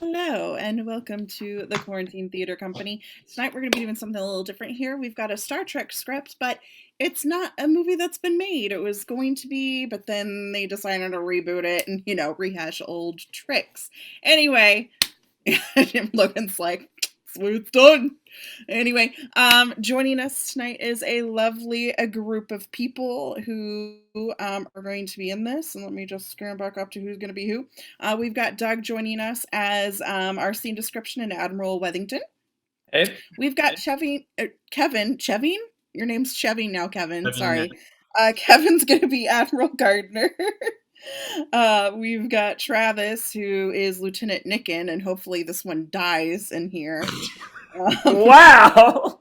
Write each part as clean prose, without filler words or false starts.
Hello, and welcome to the Quarantine Theater Company. Tonight we're going to be doing something a little different here. We've got a Star Trek script, but it's not a movie that's been made. It was going to be, but then they decided to reboot it and, rehash old tricks. Anyway, Logan's like, that's what it's done. Anyway, joining us tonight is a lovely group of people who are going to be in this. And let me just scram back up to who's going to be who. We've got Doug joining us as our scene description and Admiral Wethington. Hey. We've got Kevin. Chevine? Your name's Chevine now, Kevin. Chevine. Sorry. Kevin's going to be Admiral Gardner. We've got Travis, who is Lieutenant Nicken, and hopefully this one dies in here. Wow!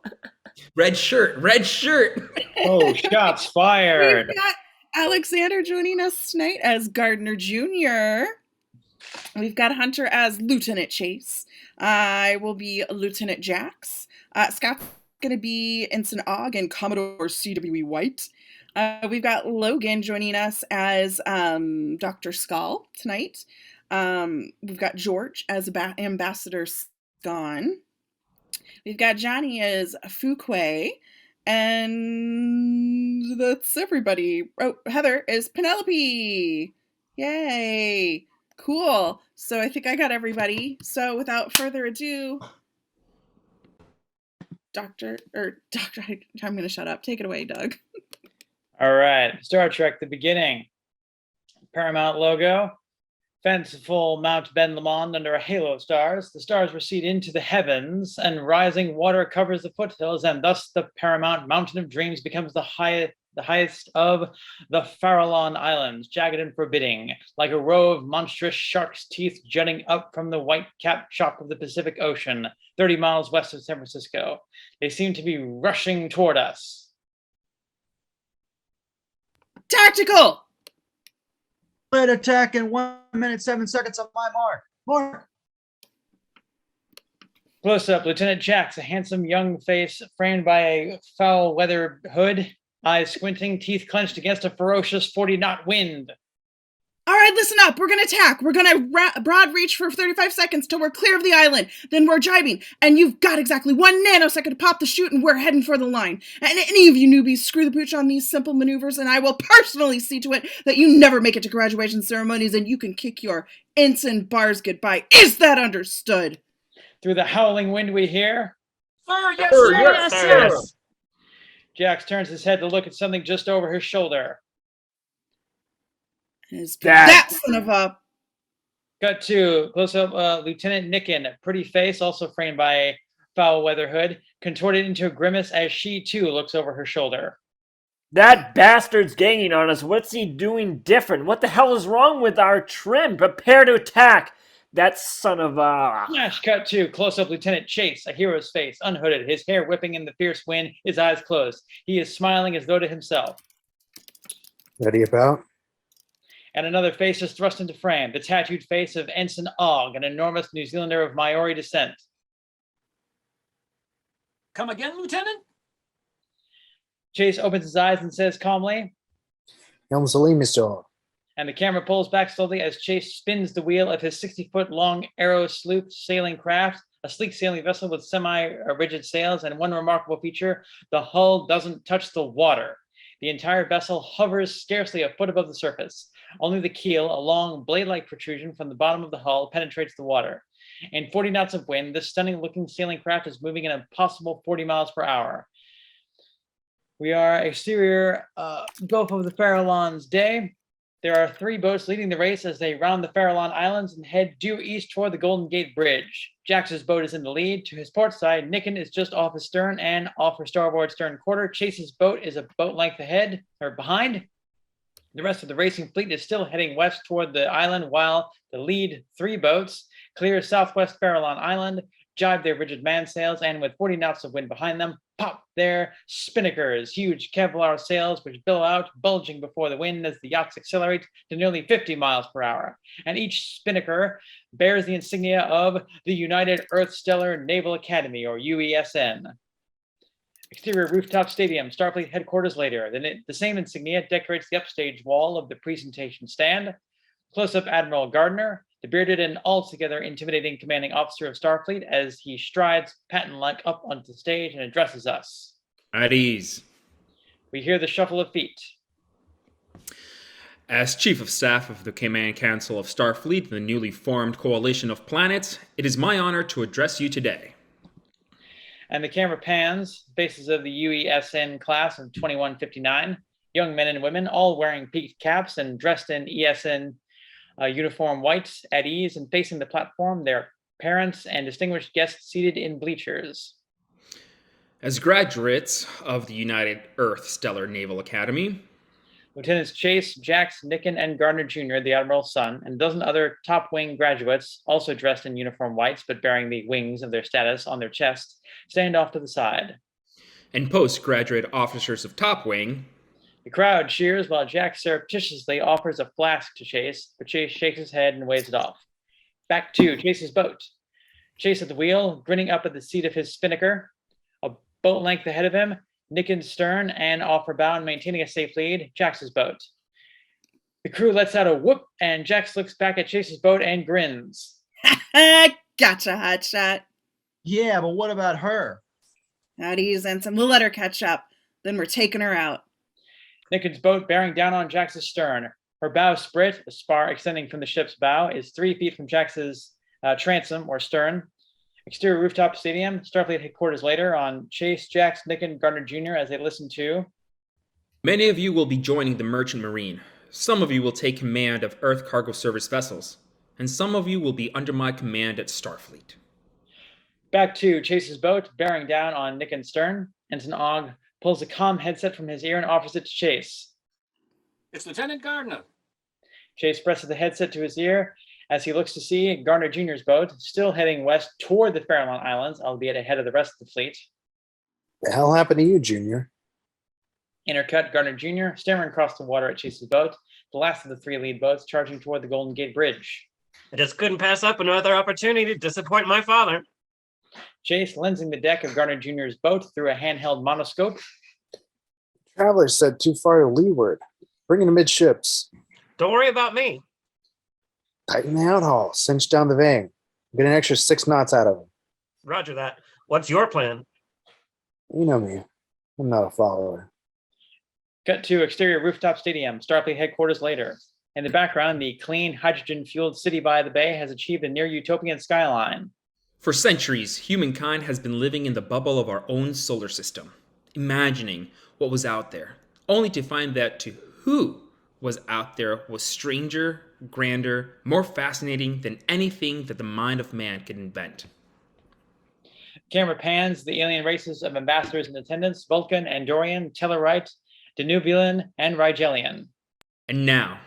Red shirt. Oh, shots fired. We've got Alexander joining us tonight as Gardner Jr. We've got Hunter as Lieutenant Chase. I will be Lieutenant Jax. Scott's going to be Ensign Ogg and Commodore C.W. White. We've got Logan joining us as Dr. Skull tonight. We've got George as Ambassador Scon. We've got Johnny as Fuquay. And that's everybody. Oh, Heather is Penelope. Yay. Cool. So I think I got everybody. So without further ado, Doctor, I'm going to shut up. Take it away, Doug. All right. Star Trek, the beginning. Paramount logo. Fanciful Mount Ben Lomond under a halo of stars. The stars recede into the heavens, and rising water covers the foothills, and thus the Paramount Mountain of Dreams becomes the highest of the Farallon Islands, jagged and forbidding, like a row of monstrous shark's teeth jutting up from the white-capped chalk of the Pacific Ocean, 30 miles west of San Francisco. They seem to be rushing toward us. Tactical! Split attack in 1 minute 7 seconds on my mark. Mark. Close up, Lieutenant Jax, a handsome young face framed by a foul weather hood, eyes squinting, teeth clenched against a ferocious 40-knot wind. All right, listen up. We're going to attack. We're going to broad reach for 35 seconds till we're clear of the island. Then we're jibing. And you've got exactly 1 nanosecond to pop the chute, and we're heading for the line. And any of you newbies screw the pooch on these simple maneuvers, and I will personally see to it that you never make it to graduation ceremonies and you can kick your ensign bars goodbye. Is that understood? Through the howling wind we hear, Sir, yes, sir, yes, sir. Jax turns his head to look at something just over his shoulder. That son of a... Cut to close up Lieutenant Nicken, pretty face, also framed by a foul weather hood, contorted into a grimace as she too looks over her shoulder. That bastard's gaining on us. What's he doing different? What the hell is wrong with our trim? Prepare to attack. That son of a... Flash cut to close up Lieutenant Chase, a hero's face, unhooded, his hair whipping in the fierce wind, his eyes closed. He is smiling as though to himself. Ready about? And another face is thrust into frame, the tattooed face of Ensign Ogg, an enormous New Zealander of Maori descent. Come again, Lieutenant? Chase opens his eyes and says calmly, Helm Salim, Mr. Ogg. and the camera pulls back slowly as Chase spins the wheel of his 60-foot-long Arrow sloop sailing craft, a sleek sailing vessel with semi-rigid sails, and one remarkable feature, the hull doesn't touch the water. The entire vessel hovers scarcely a foot above the surface. Only the keel, a long blade-like protrusion from the bottom of the hull, penetrates the water. In 40 knots of wind, this stunning-looking sailing craft is moving at a possible 40 miles per hour. We are exterior Gulf of the Farallon's day. There are 3 boats leading the race as they round the Farallon Islands and head due east toward the Golden Gate Bridge. Jax's boat is in the lead. To his port side, Nicken is just off his stern and off her starboard stern quarter. Chase's boat is a boat length ahead or behind. The rest of the racing fleet is still heading west toward the island, while the lead 3 boats clear southwest Farallon Island, jibe their rigid mainsails, and with 40 knots of wind behind them, pop their spinnakers, huge Kevlar sails which billow out, bulging before the wind as the yachts accelerate to nearly 50 miles per hour. And each spinnaker bears the insignia of the United Earth Stellar Naval Academy, or UESN. Exterior rooftop stadium, Starfleet headquarters later. The same insignia decorates the upstage wall of the presentation stand. Close-up Admiral Gardner, the bearded and altogether intimidating commanding officer of Starfleet, as he strides patent-like up onto the stage and addresses us. At ease. We hear the shuffle of feet. As Chief of Staff of the Command Council of Starfleet, the newly formed coalition of planets, it is my honor to address you today. And the camera pans, faces of the UESN class of 2159, young men and women, all wearing peaked caps and dressed in ESN uniform whites, at ease and facing the platform, their parents and distinguished guests seated in bleachers. As graduates of the United Earth Stellar Naval Academy, Lieutenants Chase, Jax, Nicken, and Gardner Jr., the Admiral's son, and a dozen other top wing graduates, also dressed in uniform whites but bearing the wings of their status on their chests, stand off to the side. and postgraduate officers of Top Wing, The crowd cheers while Jax surreptitiously offers a flask to Chase, but Chase shakes his head and waves it off. Back to Chase's boat. Chase at the wheel, grinning up at the seat of his spinnaker. A boat length ahead of him, Nicken's stern, and off her bow and maintaining a safe lead, Jax's boat. The crew lets out a whoop, and Jax looks back at Chase's boat and grins. Gotcha, hotshot. Yeah, but what about her? At ease, Ensign. We'll let her catch up. Then we're taking her out. Nicken's boat bearing down on Jax's stern. Her bow sprit, a spar extending from the ship's bow, is 3 feet from Jax's transom or stern. Exterior rooftop stadium, Starfleet headquarters later on Chase, Jax, Nicken, Gardner Jr. as they listen to. many of you will be joining the Merchant Marine. Some of you will take command of Earth Cargo Service vessels, and some of you will be under my command at Starfleet. Back to Chase's boat, bearing down on Nicken's stern. Ensign Ogg pulls a comm headset from his ear and offers it to Chase. It's Lieutenant Gardner. Chase presses the headset to his ear as he looks to see Gardner Jr.'s boat, still heading west toward the Farallon Islands, albeit ahead of the rest of the fleet. The hell happened to you, Junior? Intercut Gardner Jr. staring across the water at Chase's boat, the last of the 3 lead boats charging toward the Golden Gate Bridge. I just couldn't pass up another opportunity to disappoint my father. Chase lensing the deck of Gardner Jr.'s boat through a handheld monoscope. Traveler said too far to leeward. Bring in midships. Don't worry about me. Tighten the outhaul. Cinch down the vane. Get an extra 6 knots out of him. Roger that. What's your plan? You know me. I'm not a follower. Cut to exterior rooftop stadium, Starfleet headquarters later. In the background, the clean, hydrogen-fueled city by the bay has achieved a near-utopian skyline. For centuries, humankind has been living in the bubble of our own solar system, imagining what was out there, only to find that to who was out there was stranger, grander, more fascinating than anything that the mind of man could invent. Camera pans the alien races of ambassadors in attendance: Vulcan, Andorian, Tellarite, Danubian, and Rigelian. And now,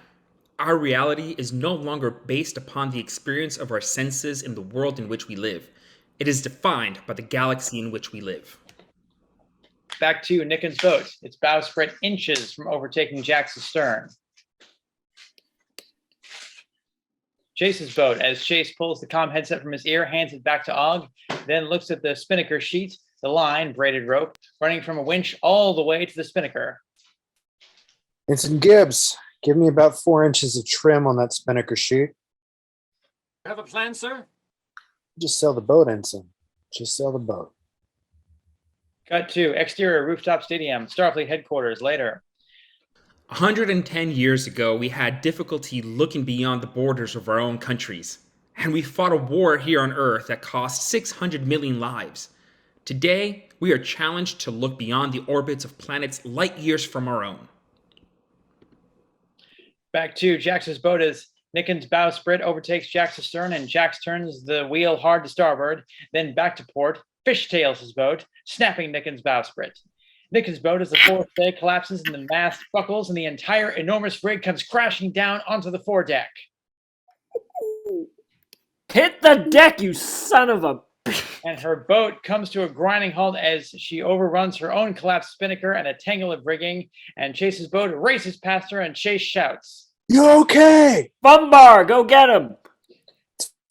our reality is no longer based upon the experience of our senses in the world in which we live. It is defined by the galaxy in which we live. Back to Nicken's boat, its bow spread inches from overtaking Jax's stern. Chase's boat, as Chase pulls the comm headset from his ear, hands it back to Ogg, then looks at the spinnaker sheet, the line, braided rope, running from a winch all the way to the spinnaker. Ensign Gibbs, give me about 4 inches of trim on that spinnaker sheet. Have a plan, sir? Just sail the boat, Ensign. Just sail the boat. Cut to exterior rooftop stadium, Starfleet headquarters later. 110 years ago, we had difficulty looking beyond the borders of our own countries, and we fought a war here on Earth that cost 600 million lives. Today, we are challenged to look beyond the orbits of planets light years from our own. Back to Jax's boat as Nicken's bowsprit overtakes Jax's stern, and Jax turns the wheel hard to starboard, then back to port, fishtails his boat, snapping Nicken's bowsprit. Nicken's boat, as the forestay collapses and the mast buckles, and the entire enormous rig comes crashing down onto the foredeck. Hit the deck, you son of a... And her boat comes to a grinding halt as she overruns her own collapsed spinnaker and a tangle of rigging, and Chase's boat races past her, and Chase shouts, You okay? Bumbar, go get him!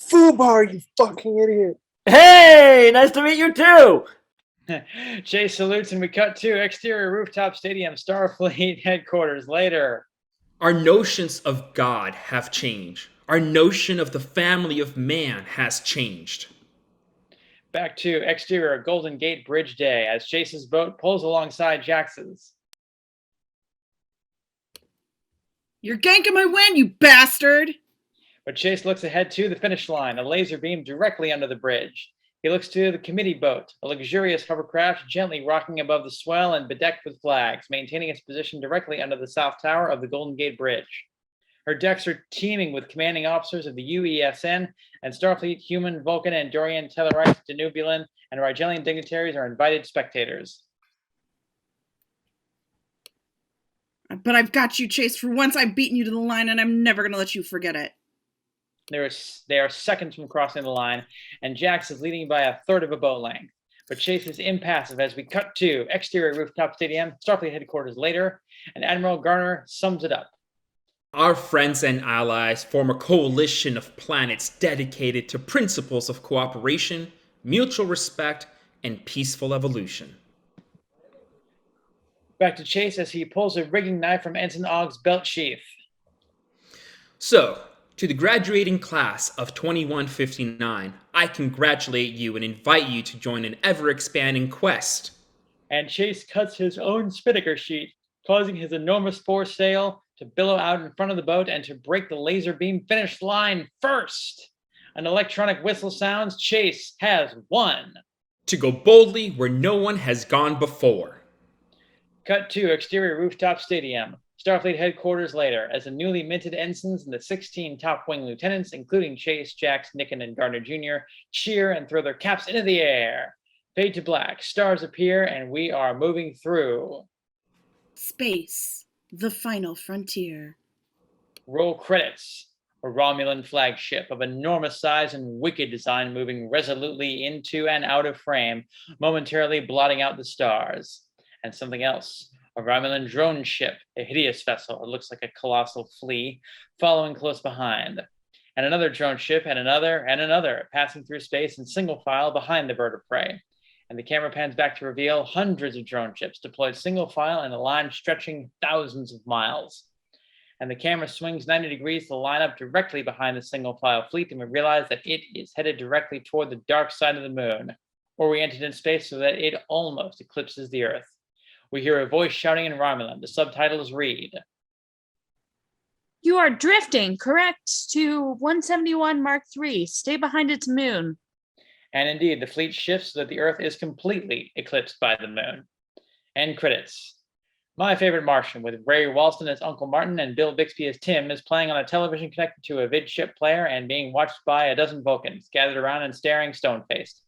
Foobar, you fucking idiot. Hey, nice to meet you too! Chase salutes, and we cut to exterior rooftop stadium, Starfleet headquarters later. Our notions of God have changed. Our notion of the family of man has changed. Back to exterior Golden Gate Bridge Day as Chase's boat pulls alongside Jax's. You're ganking my win, you bastard! But Chase looks ahead to the finish line, a laser beam directly under the bridge. He looks to the committee boat, a luxurious hovercraft gently rocking above the swell and bedecked with flags, maintaining its position directly under the south tower of the Golden Gate Bridge. Her decks are teeming with commanding officers of the UESN and Starfleet, human, Vulcan, Andorian, Tellurite, Danubilan, and Rigelian dignitaries are invited spectators. But I've got you, Chase. For once, I've beaten you to the line, and I'm never going to let you forget it. They are seconds from crossing the line, and Jax is leading by a third of a boat length. But Chase is impassive as we cut to exterior rooftop stadium, Starfleet headquarters later, and Admiral Garner sums it up. Our friends and allies form a coalition of planets dedicated to principles of cooperation, mutual respect, and peaceful evolution. Back to Chase as he pulls a rigging knife from Ensign Ogg's belt sheath. So, to the graduating class of 2159, I congratulate you and invite you to join an ever-expanding quest. And Chase cuts his own spinnaker sheet, causing his enormous foresail to billow out in front of the boat and to break the laser beam finish line first. An electronic whistle sounds. Chase has won. To go boldly where no one has gone before. Cut to exterior rooftop stadium, Starfleet headquarters later, as the newly minted ensigns and the 16 top wing lieutenants, including Chase, Jax, Nicken, and Gardner Jr., cheer and throw their caps into the air. Fade to black, stars appear, and we are moving through. Space, the final frontier. Roll credits. A Romulan flagship of enormous size and wicked design moving resolutely into and out of frame, momentarily blotting out the stars. And something else. A Romulan drone ship, a hideous vessel. It looks like a colossal flea, following close behind. And another drone ship, and another, passing through space in single file behind the bird of prey. And the camera pans back to reveal hundreds of drone ships deployed single file in a line stretching thousands of miles. And the camera swings 90 degrees to line up directly behind the single file fleet, and we realize that it is headed directly toward the dark side of the moon, oriented in space so that it almost eclipses the Earth. We hear a voice shouting in Romulan. The subtitles read, "You are drifting, correct, to 171 Mark III. Stay behind its moon." And indeed, the fleet shifts so that the Earth is completely eclipsed by the moon. End credits. My Favorite Martian, with Ray Walston as Uncle Martin and Bill Bixby as Tim, is playing on a television connected to a vid ship player and being watched by a dozen Vulcans, gathered around and staring stone-faced.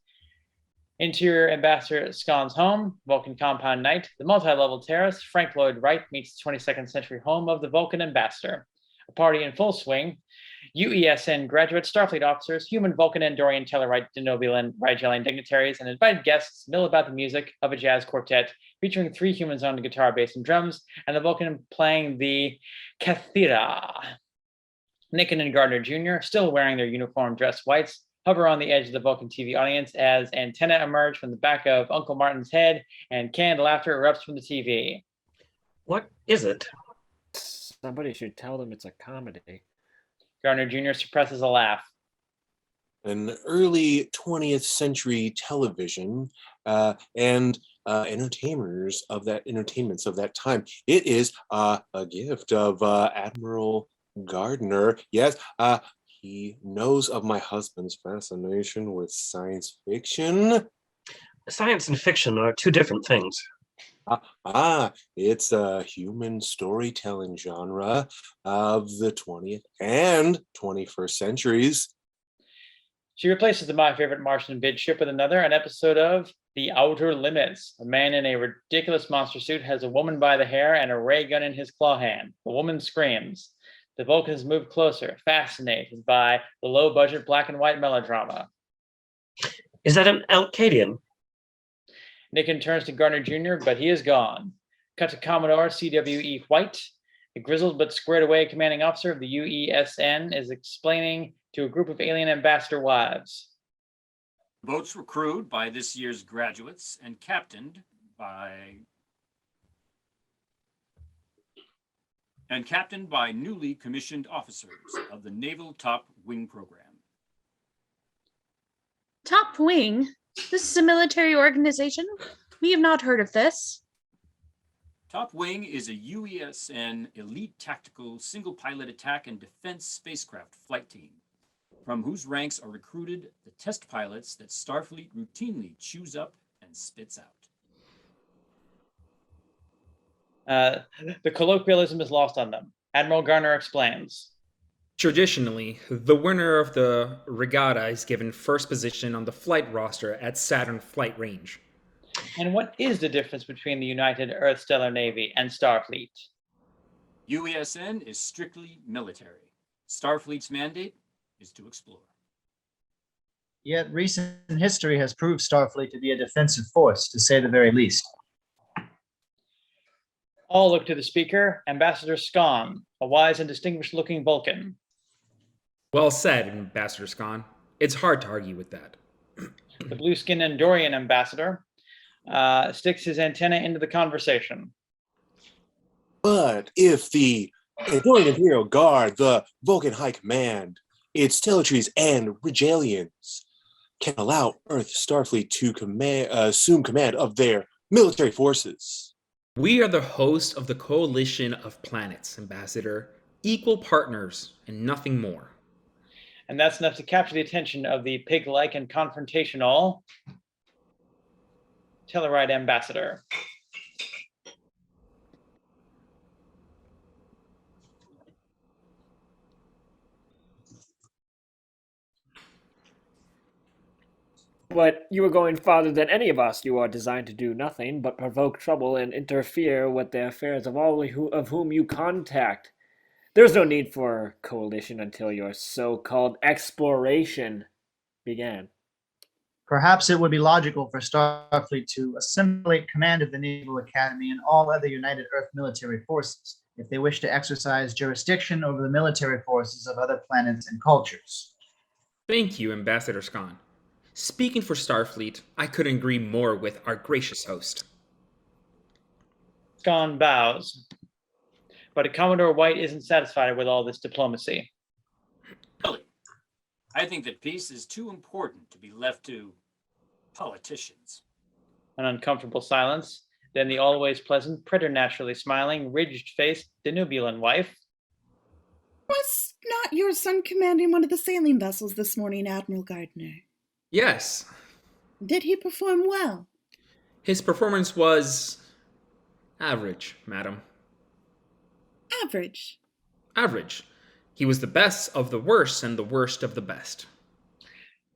Interior Ambassador Scon's home, Vulcan Compound Night, the multi-level terrace, Frank Lloyd Wright meets the 22nd century home of the Vulcan Ambassador. A party in full swing. UESN graduate Starfleet officers, human, Vulcan, Andorian, Tellurite, Danubilan, Rigelian dignitaries, and invited guests mill about the music of a jazz quartet featuring 3 humans on the guitar, bass, and drums, and the Vulcan playing the kathira. Nicken and Gardner Jr., still wearing their uniform dress whites, hover on the edge of the Vulcan TV audience as antennae emerge from the back of Uncle Martin's head and canned laughter erupts from the TV. What is it? Somebody should tell them it's a comedy. Gardner Jr. suppresses a laugh. An early 20th century television and entertainments of that time. It is a gift of Admiral Gardner. Yes, he knows of my husband's fascination with science fiction. Science and fiction are two different things. It's a human storytelling genre of the 20th and 21st centuries. She replaces the My Favorite Martian vid ship with another, an episode of The Outer Limits. A man in a ridiculous monster suit has a woman by the hair and a ray gun in his claw hand. The woman screams. The Vulcans move closer, fascinated by the low-budget black and white melodrama. Is that an Alcadian? Nicken turns to Gardner Jr., but he is gone. Cut to Commodore C.W.E. White. The grizzled but squared away commanding officer of the UESN is explaining to a group of alien ambassador wives. Boats were crewed by this year's graduates and captained by and captained by newly commissioned officers of the Naval Top Wing Program. Top Wing? This is a military organization? We have not heard of this. Top Wing is a UESN elite tactical single pilot attack and defense spacecraft flight team, from whose ranks are recruited the test pilots that Starfleet routinely chews up and spits out. The colloquialism is lost on them. Admiral Garner explains. Traditionally, the winner of the regatta is given first position on the flight roster at Saturn Flight Range. And what is the difference between the United Earth Stellar Navy and Starfleet? UESN is strictly military. Starfleet's mandate is to explore. Yet recent history has proved Starfleet to be a defensive force, to say the very least. All look to the speaker, Ambassador Scon, a wise and distinguished-looking Vulcan. Well said, Ambassador Scon. It's hard to argue with that. The blue-skinned Andorian ambassador sticks his antenna into the conversation. But if the Andorian Imperial Guard, the Vulcan High Command, its telemetries and regalians can allow Earth Starfleet to assume command of their military forces. We are the host of the Coalition of Planets, Ambassador. Equal partners and nothing more. And that's enough to capture the attention of the pig-like and confrontational Tellarite ambassador. But you are going farther than any of us. You are designed to do nothing but provoke trouble and interfere with the affairs of all of whom you contact. There's no need for coalition until your so-called exploration began. Perhaps it would be logical for Starfleet to assimilate command of the Naval Academy and all other United Earth military forces if they wish to exercise jurisdiction over the military forces of other planets and cultures. Thank you, Ambassador Scon. Speaking for Starfleet, I couldn't agree more with our gracious host. Scon bows. But Commodore White isn't satisfied with all this diplomacy. Really? I think that peace is too important to be left to politicians. An uncomfortable silence. Then the always pleasant, preternaturally smiling, ridged-faced Danubian wife. Was not your son commanding one of the sailing vessels this morning, Admiral Gardner? Yes. Did he perform well? His performance was average, madam. Average. Average. He was the best of the worst and the worst of the best.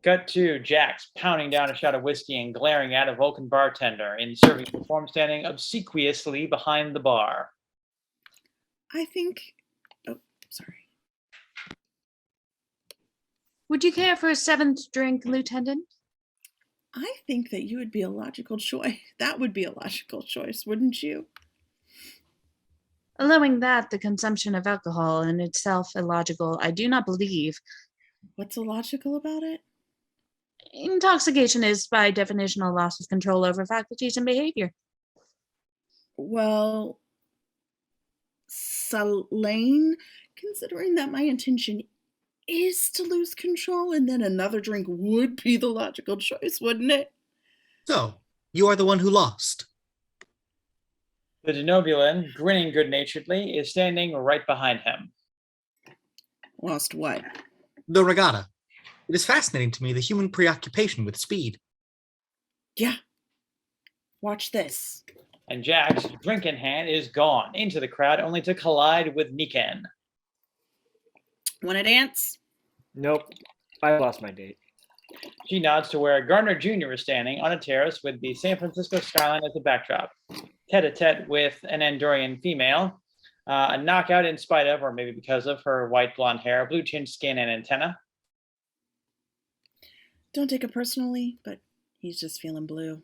Cut to Jax pounding down a shot of whiskey and glaring at a Vulcan bartender in serving uniform standing obsequiously behind the bar. I think... Oh, sorry. Would you care for a seventh drink, Lieutenant? I think that you would be a logical choice. That would be a logical choice, wouldn't you? Allowing that the consumption of alcohol in itself illogical, I do not believe. What's illogical about it? Intoxication is, by definition, a loss of control over faculties and behavior. Well, Selene, considering that my intention is to lose control, and then another drink would be the logical choice, wouldn't it? So, you are the one who lost. The Denobulan, grinning good-naturedly, is standing right behind him. Lost what? The regatta. It is fascinating to me the human preoccupation with speed. Yeah. Watch this. And Jax, drink in hand, is gone into the crowd only to collide with Niken. Want to dance? Nope. I lost my date. She nods to where Gardner Jr. is standing on a terrace with the San Francisco skyline as a backdrop. Tete-a-tete with an Andorian female. A knockout in spite of, or maybe because of, her white blonde hair, blue-tinged skin, and antenna. Don't take it personally, but he's just feeling blue.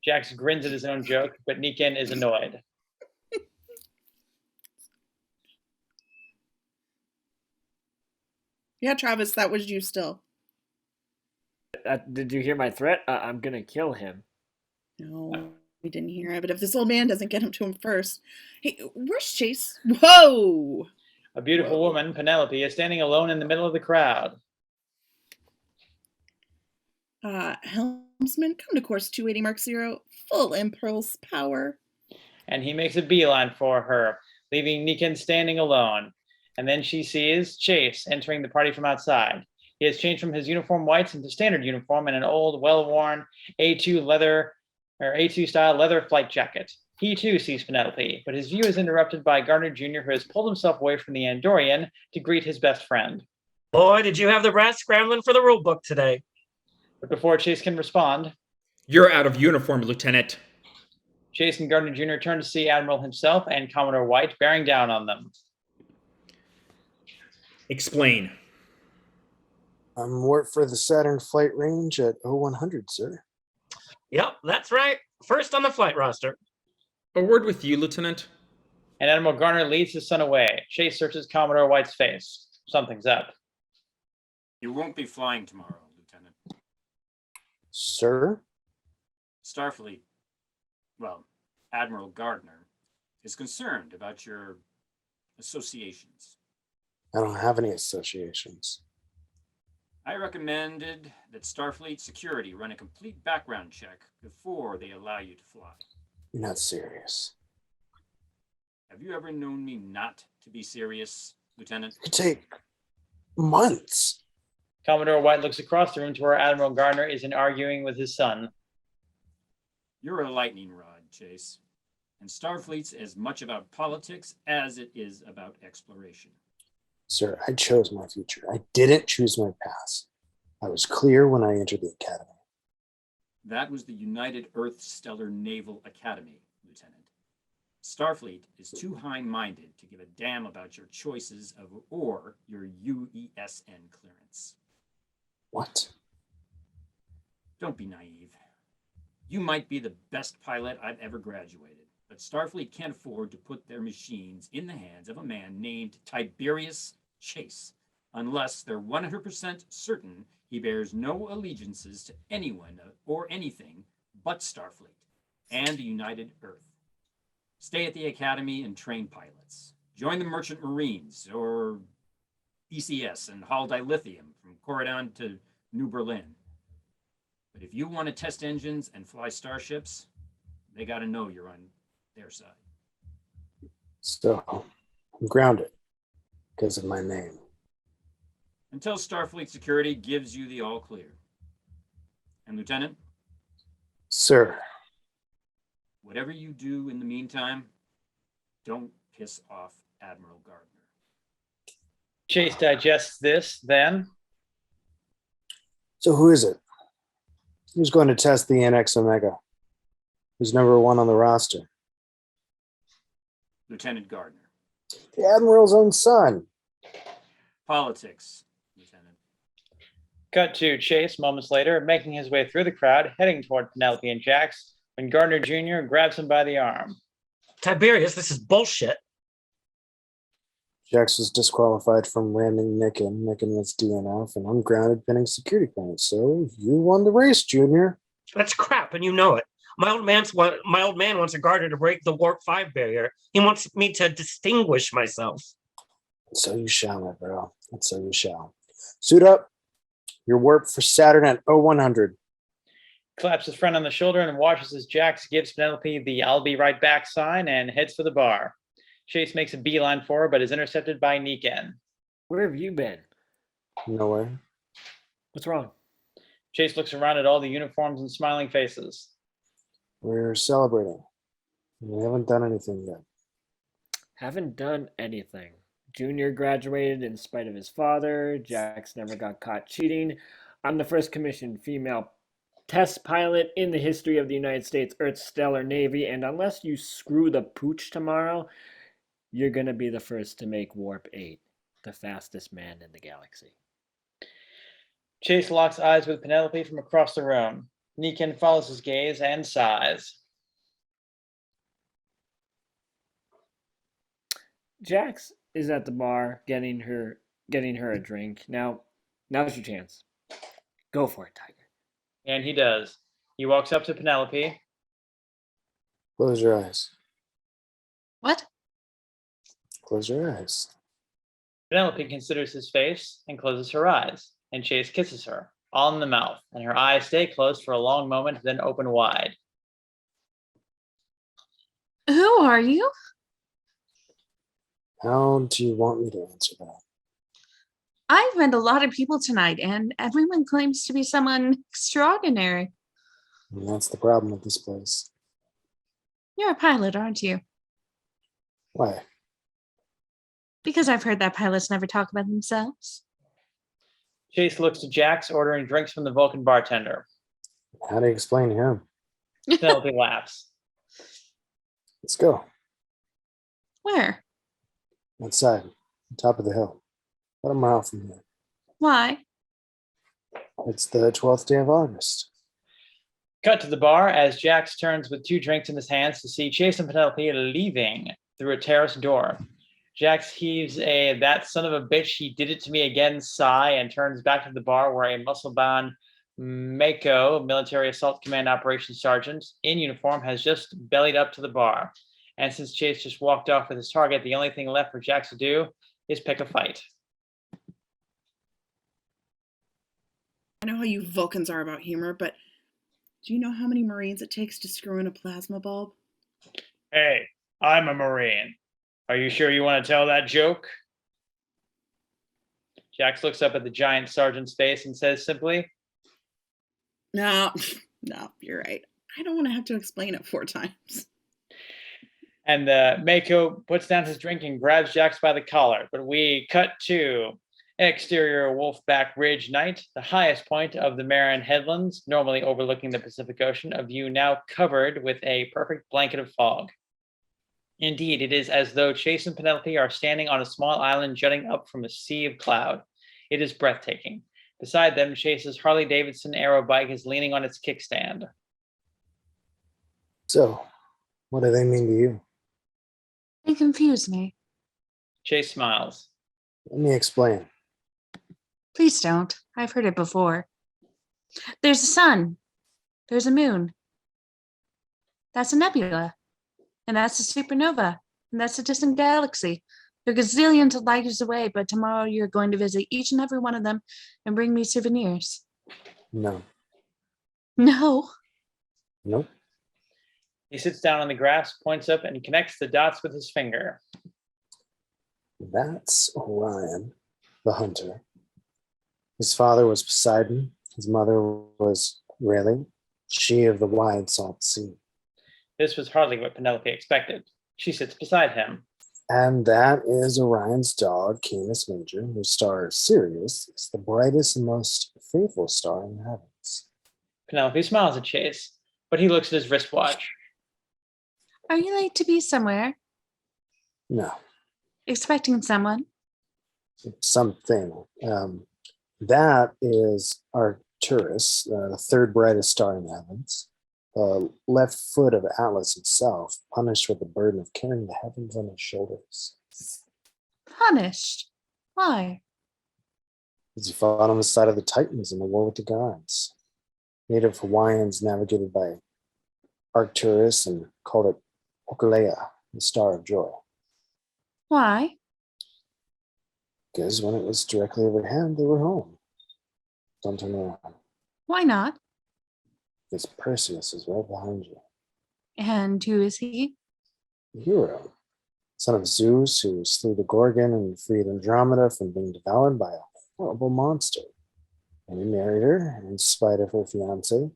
Jax grins at his own joke, but Niken is annoyed. Yeah, Travis, that was you still. Did you hear my threat? I'm gonna kill him. No. We didn't hear it, but if this old man doesn't get him to him first. Hey, where's Chase? Whoa! A beautiful woman, Penelope, is standing alone in the middle of the crowd. Helmsman, come to course 280 Mark 0, full impulse power. And he makes a beeline for her, leaving Nikan standing alone. And then she sees Chase entering the party from outside. He has changed from his uniform whites into standard uniform and an old, well-worn A2 style leather flight jacket. He too sees Penelope, but his view is interrupted by Gardner Jr., who has pulled himself away from the Andorian to greet his best friend. Boy, did you have the brass scrambling for the rule book today. But before Chase can respond, You're out of uniform, Lieutenant. Chase and Gardner Jr. turn to see Admiral himself and Commodore White bearing down on them. Explain. I'm warp for the Saturn flight range at 0100, sir. Yep, that's right. First on the flight roster. A word with you, Lieutenant. And Admiral Garner leads his son away. Chase searches Commodore White's face. Something's up. You won't be flying tomorrow, Lieutenant. Sir? Starfleet, well, Admiral Gardner, is concerned about your associations. I don't have any associations. I recommended that Starfleet security run a complete background check before they allow you to fly. You're not serious. Have you ever known me not to be serious, Lieutenant? It could take months. Commodore White looks across the room to where Admiral Gardner is arguing with his son. You're a lightning rod, Chase. And Starfleet's as much about politics as it is about exploration. Sir, I chose my future. I didn't choose my past. I was clear when I entered the academy. That was the United Earth Stellar Naval Academy, Lieutenant. Starfleet is too high-minded to give a damn about your choices or your UESN clearance. What? Don't be naive. You might be the best pilot I've ever graduated, but Starfleet can't afford to put their machines in the hands of a man named Tiberius Chase, unless they're 100% certain he bears no allegiances to anyone or anything but Starfleet and the United Earth. Stay at the Academy and train pilots. Join the Merchant Marines or ECS and haul dilithium from Corridon to New Berlin. But if you want to test engines and fly starships, they got to know you're on their side. So, I'm grounded because of my name. Until Starfleet security gives you the all clear. And Lieutenant? Sir. Whatever you do in the meantime, don't piss off Admiral Gardner. Chase digests this, then. So who is it? Who's going to test the NX Omega? Who's number one on the roster? Lieutenant Gardner. The Admiral's own son. Politics, Lieutenant. Cut to Chase moments later, making his way through the crowd, heading toward Penelope and Jax, when Gardner Jr. grabs him by the arm. Tiberius, this is bullshit. Jax was disqualified from landing Nikan. Nikan was DNF, and I'm grounded pending security clearance. So you won the race, Junior. That's crap, and you know it. My old man wants a Gardner to break the warp 5 barrier. He wants me to distinguish myself. So you shall, my bro. And so you shall. Suit up. You're warp for Saturn at 0100. Claps his friend on the shoulder and watches as Jax gives Penelope the "I'll be right back" sign and heads for the bar. Chase makes a beeline for her, but is intercepted by Nikan. Where have you been? Nowhere. What's wrong? Chase looks around at all the uniforms and smiling faces. We're celebrating. We haven't done anything yet. Haven't done anything. Junior graduated in spite of his father. Jax never got caught cheating. I'm the first commissioned female test pilot in the history of the United States Earth Stellar Navy, and unless you screw the pooch tomorrow, you're going to be the first to make Warp 8, the fastest man in the galaxy. Chase locks eyes with Penelope from across the room. Nikan follows his gaze and sighs. Jax is at the bar getting her a drink. Now's your chance. Go for it, Tiger. And he does. He walks up to Penelope. Close your eyes. What? Close your eyes. Penelope considers his face and closes her eyes, and Chase kisses her, all in the mouth, and her eyes stay closed for a long moment, then open wide. Who are you? How do you want me to answer that? I've met a lot of people tonight, and everyone claims to be someone extraordinary. And that's the problem with this place. You're a pilot, aren't you? Why? Because I've heard that pilots never talk about themselves. Chase looks to Jax, ordering drinks from the Vulcan bartender. How do you explain him? Penelope laughs. Let's go. Where? Outside, on top of the hill. About a mile from here. Why? It's the 12th day of August. Cut to the bar as Jax turns with 2 drinks in his hands to see Chase and Penelope leaving through a terrace door. Jax heaves a "that son of a bitch, he did it to me again" sigh and turns back to the bar where a muscle-bound Mako, military assault command operations sergeant in uniform, has just bellied up to the bar. And since Chase just walked off with his target, the only thing left for Jax to do is pick a fight. I know how you Vulcans are about humor, but do you know how many Marines it takes to screw in a plasma bulb? Hey, I'm a Marine. Are you sure you want to tell that joke? Jax looks up at the giant sergeant's face and says simply, No, no, you're right. I don't want to have to explain it 4 times. and Mako puts down his drink and grabs Jax by the collar. But we cut to exterior Wolfback Ridge night, the highest point of the Marin Headlands, normally overlooking the Pacific Ocean, a view now covered with a perfect blanket of fog. Indeed, it is as though Chase and Penelope are standing on a small island jutting up from a sea of cloud. It is breathtaking. Beside them, Chase's Harley-Davidson aero bike is leaning on its kickstand. So, what do they mean to you? They confuse me. Chase smiles. Let me explain. Please don't. I've heard it before. There's a sun. There's a moon. That's a nebula. And that's a supernova. And that's a distant galaxy. They're gazillions of light years away, but tomorrow you're going to visit each and every one of them and bring me souvenirs. No. No. Nope. He sits down on the grass, points up, and connects the dots with his finger. That's Orion, the hunter. His father was Poseidon. His mother was Rayleigh, she of the wide salt sea. This was hardly what Penelope expected. She sits beside him. And that is Orion's dog, Canis Major, whose star Sirius is the brightest and most faithful star in the heavens. Penelope smiles at Chase, but he looks at his wristwatch. Are you late to be somewhere? No, Expecting someone? something. That is Arcturus, the 3rd brightest star in the heavens. The left foot of Atlas itself, punished with the burden of carrying the heavens on his shoulders. Punished? Why? As he fought on the side of the Titans in the war with the gods. Native Hawaiians navigated by Arcturus and called it Okalea, the Star of Joy. Why? Because when it was directly overhead, they were home. Don't turn around. Why not? Because Perseus is right behind you. And who is he? The hero, son of Zeus, who slew the Gorgon and freed Andromeda from being devoured by a horrible monster. And he married her in spite of her fiancé,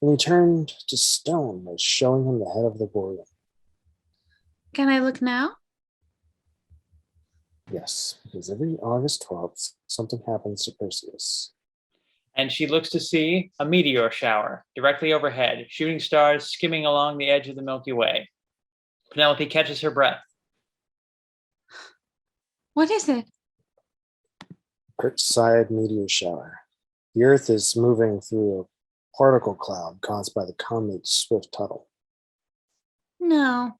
and he turned to stone by showing him the head of the Gorgon. Can I look now? Yes, because every August 12th, something happens to Perseus. And she looks to see a meteor shower directly overhead, shooting stars skimming along the edge of the Milky Way. Penelope catches her breath. What is it? Perseid meteor shower. The Earth is moving through a particle cloud caused by the comet's swift tunnel. No.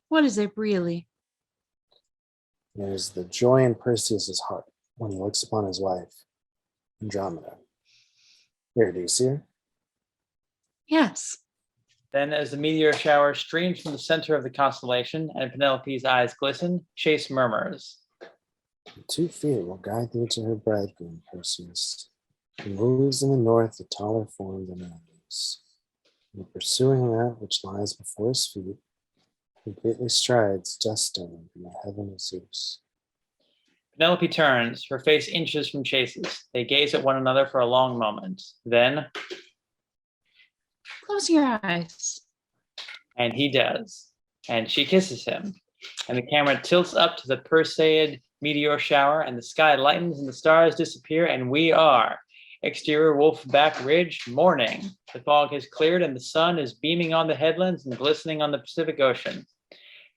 What is it really? There's the joy in Perseus's heart when he looks upon his wife, Andromeda. Here, do you see her? Yes. Then, as the meteor shower streams from the center of the constellation and Penelope's eyes glisten, Chase murmurs. 2 feet will guide thee to her bridegroom, Perseus. He moves in the north a taller form than others. And pursuing that which lies before his feet, he greatly strides dust down from the heaven of Zeus. Penelope turns, her face inches from Chase's. They gaze at one another for a long moment. Then, Close your eyes. and he does, and she kisses him. And the camera tilts up to the Perseid meteor shower, and the sky lightens and the stars disappear, and we are. Exterior Wolfback Ridge, morning. The fog has cleared and the sun is beaming on the headlands and glistening on the Pacific Ocean.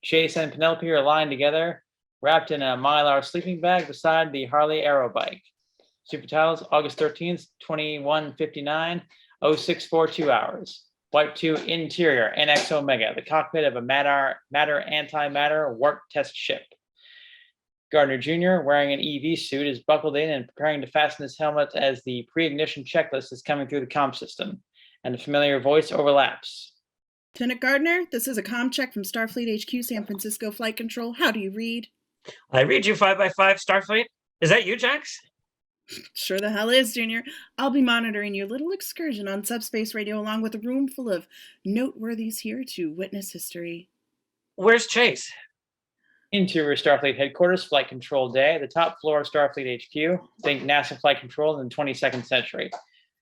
Chase and Penelope are lying together, wrapped in a Mylar sleeping bag beside the Harley Aerobike. Super titles, August 13th, 2159, 0642 hours. Wipe 2 interior, NX Omega, the cockpit of a matter antimatter warp test ship. Gardner Jr., wearing an EV suit, is buckled in and preparing to fasten his helmet as the pre-ignition checklist is coming through the comm system, and a familiar voice overlaps. Lieutenant Gardner, this is a comm check from Starfleet HQ, San Francisco Flight Control. How do you read? I read you 5x5, Starfleet. Is that you, Jax? Sure the hell is, Junior. I'll be monitoring your little excursion on subspace radio along with a room full of noteworthies here to witness history. Where's Chase? Interior Starfleet Headquarters, Flight Control Day, the top floor of Starfleet HQ. Think NASA Flight Control in the 22nd century.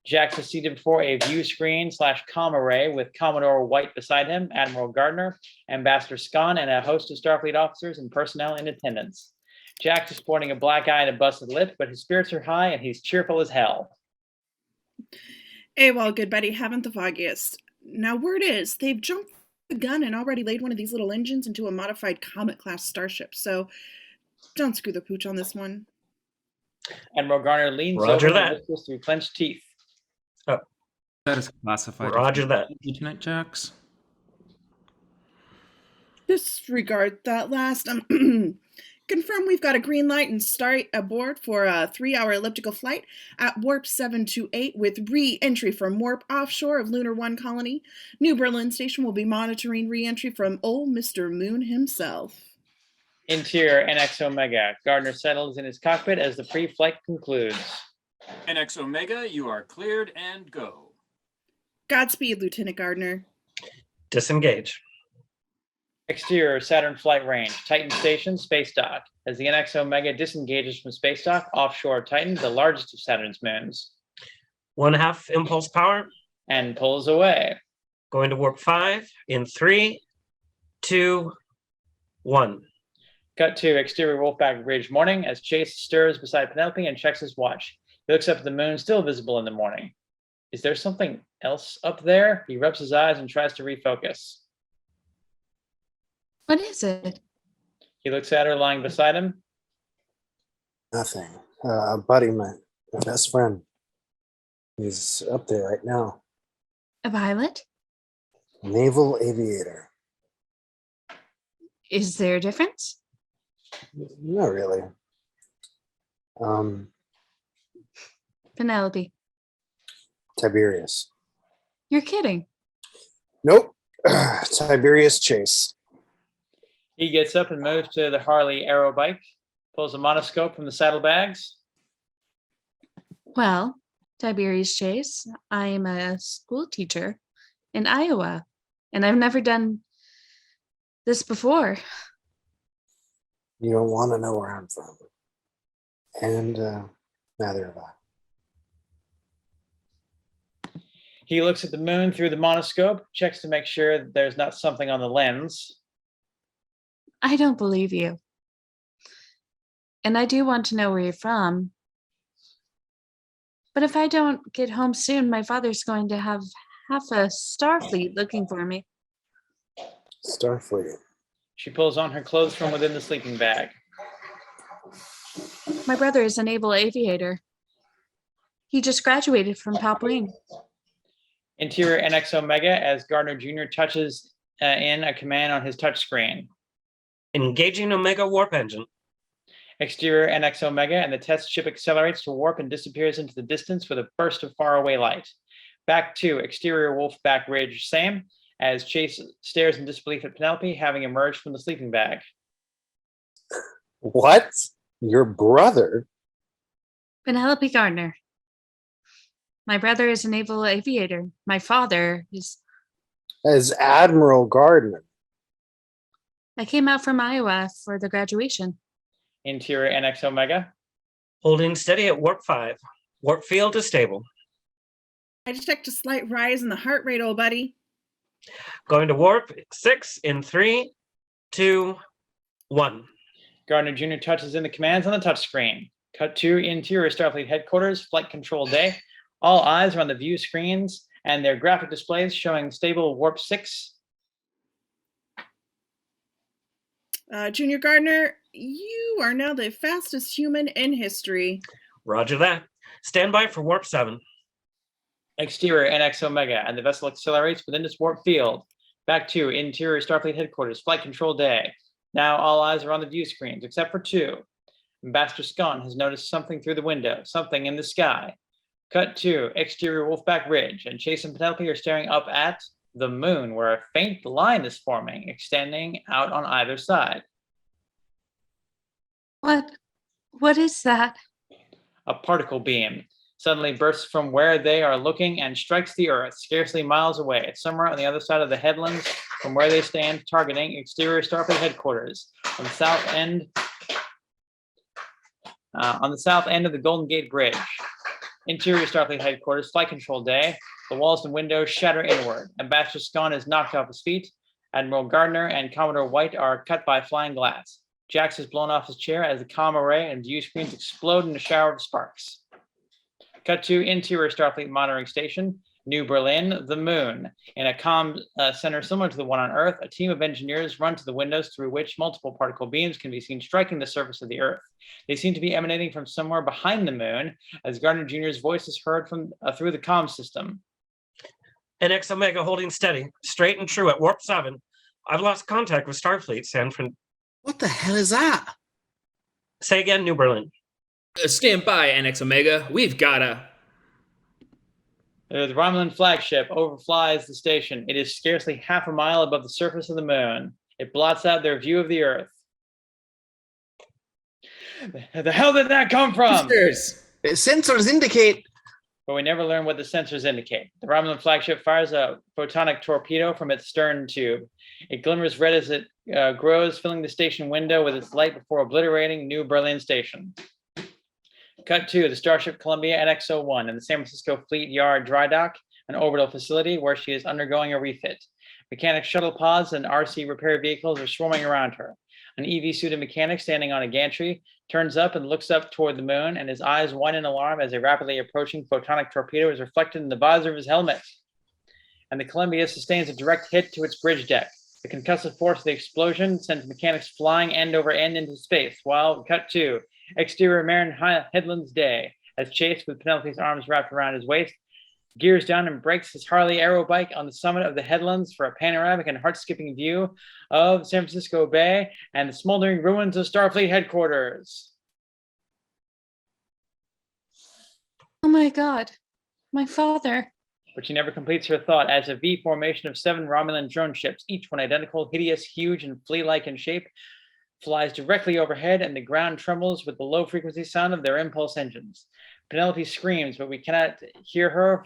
Jax is seated before a view screen / comm array with Commodore White beside him, Admiral Gardner, Ambassador Scon, and a host of Starfleet officers and personnel in attendance. Jax is sporting a black eye and a busted lip, but his spirits are high and he's cheerful as hell. Well, good Betty, haven't the foggiest. Now, word is, they've jumped the gun and already laid one of these little engines into a modified Comet-class starship, so don't screw the pooch on this one. Admiral Garner leans Roger over that. and whispers through clenched teeth. That is classified. Roger that. Lieutenant Jax. Disregard that last. Confirm we've got a green light and start aboard for a 3-hour elliptical flight at warp 728 with re-entry from warp offshore of Lunar 1 colony. New Berlin station will be monitoring re-entry from old Mr. Moon himself. Interior NX Omega. Gardner settles in his cockpit as the pre-flight concludes. NX Omega, you are cleared and go. Godspeed, Lieutenant Gardner. Disengage. Exterior Saturn Flight Range. Titan Station, Space Dock. As the NX Omega disengages from Space Dock, offshore Titan, the largest of Saturn's moons. 1/2 impulse power. And pulls away. Going to warp 5 in 3, 2, 1. Cut to exterior Wolfback Ridge morning as Chase stirs beside Penelope and checks his watch. He looks up at the moon, still visible in the morning. Is there something else up there? He rubs his eyes and tries to refocus. What is it? He looks at her lying beside him. Nothing. A buddy, my best friend. He's up there right now. A pilot? Naval aviator. Is there a difference? Not really. Penelope. Tiberius. You're kidding. Nope. Tiberius Chase. He gets up and moves to the Harley Aerobike, pulls a monoscope from the saddlebags. Well, Tiberius Chase, I am a school teacher in Iowa, and I've never done this before. You don't want to know where I'm from. And neither have I. He looks at the moon through the monoscope, checks to make sure that there's not something on the lens. I don't believe you. And I do want to know where you're from. But if I don't get home soon, my father's going to have half a Starfleet looking for me. Starfleet. She pulls on her clothes from within the sleeping bag. My brother is a naval aviator. He just graduated from Top Wing. Interior NX Omega as Gardner Jr. touches in a command on his touchscreen. Engaging Omega warp engine. Exterior NX Omega and the test ship accelerates to warp and disappears into the distance with a burst of faraway light. Back to exterior Wolfback Ridge, same. as Chase stares in disbelief at Penelope, having emerged from the sleeping bag. What? Your brother? Penelope Gardner. My brother is a naval aviator. My father is. As Admiral Gardner. I came out from Iowa for the graduation. Interior NX Omega. Holding steady at warp 5. Warp field is stable. I detect a slight rise in the heart rate, old buddy. Going to warp 6 in 3, 2, 1. Gardner Jr. touches in the commands on the touchscreen. Cut to interior Starfleet headquarters, flight control day. All eyes are on the view screens and their graphic displays showing stable warp 6. Junior Gardner, you are now the fastest human in history. Roger that. Stand by for warp 7. Exterior NX Omega, and the vessel accelerates within its warp field. Back to interior Starfleet headquarters, flight control day. Now all eyes are on the view screens, except for 2. Ambassador Scone has noticed something through the window, something in the sky. Cut to exterior Wolfback Ridge, and Chase and Penelope are staring up at the moon, where a faint line is forming, extending out on either side. What is that? A particle beam suddenly bursts from where they are looking and strikes the Earth, scarcely miles away. It's somewhere on the other side of the headlands from where they stand, targeting exterior Starfleet headquarters on the south end. On the south end of the Golden Gate Bridge. Interior Starfleet headquarters, flight control day. The walls and windows shatter inward. Ambassador Scone is knocked off his feet. Admiral Gardner and Commodore White are cut by flying glass. Jax is blown off his chair as the comm array and view screens explode in a shower of sparks. Cut to interior Starfleet monitoring station, New Berlin, the moon. In a comm center similar to the one on Earth, a team of engineers run to the windows through which multiple particle beams can be seen striking the surface of the Earth. They seem to be emanating from somewhere behind the moon, as Gardner Jr.'s voice is heard from through the comm system. NX Omega holding steady, straight and true at warp 7. I've lost contact with Starfleet, San Fran. What the hell is that? Say again, New Berlin. Stand by, NX Omega. We've gotta. The Romulan flagship overflies the station. It is scarcely half a mile above the surface of the moon. It blots out their view of the Earth. The hell did that come from? Sensors indicate. But we never learn what the sensors indicate. The Romulan flagship fires a photonic torpedo from its stern tube. It glimmers red as it grows, filling the station window with its light before obliterating New Berlin Station. Cut to the Starship Columbia NX-01 in the San Francisco Fleet Yard dry dock, an orbital facility where she is undergoing a refit. Mechanic shuttle pods and RC repair vehicles are swarming around her. An EV-suited mechanic standing on a gantry turns up and looks up toward the moon, and his eyes widen in alarm as a rapidly approaching photonic torpedo is reflected in the visor of his helmet. And the Columbia sustains a direct hit to its bridge deck. The concussive force of the explosion sends mechanics flying end over end into space, while cut to exterior Marin Headlands Day, as Chase, with Penelope's arms wrapped around his waist, gears down and brakes his Harley aero bike on the summit of the headlands for a panoramic and heart-skipping view of San Francisco Bay and the smoldering ruins of Starfleet headquarters. Oh my God, my father. But she never completes her thought, as a V formation of 7 Romulan drone ships, each one identical, hideous, huge, and flea-like in shape, flies directly overhead, and the ground trembles with the low-frequency sound of their impulse engines. Penelope screams, but we cannot hear her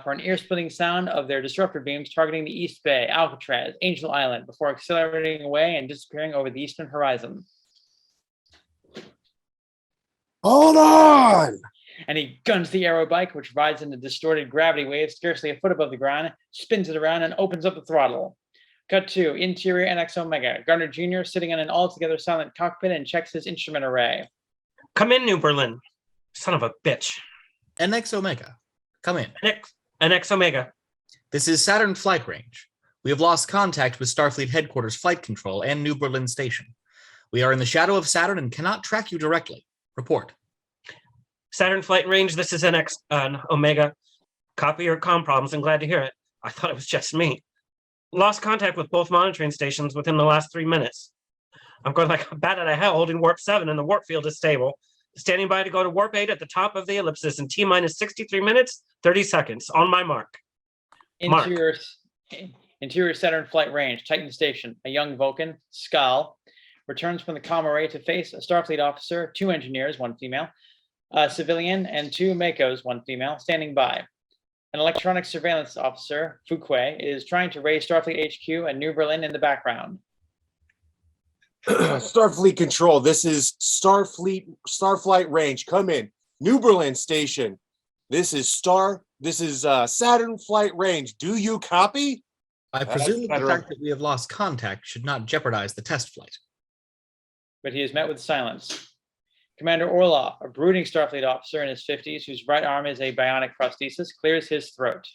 for an ear-splitting sound of their disruptor beams targeting the East Bay, Alcatraz, Angel Island, before accelerating away and disappearing over the eastern horizon. Hold on! And he guns the aero bike, which rides in a distorted gravity wave scarcely a foot above the ground, spins it around, and opens up the throttle. Cut to interior NX Omega. Gardner Jr. sitting in an altogether silent cockpit and checks his instrument array. Come in, New Berlin. Son of a bitch. NX Omega, come in. NX Omega. This is Saturn Flight Range. We have lost contact with Starfleet Headquarters Flight Control and New Berlin Station. We are in the shadow of Saturn and cannot track you directly. Report. Saturn Flight Range, this is NX Omega. Copy your comm problems and glad to hear it. I thought it was just me. Lost contact with both monitoring stations within the last 3 minutes. I'm going like a bat out of hell holding warp 7 and the warp field is stable. Standing by to go to warp 8 at the top of the ellipsis in T-minus 63 minutes, 30 seconds. On my mark. Interior Saturn Flight Range, Titan Station. A young Vulcan, Skal, returns from the comm array to face a Starfleet officer, 2 engineers, 1 female, a civilian, and 2 Makos, 1 female, standing by. An electronic surveillance officer, Fuquay, is trying to raise Starfleet HQ and New Berlin in the background. Starfleet Control, this is Starflight Range. Come in. New Berlin Station. This is Saturn Flight Range. Do you copy? I That's presume the better. fact that we have lost contact should not jeopardize the test flight. But he is met with silence. Commander Orlov, a brooding Starfleet officer in his 50s whose right arm is a bionic prosthesis, clears his throat.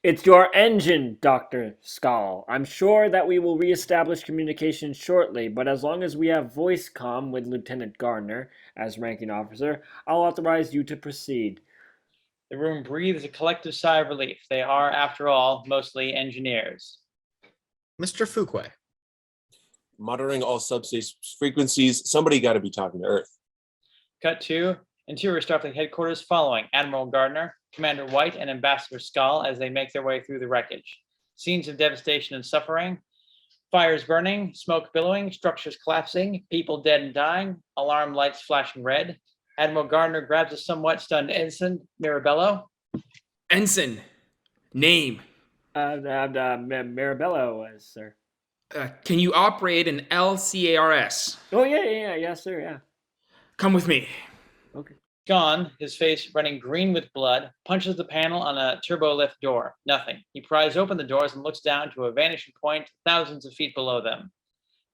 It's your engine, Dr. Skal. I'm sure that we will reestablish communication shortly, but as long as we have voice comm with Lieutenant Gardner as ranking officer, I'll authorize you to proceed. The room breathes a collective sigh of relief. They are, after all, mostly engineers. Mr. Fuquay, Monitoring all subspace frequencies. Somebody got to be talking to Earth. Cut to Interior Starfleet headquarters following Admiral Gardner, Commander White, and Ambassador Skal as they make their way through the wreckage. Scenes of devastation and suffering. Fires burning, smoke billowing, structures collapsing, people dead and dying, alarm lights flashing red. Admiral Gardner grabs a somewhat stunned ensign, Mirabello. Ensign. Name. Mirabello, sir. Can you operate an LCARS? Oh, yes, sir, yeah. Come with me. Okay. Gone, his face running green with blood, punches the panel on a turbo lift door. Nothing. He pries open the doors and looks down to a vanishing point thousands of feet below them.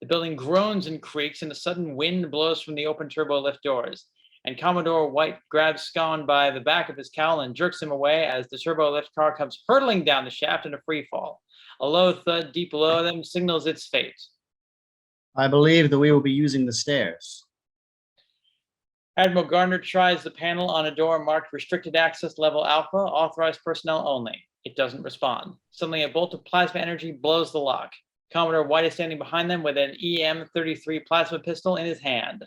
The building groans and creaks, and a sudden wind blows from the open turbo lift doors. And Commodore White grabs Scone by the back of his cowl and jerks him away as the turbo lift car comes hurtling down the shaft in a free fall. A low thud deep below them signals its fate. I believe that we will be using the stairs. Admiral Gardner tries the panel on a door marked Restricted Access Level Alpha, authorized personnel only. It doesn't respond. Suddenly, a bolt of plasma energy blows the lock. Commodore White is standing behind them with an EM-33 plasma pistol in his hand.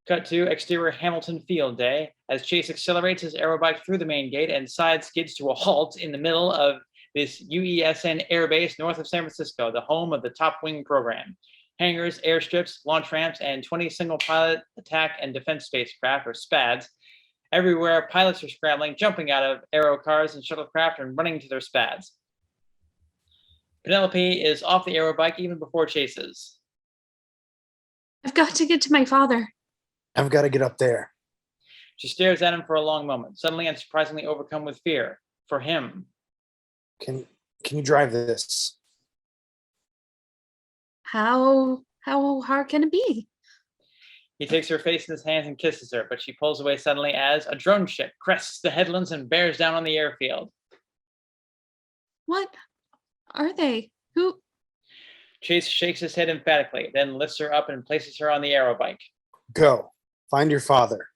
Cut to exterior Hamilton Field Day as Chase accelerates his aerobike through the main gate and side skids to a halt in the middle of this UESN airbase north of San Francisco, the home of the Top Wing program. Hangars, airstrips, launch ramps, and 20 single-pilot attack and defense spacecraft, or SPADs. Everywhere, pilots are scrambling, jumping out of aero cars and shuttlecraft and running to their SPADs. Penelope is off the aerobike even before Chase is. I've got to get to my father. I've got to get up there. She stares at him for a long moment, suddenly and surprisingly overcome with fear. For him. Can you drive this? How hard can it be? He takes her face in his hands and kisses her, but she pulls away suddenly as a drone ship crests the headlands and bears down on the airfield. What are they? Who? Chase shakes his head emphatically, then lifts her up and places her on the aerobike. Go. Find your father,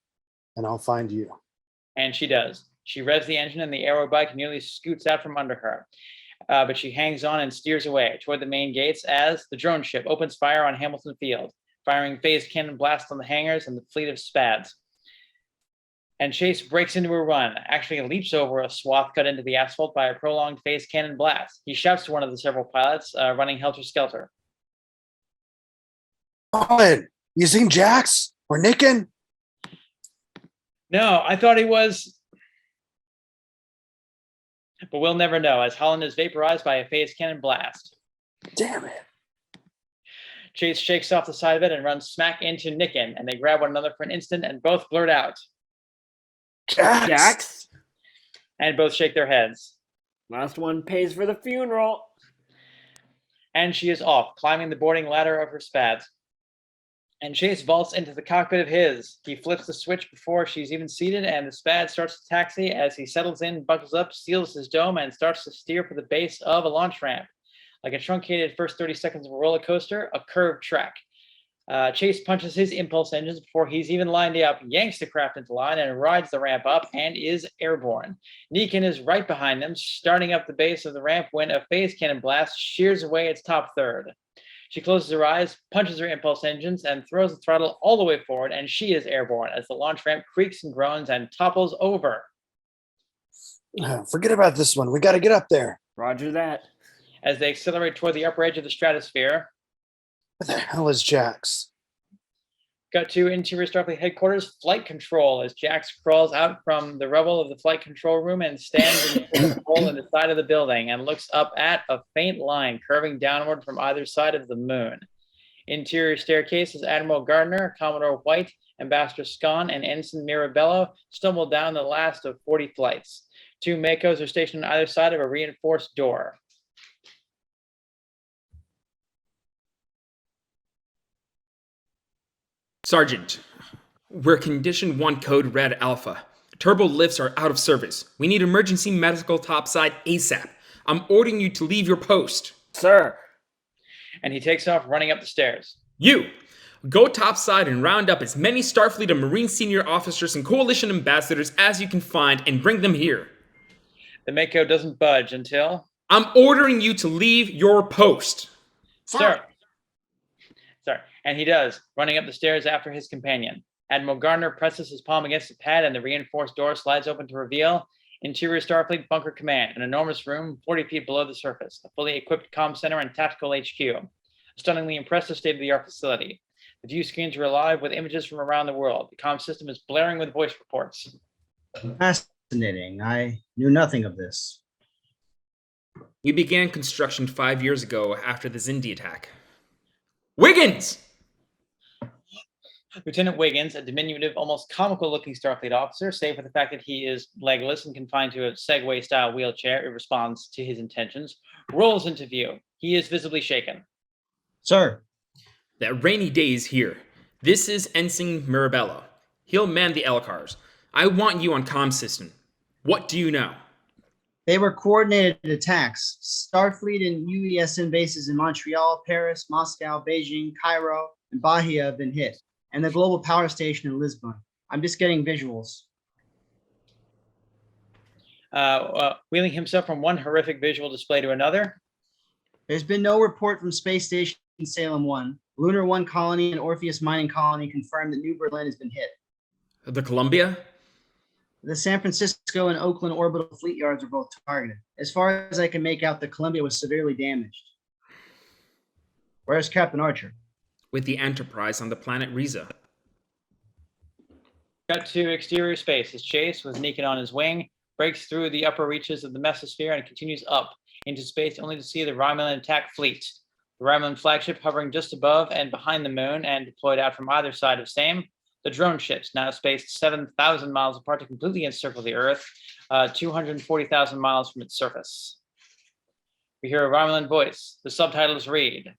and I'll find you. And she does. She revs the engine and the aerobike nearly scoots out from under her. But she hangs on and steers away toward the main gates as the drone ship opens fire on Hamilton Field, firing phased cannon blasts on the hangars and the fleet of SPADs. And Chase breaks into a run, actually leaps over a swath cut into the asphalt by a prolonged phased cannon blast. He shouts to one of the several pilots running helter-skelter. Colin, you seen Jax? We're nicking? No, I thought he was... But we'll never know, as Holland is vaporized by a phased cannon blast. Damn it. Chase shakes off the side of it and runs smack into Nicken, and they grab one another for an instant and both blurt out. Jax? And both shake their heads. Last one pays for the funeral. And she is off, climbing the boarding ladder of her SPADs. And Chase vaults into the cockpit of his. He flips the switch before she's even seated, and the SPAD starts to taxi as he settles in, buckles up, seals his dome, and starts to steer for the base of a launch ramp. Like a truncated first 30 seconds of a roller coaster, a curved track. Chase punches his impulse engines before he's even lined up, yanks the craft into line, and rides the ramp up and is airborne. Niken is right behind them, starting up the base of the ramp when a phase cannon blast shears away its top third. She closes her eyes, punches her impulse engines, and throws the throttle all the way forward, and she is airborne as the launch ramp creaks and groans and topples over. Forget about this one. We got to get up there. Roger that. As they accelerate toward the upper edge of the stratosphere, What the hell is Jax? got to interior Starfleet headquarters flight control as Jax crawls out from the rubble of the flight control room and stands in the hole in the side of the building and looks up at a faint line curving downward from either side of the moon. Interior staircase as Admiral Gardner, Commodore White, Ambassador Scon, and Ensign Mirabello stumble down the last of 40 flights. 2 Makos are stationed on either side of a reinforced door. Sergeant, we're Condition 1 Code Red Alpha. Turbo lifts are out of service. We need emergency medical topside ASAP. I'm ordering you to leave your post. Sir. And he takes off running up the stairs. You! Go topside and round up as many Starfleet and Marine senior officers and Coalition ambassadors as you can find and bring them here. The Mako doesn't budge until... I'm ordering you to leave your post. Sir. And he does, running up the stairs after his companion. Admiral Gardner presses his palm against the pad and the reinforced door slides open to reveal Interior Starfleet Bunker Command, an enormous room 40 feet below the surface, a fully equipped comm center and tactical HQ. A stunningly impressive state-of-the-art facility. The view screens are alive with images from around the world. The comm system is blaring with voice reports. Fascinating. I knew nothing of this. We began construction 5 years ago after the Zindi attack. Wiggins! Lieutenant Wiggins, a diminutive, almost comical-looking Starfleet officer, save for the fact that he is legless and confined to a Segway-style wheelchair, it responds to his intentions, rolls into view. He is visibly shaken. Sir. That rainy day is here. This is Ensign Mirabello. He'll man the Elcars. I want you on comm system. What do you know? They were coordinated attacks. Starfleet and UESN bases in Montreal, Paris, Moscow, Beijing, Cairo, and Bahia have been hit, and the global power station in Lisbon. I'm just getting visuals. Wheeling himself from one horrific visual display to another. There's been no report from Space Station Salem 1. Lunar 1 colony and Orpheus mining colony confirmed that New Berlin has been hit. The Columbia? The San Francisco and Oakland orbital fleet yards were both targeted. As far as I can make out, the Columbia was severely damaged. Where's Captain Archer? With the Enterprise on the planet Riza. Cut to exterior space as Chase, with Nikon on his wing, breaks through the upper reaches of the mesosphere and continues up into space only to see the Romulan attack fleet. The Romulan flagship hovering just above and behind the moon and deployed out from either side of same. The drone ships, now spaced 7,000 miles apart to completely encircle the Earth, 240,000 miles from its surface. We hear a Romulan voice. The subtitles read,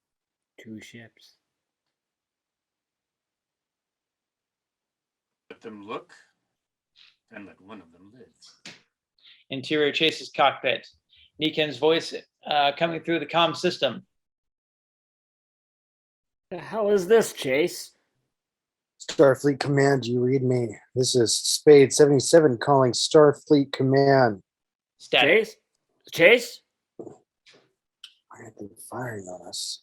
2 ships. Let them look, then let one of them live. Interior Chase's cockpit. Nikon's voice coming through the comm system. The hell is this, Chase? Starfleet Command, you read me. This is Spade 77 calling Starfleet Command. Static. Chase? Why aren't they firing on us?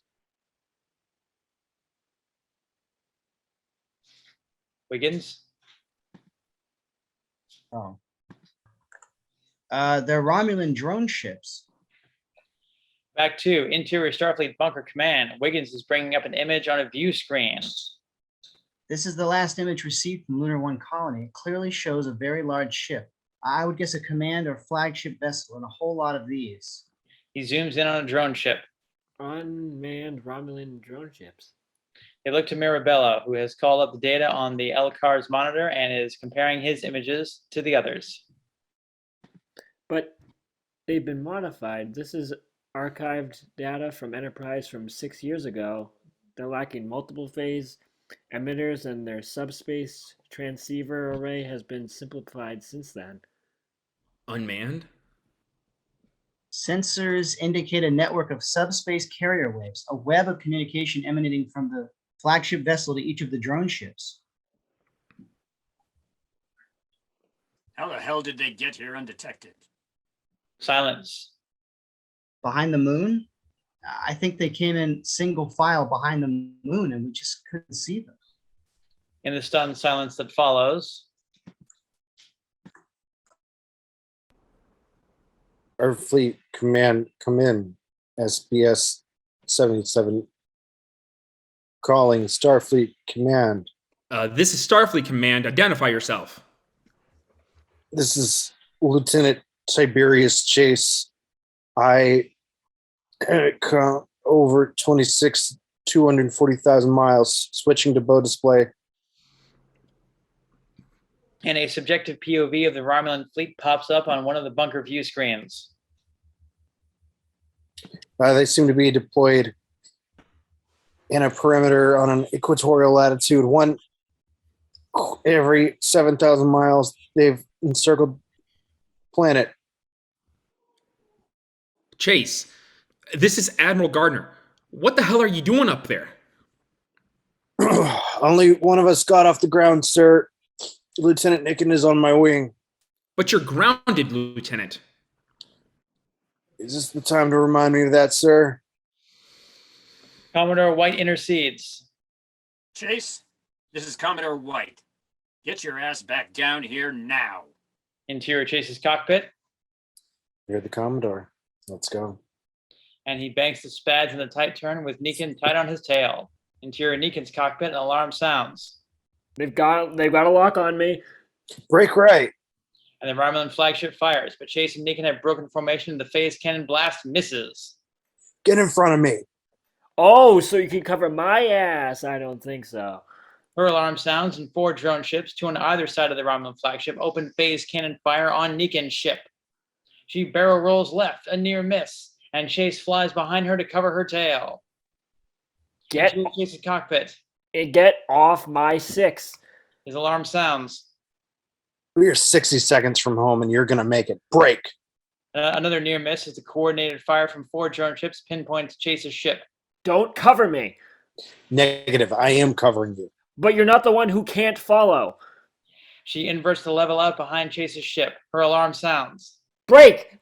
Wiggins. Oh. They're Romulan drone ships. Back to Interior Starfleet Bunker Command. Wiggins is bringing up an image on a view screen. This is the last image received from Lunar 1 colony. It clearly shows a very large ship. I would guess a command or flagship vessel and a whole lot of these. He zooms in on a drone ship. Unmanned Romulan drone ships. They look to Mirabello, who has called up the data on the Elcar's monitor and is comparing his images to the others. But they've been modified. This is archived data from Enterprise from 6 years ago. They're lacking multiple phase emitters, and their subspace transceiver array has been simplified since then. Unmanned? Sensors indicate a network of subspace carrier waves, a web of communication emanating from the flagship vessel to each of the drone ships. How the hell did they get here undetected? Silence. Behind the moon? I think they came in single file behind the moon and we just couldn't see them. In the stunned silence that follows, Starfleet Command, come in. SBS 77 calling Starfleet Command. This is Starfleet Command. Identify yourself. This is Lieutenant Tiberius Chase. I come over 240,000 miles, switching to bow display. And a subjective POV of the Romulan fleet pops up on one of the bunker view screens. They seem to be deployed in a perimeter on an equatorial latitude, one every 7,000 miles. They've encircled planet. Chase, this is Admiral Gardner. What the hell are you doing up there? Only one of us got off the ground, sir. Lieutenant Nicken is on my wing. But you're grounded, Lieutenant. Is this the time to remind me of that, sir? Commodore White intercedes. Chase, this is Commodore White. Get your ass back down here now. Interior Chase's cockpit, You're the Commodore. Let's go. and he banks the spads in the tight turn with Niken tight on his tail. Interior Niken's cockpit, an alarm sounds. They've got a lock on me. Break right. And the Romulan flagship fires, but Chase and Niken have broken formation. The phase cannon blast misses. Get in front of me. Oh, so you can cover my ass? I don't think so. Her alarm sounds, and 4 drone ships, 2 on either side of the Romulan flagship, open phase cannon fire on Niken's ship. She barrel rolls left, a near miss, and Chase flies behind her to cover her tail. Get Chase's cockpit. off my 6. His alarm sounds. We are 60 seconds from home, and you're going to make it. Break. Another near miss as the coordinated fire from 4 drone ships pinpoints Chase's ship. Don't cover me. Negative. I am covering you. But you're not the one who can't follow. She inverts the level out behind Chase's ship. Her alarm sounds. Break!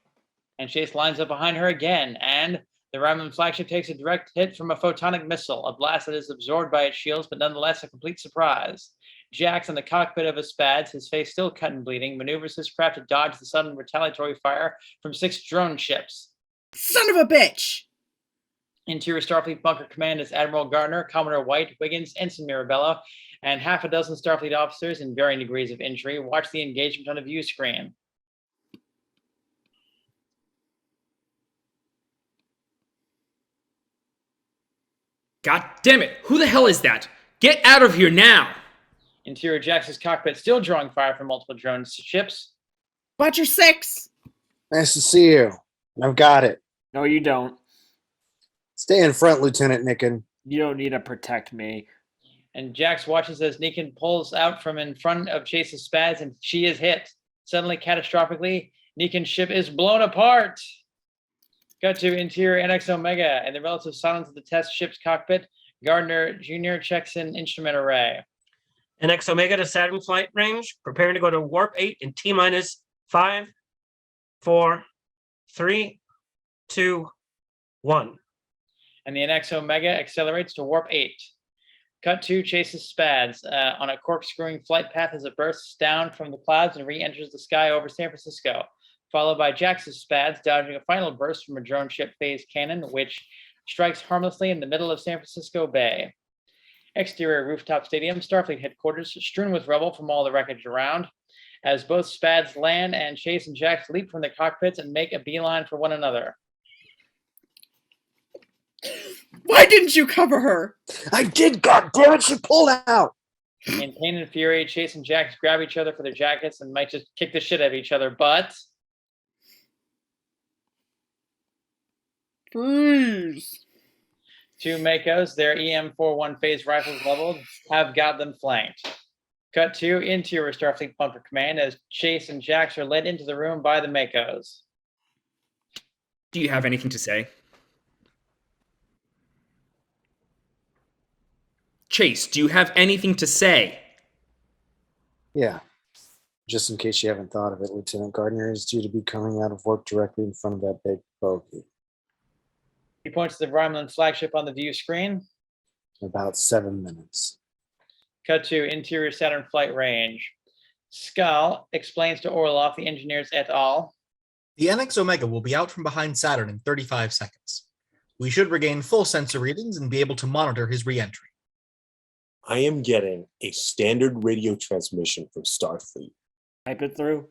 And Chase lines up behind her again, and the Romulan flagship takes a direct hit from a photonic missile, a blast that is absorbed by its shields, but nonetheless a complete surprise. Jax, in the cockpit of his spads, his face still cut and bleeding, maneuvers his craft to dodge the sudden retaliatory fire from 6 drone ships. Son of a bitch! Interior Starfleet Bunker Command is Admiral Gardner, Commodore White, Wiggins, Ensign Mirabello, and half a dozen Starfleet officers in varying degrees of injury watch the engagement on a view screen. God damn it! Who the hell is that? Get out of here now! Interior Jax's cockpit still drawing fire from multiple drone ships. Watch your 6! Nice to see you. I've got it. No, you don't. Stay in front, Lieutenant Nicken. You don't need to protect me. And Jax watches as Niken pulls out from in front of Chase's spads, and she is hit. Suddenly, catastrophically, Niken's ship is blown apart. Cut to interior NX Omega. In the relative silence of the test ship's cockpit, Gardner Jr. checks in instrument array. NX Omega to Saturn flight range, preparing to go to warp 8 in T minus 5, 4, 3, 2, 1. And the NX Omega accelerates to warp 8. Cut to Chase's spads on a corkscrewing flight path as it bursts down from the clouds and re-enters the sky over San Francisco, followed by Jax's spads dodging a final burst from a drone ship phase cannon, which strikes harmlessly in the middle of San Francisco Bay. Exterior rooftop stadium, Starfleet headquarters, strewn with rubble from all the wreckage around, as both spads land and Chase and Jax leap from the cockpits and make a beeline for one another. Why didn't you cover her? I did, goddammit, she pulled out. In pain and fury, Chase and Jax grab each other for their jackets and might just kick the shit out of each other, but Please. 2 Makos, their EM-41 phase rifles leveled, have got them flanked. Cut to interior Starfleet Bunker Command as Chase and Jax are led into the room by the Makos. Do you have anything to say? Chase, do you have anything to say? Yeah. Just in case you haven't thought of it, Lieutenant Gardner is due to be coming out of work directly in front of that big bogey. He points to the Romulan flagship on the view screen. In about 7 minutes. Cut to interior Saturn flight range. Skull explains to Orloff, the engineers et al. The NX Omega will be out from behind Saturn in 35 seconds. We should regain full sensor readings and be able to monitor his re-entry. I am getting a standard radio transmission from Starfleet. Type it through.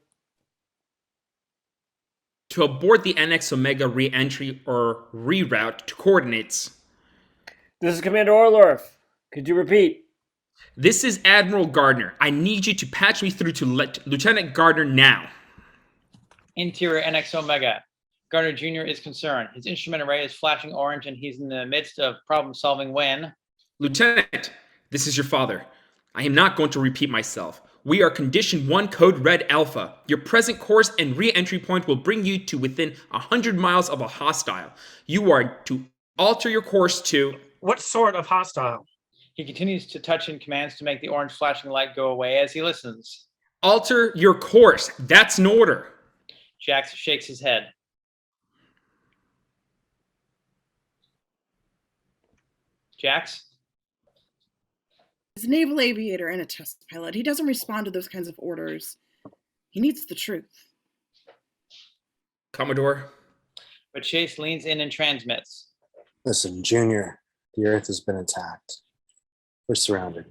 To abort the NX Omega re-entry or reroute to coordinates. This is Commander Orlorf. Could you repeat? This is Admiral Gardner. I need you to patch me through to Lieutenant Gardner now. Interior NX Omega. Gardner Jr. is concerned. His instrument array is flashing orange and he's in the midst of problem solving when... Lieutenant, this is your father. I am not going to repeat myself. We are Condition 1 Code Red Alpha. Your present course and re-entry point will bring you to within 100 miles of a hostile. You are to alter your course to... What sort of hostile? He continues to touch in commands to make the orange flashing light go away as he listens. Alter your course. That's an order. Jax shakes his head. Jax? He's a naval aviator and a test pilot. He doesn't respond to those kinds of orders. He needs the truth. Commodore? But Chase leans in and transmits. Listen, Junior, the Earth has been attacked. We're surrounded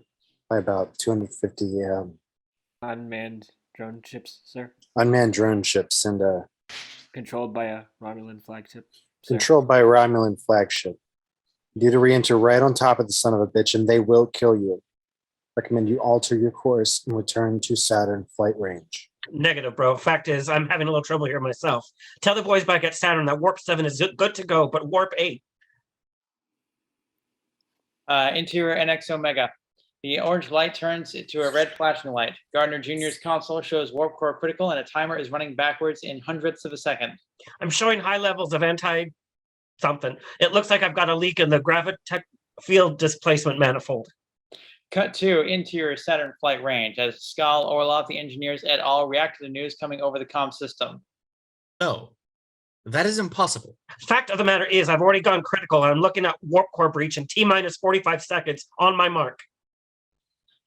by about 250 Unmanned drone ships, sir. unmanned drone ships and Controlled by a Romulan flagship, sir. controlled by a Romulan flagship. Due to re-enter right on top of the son of a bitch, and they will kill you. Recommend you alter your course and return to Saturn flight range. Negative, bro. Fact is, I'm having a little trouble here myself. Tell the boys back at Saturn that Warp 7 is good to go, but Warp 8... Interior NX Omega. The orange light turns to a red flashing light. Gardner Jr.'s console shows warp core critical and a timer is running backwards in hundredths of a second. I'm showing high levels of anti-something. It looks like I've got a leak in the gravitech field displacement manifold. Cut to interior Saturn flight range as Skal, Orlov, the engineers et al. React to the news coming over the comm system. No, that is impossible. Fact of the matter is, I've already gone critical and I'm looking at warp core breach in T-minus 45 seconds on my mark.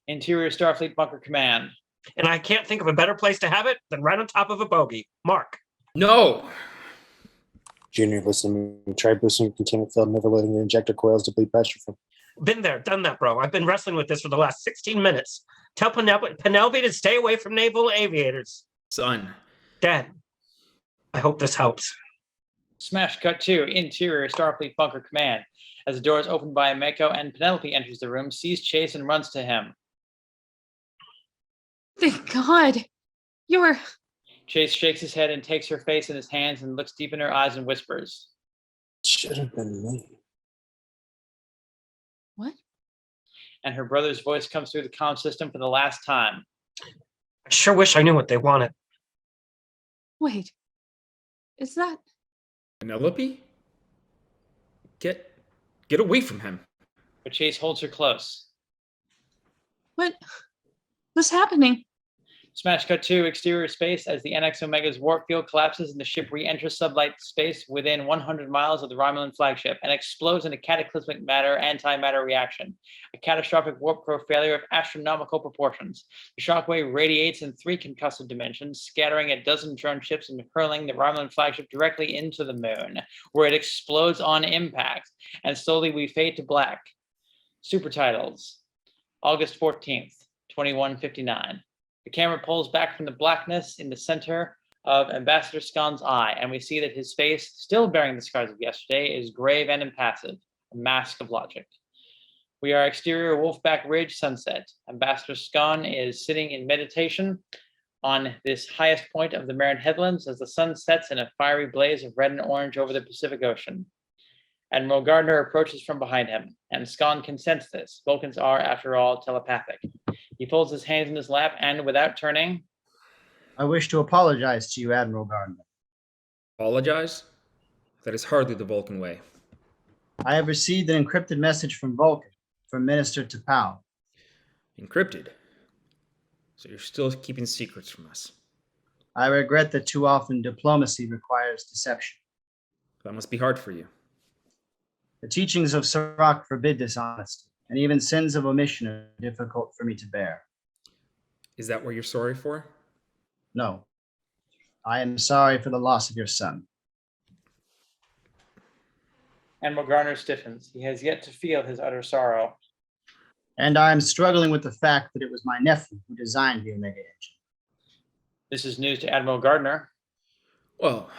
Interior Starfleet bunker command. And I can't think of a better place to have it than right on top of a bogey. Mark. No. Junior, listen, try boosting your containment field and overloading your injector coils to bleed pressure from. Been there, done that, bro. I've been wrestling with this for the last 16 minutes. Tell Penelope to stay away from naval aviators. Son. Dad, I hope this helps. Smash cut to interior Starfleet bunker command. As the door is opened by Mako and Penelope enters the room, sees Chase and runs to him. Thank God. You're... Chase shakes his head and takes her face in his hands and looks deep in her eyes and whispers. It should have been me. What? And her brother's voice comes through the comm system for the last time. I sure wish I knew what they wanted. Wait. Is that... Penelope? Get away from him. But Chase holds her close. What's happening? Smash cut to exterior space as the NX Omega's warp field collapses and the ship re-enters sublight space within 100 miles of the Romulan flagship and explodes in a cataclysmic antimatter reaction, a catastrophic warp core failure of astronomical proportions. The shockwave radiates in 3 concussive dimensions, scattering a dozen drone ships and hurling the Romulan flagship directly into the moon, where it explodes on impact, and slowly we fade to black. Super titles, August 14th, 2159. The camera pulls back from the blackness in the center of Ambassador Scon's eye, and we see that his face, still bearing the scars of yesterday, is grave and impassive, a mask of logic. We are exterior Wolfback Ridge sunset. Ambassador Scon is sitting in meditation on this highest point of the Marin Headlands as the sun sets in a fiery blaze of red and orange over the Pacific Ocean. Admiral Gardner approaches from behind him, and Scon can sense this. Vulcans are, after all, telepathic. He folds his hands in his lap and, without turning... I wish to apologize to you, Admiral Gardner. Apologize? That is hardly the Vulcan way. I have received an encrypted message from Vulcan, from Minister T'Pau. Encrypted? So you're still keeping secrets from us. I regret that too often diplomacy requires deception. That must be hard for you. The teachings of Sirach forbid dishonesty, and even sins of omission are difficult for me to bear. Is that what you're sorry for? No. I am sorry for the loss of your son. Admiral Garner stiffens. He has yet to feel his utter sorrow. And I am struggling with the fact that it was my nephew who designed the Omega engine. This is news to Admiral Gardner. Well,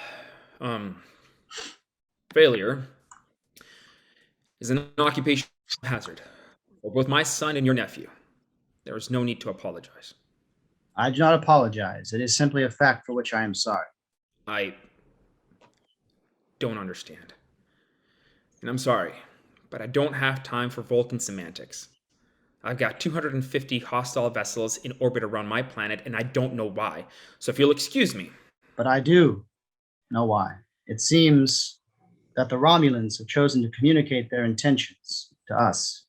failure is an occupational hazard for both my son and your nephew. There is no need to apologize. I do not apologize. It is simply a fact for which I am sorry. I don't understand. And I'm sorry, but I don't have time for Vulcan semantics. I've got 250 hostile vessels in orbit around my planet, and I don't know why. So if you'll excuse me. But I do know why. It seems that the Romulans have chosen to communicate their intentions to us.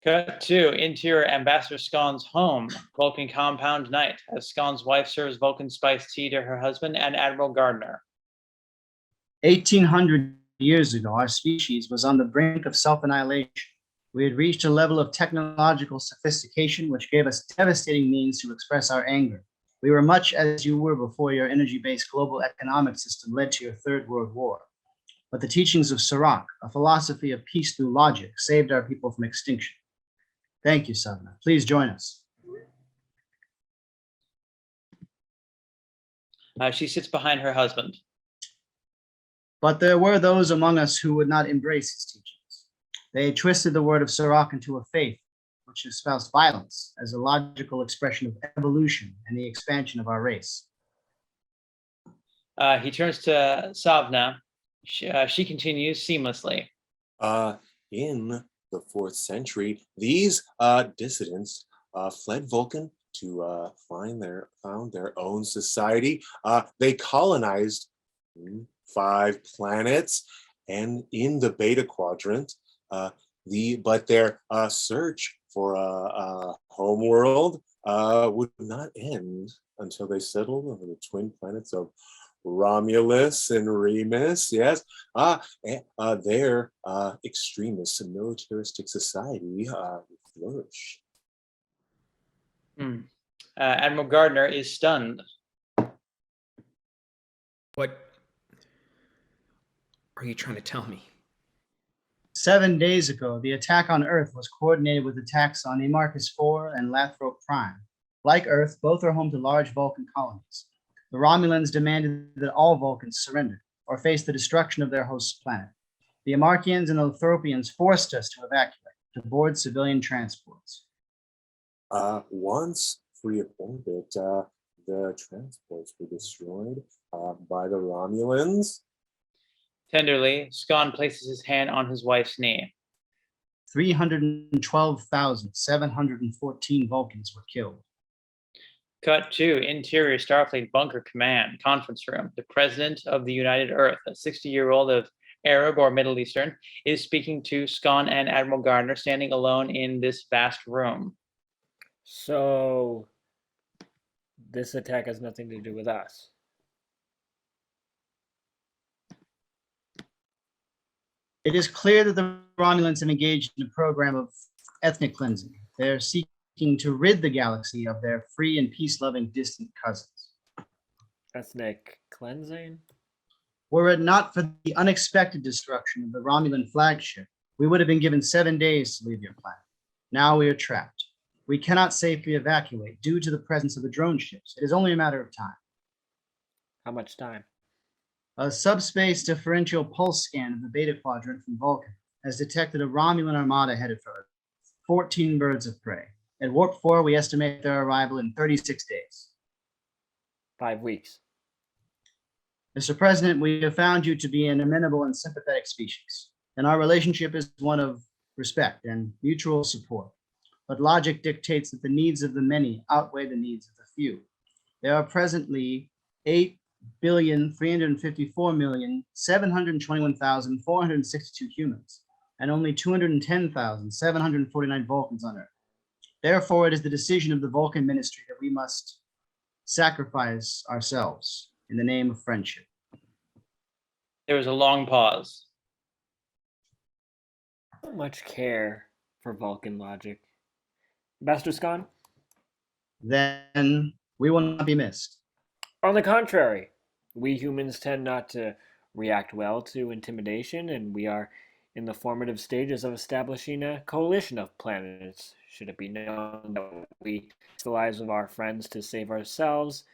Cut to interior Ambassador Scon's home, Vulcan compound night, as Scon's wife serves Vulcan spiced tea to her husband and Admiral Gardner. 1,800 years ago, our species was on the brink of self-annihilation. We had reached a level of technological sophistication which gave us devastating means to express our anger. We were much as you were before your energy-based global economic system led to your Third World War. But the teachings of Sirach, a philosophy of peace through logic, saved our people from extinction. Thank you, Southerner. Please join us. She sits behind her husband. But there were those among us who would not embrace his teachings. They had twisted the word of Sirach into a faith which espoused violence as a logical expression of evolution and the expansion of our race. He turns to Savna. She continues seamlessly. In the 4th century, these dissidents fled Vulcan to found their own society. They colonized 5 planets, and in the Beta Quadrant, but their search for a home world would not end until they settled on the twin planets of Romulus and Remus. Yes, their extremist and militaristic society flourished. Admiral Gardner is stunned. What are you trying to tell me? 7 days ago, the attack on Earth was coordinated with attacks on Amarcus 4 and Lathrop Prime. Like Earth, both are home to large Vulcan colonies. The Romulans demanded that all Vulcans surrender or face the destruction of their host planet. The Amarchians and Lothropians forced us to evacuate, to board civilian transports. Once free of orbit, the transports were destroyed by the Romulans. Tenderly, Scon places his hand on his wife's knee. 312,714 Vulcans were killed. Cut to interior Starfleet bunker command conference room. The president of the United Earth, a 60-year-old of Arab or Middle Eastern, is speaking to Scon and Admiral Gardner standing alone in this vast room. So this attack has nothing to do with us. It is clear that the Romulans have engaged in a program of ethnic cleansing. They're seeking to rid the galaxy of their free and peace-loving distant cousins. Ethnic cleansing? Were it not for the unexpected destruction of the Romulan flagship, we would have been given 7 days to leave your planet. Now we are trapped. We cannot safely evacuate due to the presence of the drone ships. It is only a matter of time. How much time? A subspace differential pulse scan of the Beta Quadrant from Vulcan has detected a Romulan armada headed for Earth. 14 birds of prey. At Warp 4, we estimate their arrival in 36 days. 5 weeks. Mr. President, we have found you to be an amenable and sympathetic species, and our relationship is one of respect and mutual support. But logic dictates that the needs of the many outweigh the needs of the few. There are presently 8,354,721,462 humans, and only 210,749 Vulcans on Earth. Therefore, it is the decision of the Vulcan ministry that we must sacrifice ourselves in the name of friendship. There was a long pause. So much care for Vulcan logic. Ambassador Scon? Then We will not be missed. On the contrary, we humans tend not to react well to intimidation, and we are in the formative stages of establishing a coalition of planets. Should it be known that we risk the lives of our friends to save ourselves,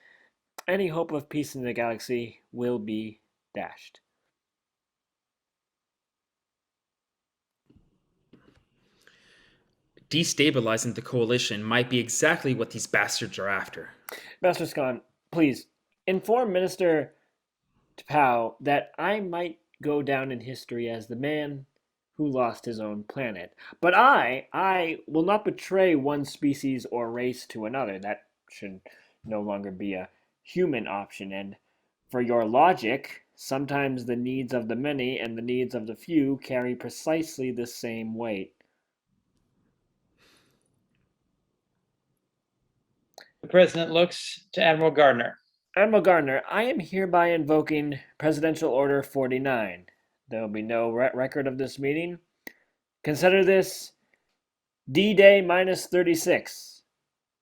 any hope of peace in the galaxy will be dashed. Destabilizing the coalition might be exactly what these bastards are after. Master Scon, please inform Minister T'Pau that I might go down in history as the man who lost his own planet. But I will not betray one species or race to another. That should no longer be a human option. And for your logic, sometimes the needs of the many and the needs of the few carry precisely the same weight. The president looks to Admiral Gardner. Admiral Gardner, I am hereby invoking Presidential Order 49. There will be no record of this meeting. Consider this D-Day minus 36.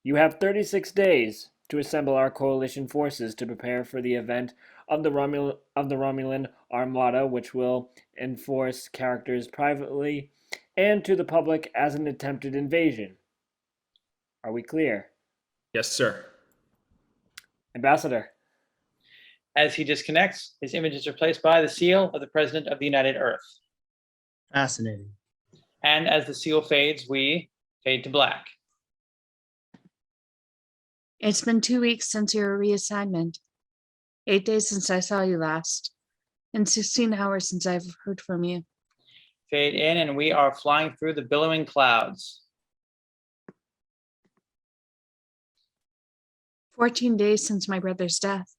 You have 36 days to assemble our coalition forces to prepare for the event of the Romulan Armada, which will enforce characters privately and to the public as an attempted invasion. Are we clear? Yes, sir. Ambassador. As he disconnects, his image is replaced by the seal of the President of the United Earth. Fascinating. And as the seal fades, we fade to black. It's been 2 weeks since your reassignment, 8 days since I saw you last, and 16 hours since I've heard from you. Fade in, and we are flying through the billowing clouds. 14 days since my brother's death.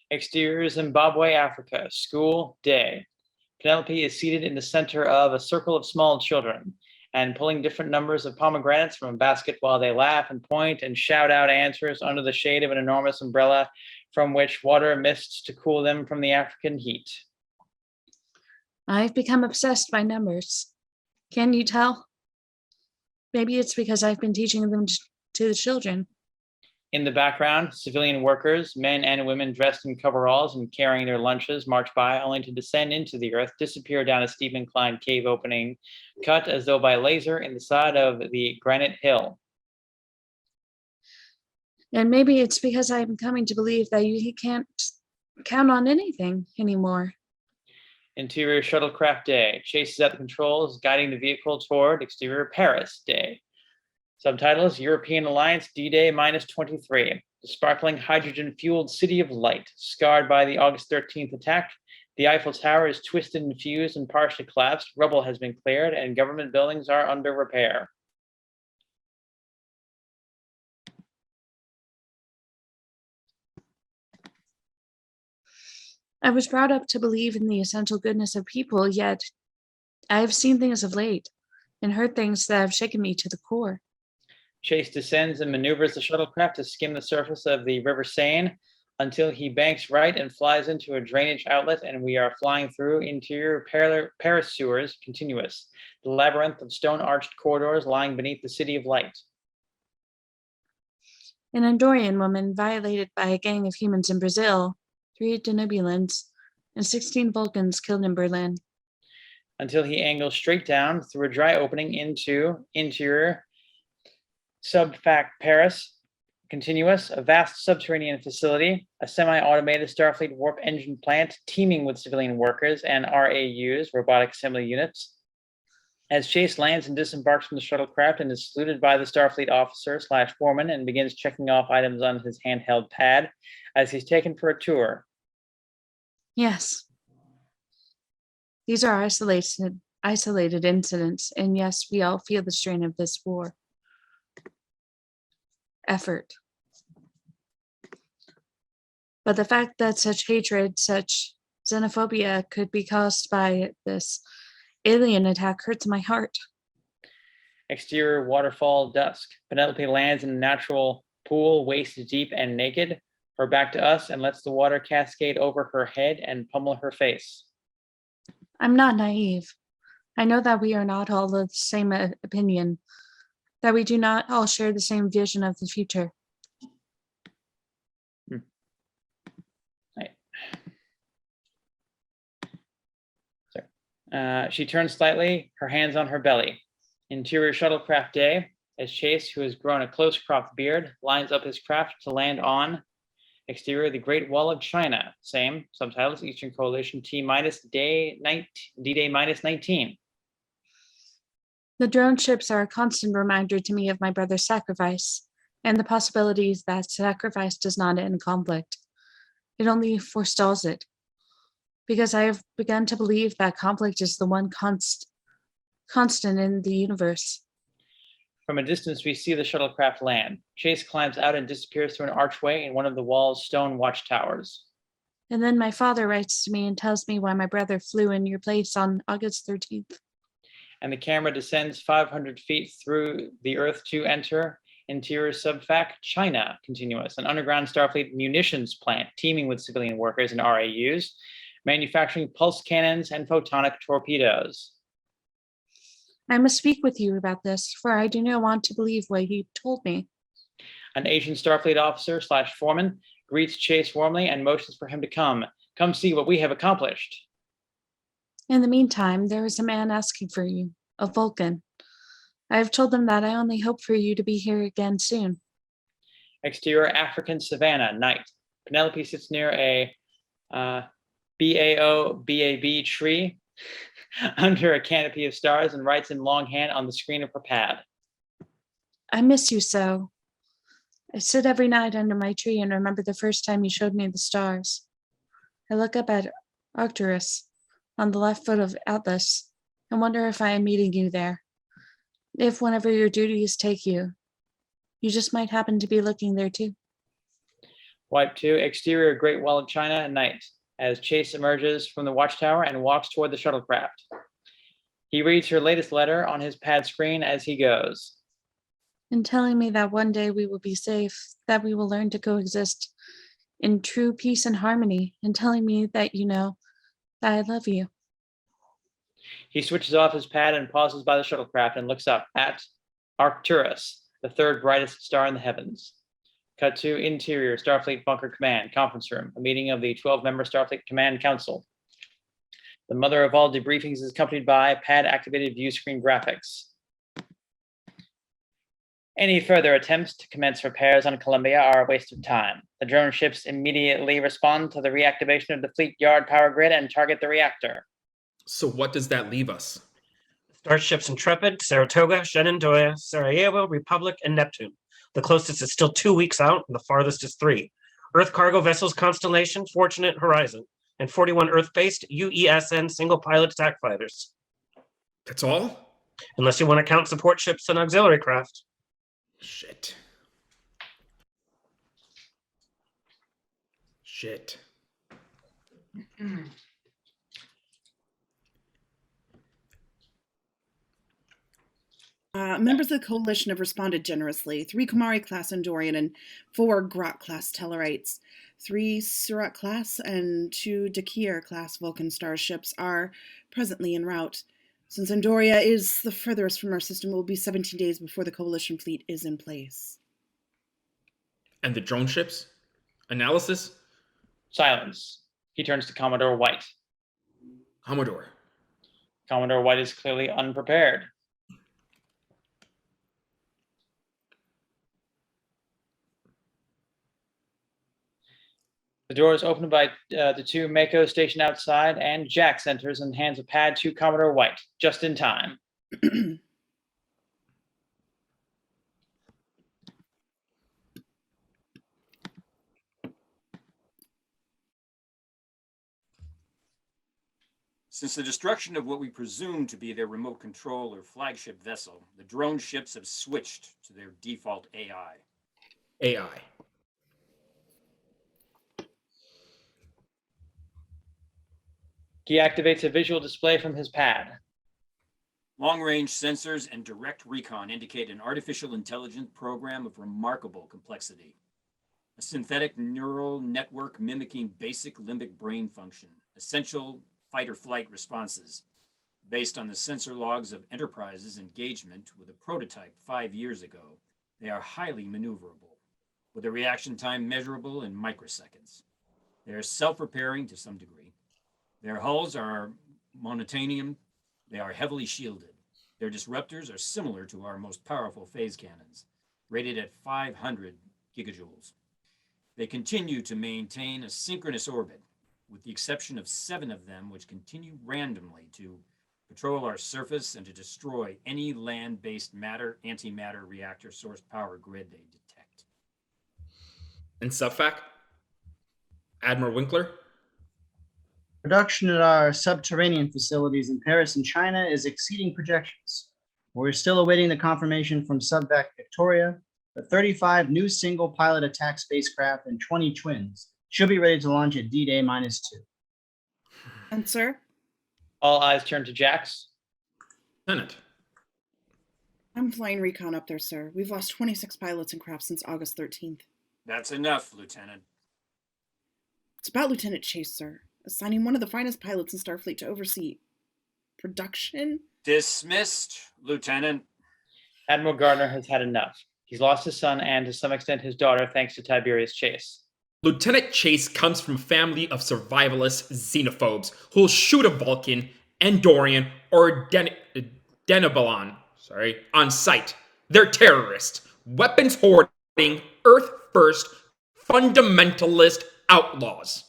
Exterior Zimbabwe, Africa, school day. Penelope is seated in the center of a circle of small children and pulling different numbers of pomegranates from a basket while they laugh and point and shout out answers under the shade of an enormous umbrella from which water mists to cool them from the African heat. I've become obsessed by numbers. Can you tell? Maybe it's because I've been teaching them to the children. In the background, civilian workers, men and women dressed in coveralls and carrying their lunches, march by only to descend into the earth, disappear down a steep inclined cave opening, cut as though by laser in the side of the granite hill. And maybe it's because I'm coming to believe that you can't count on anything anymore. Interior shuttlecraft day. Chase is at the controls, guiding the vehicle toward exterior Paris day. Subtitles, European Alliance D-Day minus 23. The sparkling hydrogen-fueled city of light, scarred by the August 13th attack. The Eiffel Tower is twisted and fused and partially collapsed. Rubble has been cleared, and government buildings are under repair. I was brought up to believe in the essential goodness of people, yet I have seen things of late and heard things that have shaken me to the core. Chase descends and maneuvers the shuttlecraft to skim the surface of the River Seine until he banks right and flies into a drainage outlet, and we are flying through interior Paris sewers, continuous, the labyrinth of stone-arched corridors lying beneath the city of light. An Andorian woman violated by a gang of humans in Brazil, 3 Denebulans, and 16 Vulcans killed in Berlin. Until he angles straight down through a dry opening into interior Subfac Paris, continuous, a vast subterranean facility, a semi-automated Starfleet warp engine plant teeming with civilian workers and RAUs, robotic assembly units. As Chase lands and disembarks from the shuttlecraft and is saluted by the Starfleet officer / foreman and begins checking off items on his handheld pad as he's taken for a tour. Yes. These are isolated incidents, and yes, we all feel the strain of this war. Effort. But the fact that such hatred, such xenophobia could be caused by this alien attack hurts my heart. Exterior waterfall dusk. Penelope lands in a natural pool, waist deep and naked, her back to us, and lets the water cascade over her head and pummel her face. I'm not naive. I know that we are not all of the same opinion, that we do not all share the same vision of the future. She turns slightly, her hands on her belly. Interior shuttlecraft day, as Chase, who has grown a close-cropped beard, lines up his craft to land on. Exterior, the Great Wall of China. Same. Subtitles, Eastern Coalition T minus day D-Day minus 19. The drone ships are a constant reminder to me of my brother's sacrifice and the possibilities that sacrifice does not end conflict. It only forestalls it. Because I have begun to believe that conflict is the one constant in the universe. From a distance, we see the shuttlecraft land. Chase climbs out and disappears through an archway in one of the wall's stone watchtowers. And then my father writes to me and tells me why my brother flew in your place on August 13th. And the camera descends 500 feet through the Earth to enter interior subfac China continuous, an underground Starfleet munitions plant teeming with civilian workers and RAUs, manufacturing pulse cannons and photonic torpedoes. I must speak with you about this, for I do not want to believe what he told me. An Asian Starfleet officer / foreman greets Chase warmly and motions for him to come. Come see what we have accomplished. In the meantime, there is a man asking for you, a Vulcan. I have told them that I only hope for you to be here again soon. Exterior African savanna, night. Penelope sits near a BAB tree under a canopy of stars and writes in longhand on the screen of her pad. I miss you so. I sit every night under my tree and remember the first time you showed me the stars. I look up at Arcturus on the left foot of Atlas and wonder if I am meeting you there. If whenever your duties take you, you just might happen to be looking there too. Wipe 2, exterior Great Wall of China at night, as Chase emerges from the watchtower and walks toward the shuttlecraft. He reads her latest letter on his pad screen as he goes. And telling me that one day we will be safe, that we will learn to coexist in true peace and harmony, and telling me that you know that I love you. He switches off his pad and pauses by the shuttlecraft and looks up at Arcturus, the third brightest star in the heavens. Cut to interior Starfleet Bunker Command conference room, a meeting of the 12-member Starfleet Command Council. The mother of all debriefings is accompanied by pad-activated view screen graphics. Any further attempts to commence repairs on Columbia are a waste of time. The drone ships immediately respond to the reactivation of the fleet yard power grid and target the reactor. So what does that leave us? Starships Intrepid, Saratoga, Shenandoah, Sarajevo, Republic, and Neptune. The closest is still 2 weeks out, and the farthest is 3. Earth cargo vessels Constellation, Fortunate, Horizon, and 41 Earth-based UESN single-pilot attack fighters. That's all? Unless you want to count support ships and auxiliary craft. Shit. Shit. Members of the coalition have responded generously. 3 Kumari-class Andorian and 4 Grok-class Tellarites. 3 Surat-class and 2 Dakir-class Vulcan starships are presently en route. Since Andoria is the furthest from our system, it will be 17 days before the coalition fleet is in place. And the drone ships? Analysis? Silence. He turns to Commodore White. Commodore. Commodore White is clearly unprepared. The door is opened by the 2 Mako stationed outside, and Jax enters and hands a pad to Commodore White, just in time. Since the destruction of what we presume to be their remote control or flagship vessel, the drone ships have switched to their default AI. AI. He activates a visual display from his pad. Long-range sensors and direct recon indicate an artificial intelligence program of remarkable complexity. A synthetic neural network mimicking basic limbic brain function, essential fight-or-flight responses, based on the sensor logs of Enterprise's engagement with a prototype 5 years ago. They are highly maneuverable, with a reaction time measurable in microseconds. They are self-repairing to some degree. Their hulls are monotanium. They are heavily shielded. Their disruptors are similar to our most powerful phase cannons, rated at 500 gigajoules. They continue to maintain a synchronous orbit, with the exception of 7 of them, which continue randomly to patrol our surface and to destroy any land-based antimatter reactor source power grid they detect. And subfac? Admiral Winkler? Production at our subterranean facilities in Paris and China is exceeding projections. We're still awaiting the confirmation from Subvac Victoria. The 35 new single pilot attack spacecraft and 20 twins should be ready to launch at D-Day -2. And sir, All eyes turn to Jax. Lieutenant. I'm flying recon up there, sir. We've lost 26 pilots and craft since August 13th. That's enough, Lieutenant. It's about Lieutenant Chase, sir, assigning one of the finest pilots in Starfleet to oversee production. Dismissed, Lieutenant. Admiral Gardner has had enough. He's lost his son and, to some extent, his daughter, thanks to Tiberius Chase. Lieutenant Chase comes from a family of survivalist xenophobes who'll shoot a Vulcan, Andorian, or Denibalon, on sight. They're terrorists, weapons hoarding, Earth first, fundamentalist outlaws.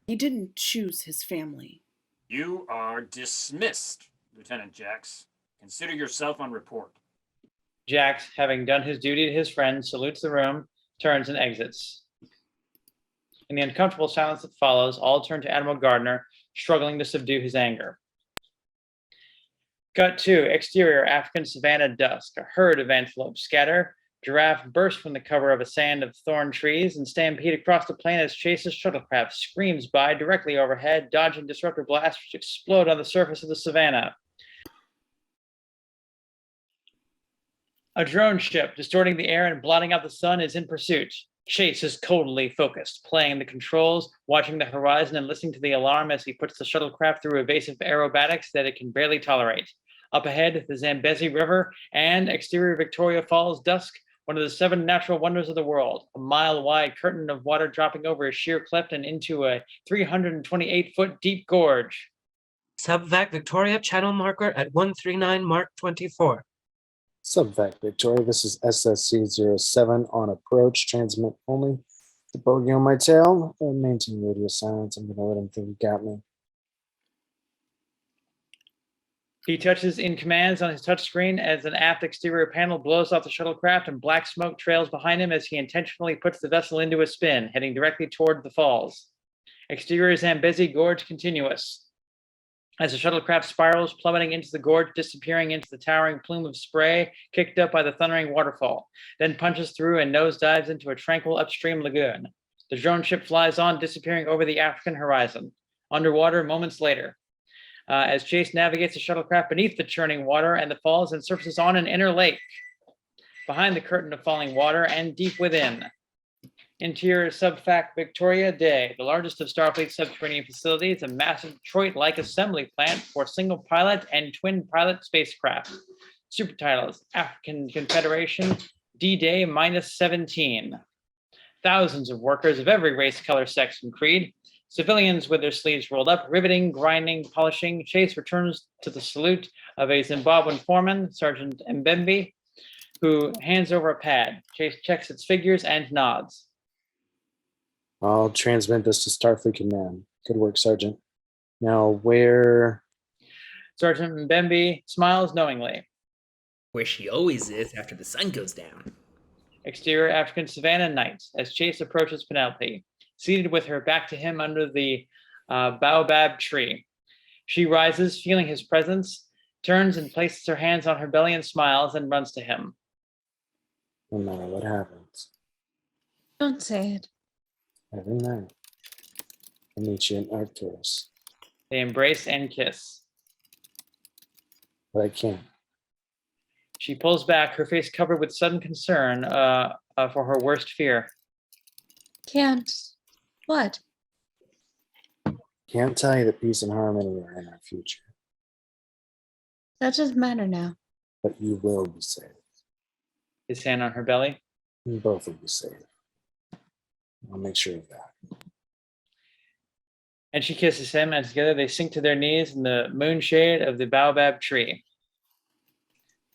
He didn't choose his family. You are dismissed, Lieutenant Jax. Consider yourself on report. Jax, having done his duty to his friend, salutes the room, turns, and exits. In the uncomfortable silence that follows, all turn to Admiral Gardner, struggling to subdue his anger. Cut 2, exterior African savanna dusk. A herd of antelope scatter. Giraffe burst from the cover of a sand of thorn trees and stampede across the plain as Chase's shuttlecraft screams by directly overhead, dodging disruptor blasts which explode on the surface of the savannah. A drone ship, distorting the air and blotting out the sun, is in pursuit. Chase is coldly focused, playing the controls, watching the horizon, and listening to the alarm as he puts the shuttlecraft through evasive aerobatics that it can barely tolerate. Up ahead, the Zambezi River and exterior Victoria Falls dusk, one of the 7 natural wonders of the world. A mile-wide curtain of water dropping over a sheer cliff and into a 328-foot deep gorge. Subvac Victoria, channel marker at 139 Mark 24. Subvac Victoria, this is SSC-07 on approach, transmit only. The bogey on my tail, and maintain radio silence. I'm gonna let him think he got me. He touches in commands on his touchscreen as an aft exterior panel blows off the shuttlecraft and black smoke trails behind him as he intentionally puts the vessel into a spin, heading directly toward the falls. Exterior Zambezi Gorge continuous. As the shuttlecraft spirals, plummeting into the gorge, disappearing into the towering plume of spray kicked up by the thundering waterfall, then punches through and nosedives into a tranquil upstream lagoon. The drone ship flies on, disappearing over the African horizon. Underwater moments later, as Chase navigates the shuttlecraft beneath the churning water and the falls and surfaces on an inner lake. Behind the curtain of falling water and deep within, interior Subfac Victoria Day, the largest of Starfleet's subterranean facilities, a massive Detroit-like assembly plant for single pilot and twin pilot spacecraft. Super titles: African Confederation, D-Day -17. Thousands of workers of every race, color, sex, and creed. Civilians with their sleeves rolled up, riveting, grinding, polishing. Chase returns to the salute of a Zimbabwean foreman, Sergeant Mbembe, who hands over a pad. Chase checks its figures and nods. I'll transmit this to Starfleet Command. Good work, Sergeant. Now, where... Sergeant Mbembe smiles knowingly. Where she always is after the sun goes down. Exterior African Savannah night as Chase approaches Penelope, seated with her back to him under the baobab tree. She rises, feeling his presence, turns and places her hands on her belly and smiles, and runs to him. No matter what happens, Don't say it. every night, I'll meet you in Arcturus. They embrace and kiss. But I can't. She pulls back, her face covered with sudden concern for her worst fear. Can't. What? Can't tell you that peace and harmony are in our future. That doesn't matter now. But you will be safe. His hand on her belly. You both will be safe. I'll make sure of that. And she kisses him, and together they sink to their knees in the moonshade of the baobab tree.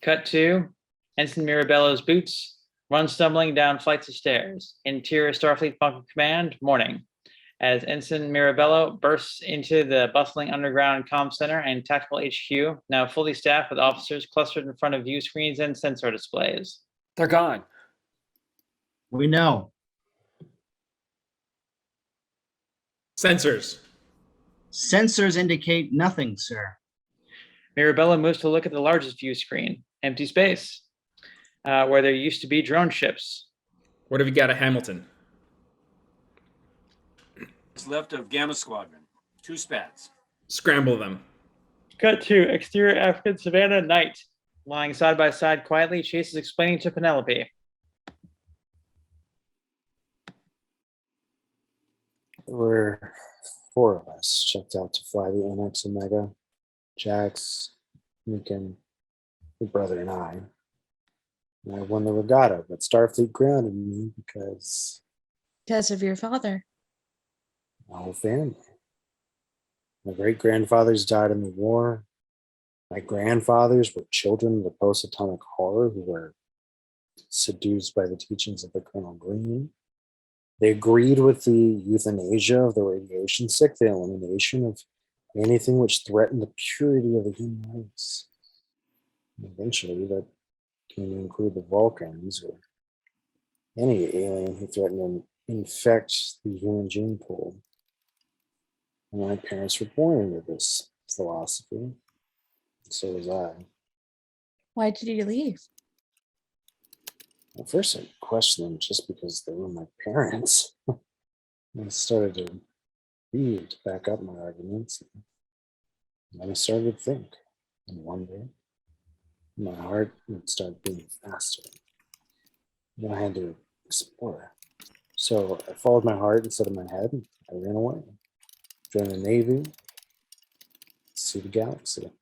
Cut to Ensign Mirabello's boots run stumbling down flights of stairs. Interior Starfleet Bunker Command, morning. As Ensign Mirabello bursts into the bustling underground comm center and tactical HQ, now fully staffed with officers clustered in front of view screens and sensor displays. They're gone. We know. Sensors. Sensors indicate nothing, sir. Mirabello moves to look at the largest view screen, empty space, where there used to be drone ships. What have you got at Hamilton? What's left of Gamma Squadron. 2 SPADs. Scramble them. Cut to exterior African Savannah night. Lying side by side quietly, Chase is explaining to Penelope. There were 4 of us checked out to fly the NX Omega. Jax, Lincoln, your brother, and I. And I won the regatta, but Starfleet grounded me because Because of your father. my whole family. My great-grandfathers died in the war. My grandfathers were children of the post-atomic horror who were seduced by the teachings of the Colonel Green. They agreed with the euthanasia of the radiation sick, the elimination of anything which threatened the purity of the human race. And eventually, that came to include the Vulcans or any alien who threatened to infect the human gene pool. And my parents were born into this philosophy. So was I. Why did you leave? At first, I questioned them just because they were my parents. I started to read to back up my arguments. And then I started to think. And one day, my heart would start beating faster. Then I had to explore. So I followed my heart instead of my head. And I ran away. Joined the Navy. See the galaxy.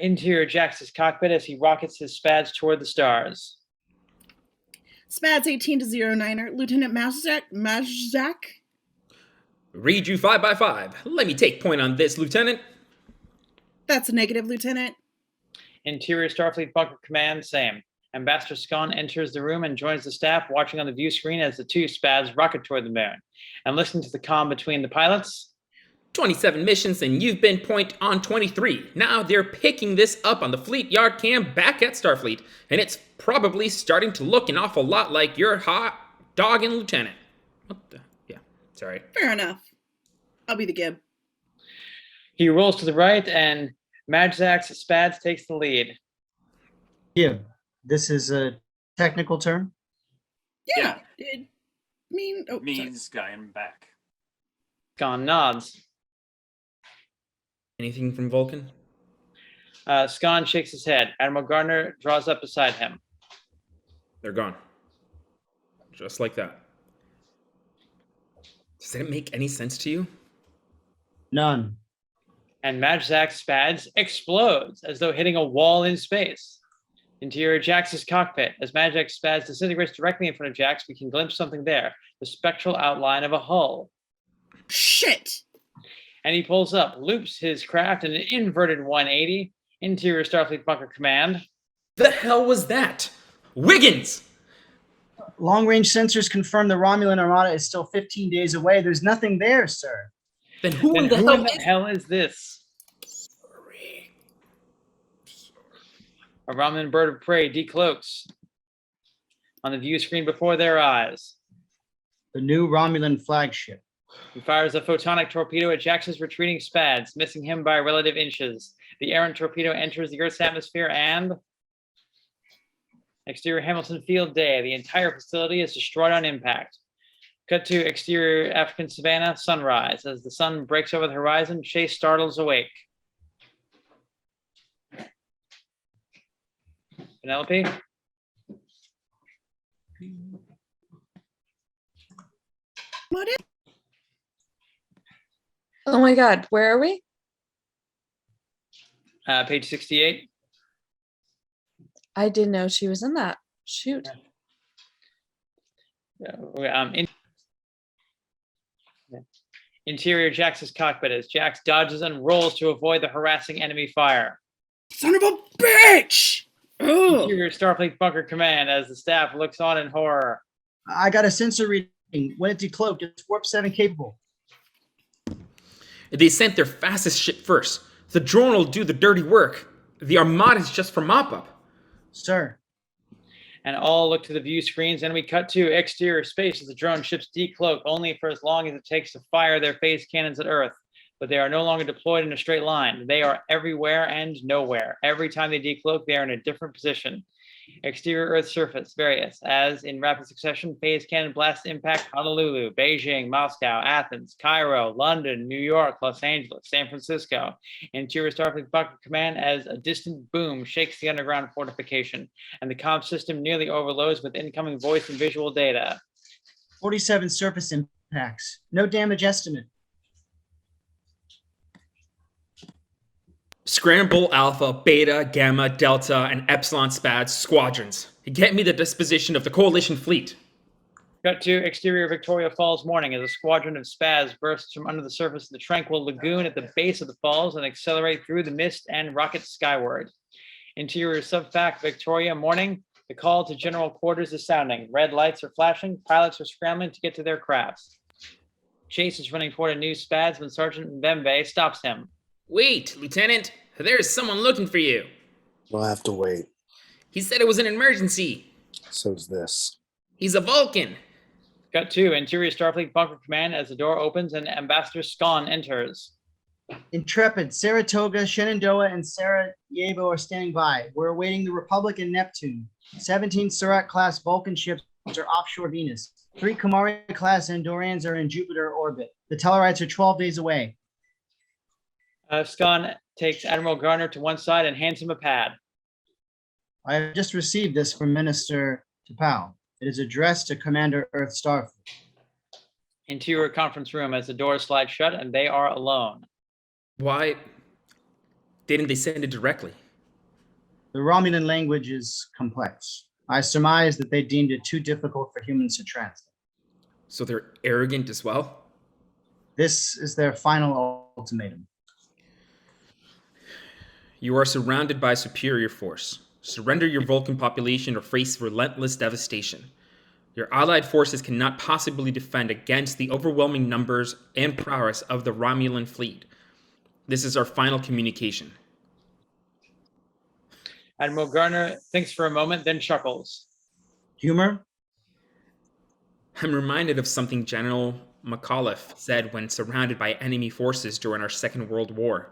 Interior Jax's cockpit as he rockets his SPADs toward the stars. SPADS 18 to 09er, Lieutenant Majzak. Read you 5x5. Let me take point on this, Lieutenant. That's a negative, Lieutenant. Interior Starfleet Bunker Command, same. Ambassador Scon enters the room and joins the staff watching on the view screen as the 2 SPADs rocket toward the moon. And listening to the comm between the pilots. 27 missions and you've been point on 23. Now they're picking this up on the fleet yard cam back at Starfleet, and it's probably starting to look an awful lot like your hot dogging lieutenant. What the? Yeah, sorry. Fair enough. I'll be the Gib. He rolls to the right, and Majzak's SPADs takes the lead. Yeah, this is a technical term. Yeah. It mean oh, Means guy in back. Scon nods. Anything from Vulcan? Scon shakes his head. Admiral Gardner draws up beside him. They're gone. Just like that. Does that make any sense to you? None. And Majzak's SPADs explodes as though hitting a wall in space. Interior Jax's cockpit. As Majzak's SPADs disintegrates directly in front of Jax, we can glimpse something there. The spectral outline of a hull. Shit! And he pulls up, loops his craft in an inverted 180. Interior Starfleet Bunker Command. The hell was that? Wiggins! Long-range sensors confirm the Romulan Armada is still 15 days away. There's nothing there, sir. Then who And in the who hell in the hell is this? A Romulan bird of prey decloaks on the view screen before their eyes. The new Romulan flagship. He fires a photonic torpedo at Jax's retreating SPADs, missing him by relative inches. The errant torpedo enters the Earth's atmosphere and... Exterior Hamilton Field Day. The entire facility is destroyed on impact. Cut to exterior African Savannah, sunrise. As the sun breaks over the horizon, Chase startles awake. Penelope? What is Oh my God, where are we? Page 68. I didn't know she was in that. Shoot. Interior Jax's cockpit as Jax dodges and rolls to avoid the harassing enemy fire. Son of a bitch! Ugh. Interior Starfleet bunker command as the staff looks on in horror. I got a sensor reading. When it's decloaked, it's warp 7 capable. They sent their fastest ship first. The drone will do the dirty work. The Armada is just for mop-up. Sir. And all look to the view screens, and we cut to exterior space as the drone ships decloak only for as long as it takes to fire their phase cannons at Earth. But they are no longer deployed in a straight line. They are everywhere and nowhere. Every time they decloak, they are in a different position. Exterior Earth surface, various, as in rapid succession, phase cannon blasts impact Honolulu, Beijing, Moscow, Athens, Cairo, London, New York, Los Angeles, San Francisco. Interior Starfleet bunker command as a distant boom shakes the underground fortification, and the comm system nearly overloads with incoming voice and visual data. 47 surface impacts. No damage estimate. Scramble Alpha, Beta, Gamma, Delta, and Epsilon SPAD squadrons. Get me the disposition of the Coalition fleet. Cut to exterior Victoria Falls morning as a squadron of SPAs bursts from under the surface of the tranquil lagoon at the base of the falls and accelerate through the mist and rocket skyward. Interior subfac Victoria morning. The call to general quarters is sounding. Red lights are flashing. Pilots are scrambling to get to their crafts. Chase is running toward a new SPADs when Sergeant Mbembe stops him. Wait, Lieutenant. There is someone looking for you. We'll have to wait. He said it was an emergency. So's this. He's a Vulcan. Cut to interior Starfleet bunker command as the door opens and Ambassador Scon enters. Intrepid, Saratoga, Shenandoah, and Sarajevo are standing by. We're awaiting the Republic and Neptune. 17 Surat-class Vulcan ships are offshore Venus. 3 Kamari-class Andorrans are in Jupiter orbit. The Tellarites are 12 days away. Scon takes Admiral Garner to one side and hands him a pad. I have just received this from Minister Tapau. It is addressed to Commander Earth Starfleet. Interior conference room as the doors slide shut and they are alone. Why didn't they send it directly? The Romulan language is complex. I surmise that they deemed it too difficult for humans to translate. So they're arrogant as well? This is their final ultimatum. You are surrounded by superior force. Surrender your Vulcan population or face relentless devastation. Your allied forces cannot possibly defend against the overwhelming numbers and prowess of the Romulan fleet. This is our final communication. Admiral Garner thinks for a moment, then chuckles. Humor? I'm reminded of something General McAuliffe said when surrounded by enemy forces during our Second World War.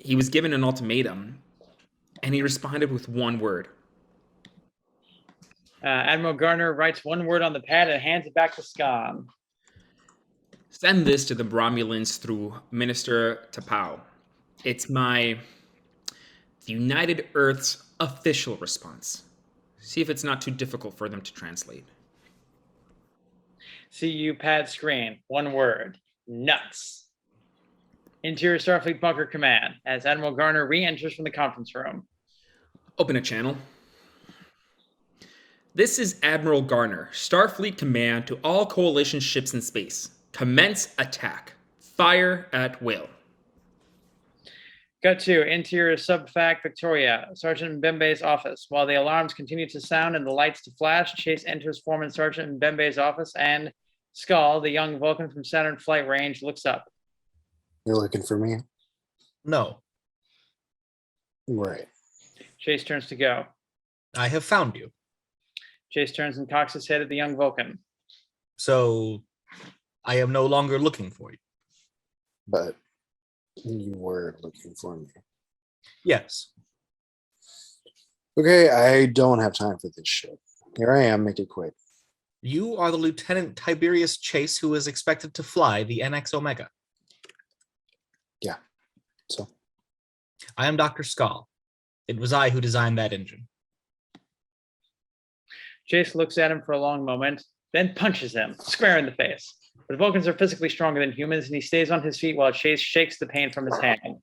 He was given an ultimatum, and he responded with one word. Admiral Garner writes one word on the pad and hands it back to Scon. Send this to the Romulans through Minister Tapau. It's the United Earth's official response. See if it's not too difficult for them to translate. CU pad screen, one word, nuts. Interior Starfleet bunker command as Admiral Garner re-enters from the conference room. Open a channel. This is Admiral Garner, Starfleet command to all coalition ships in space. Commence attack. Fire at will. Cut to interior subfac Victoria, Sergeant Mbembe's office. While the alarms continue to sound and the lights to flash, Chase enters Foreman Sergeant Mbembe's office and Skull, the young Vulcan from Saturn Flight Range, looks up. You're looking for me? No, Right. Chase turns to go. I have found you. Chase turns and cocks his head at the young Vulcan. So I am no longer looking for you. But you were looking for me. Yes. Okay, I don't have time for this shit. Here I am, make it quick. You are the Lieutenant Tiberius Chase who is expected to fly the NX Omega. Yeah. So? I am Dr. Skull. It was I who designed that engine. Chase looks at him for a long moment, then punches him square in the face. But Vulcans are physically stronger than humans, and he stays on his feet while Chase shakes the pain from his hand.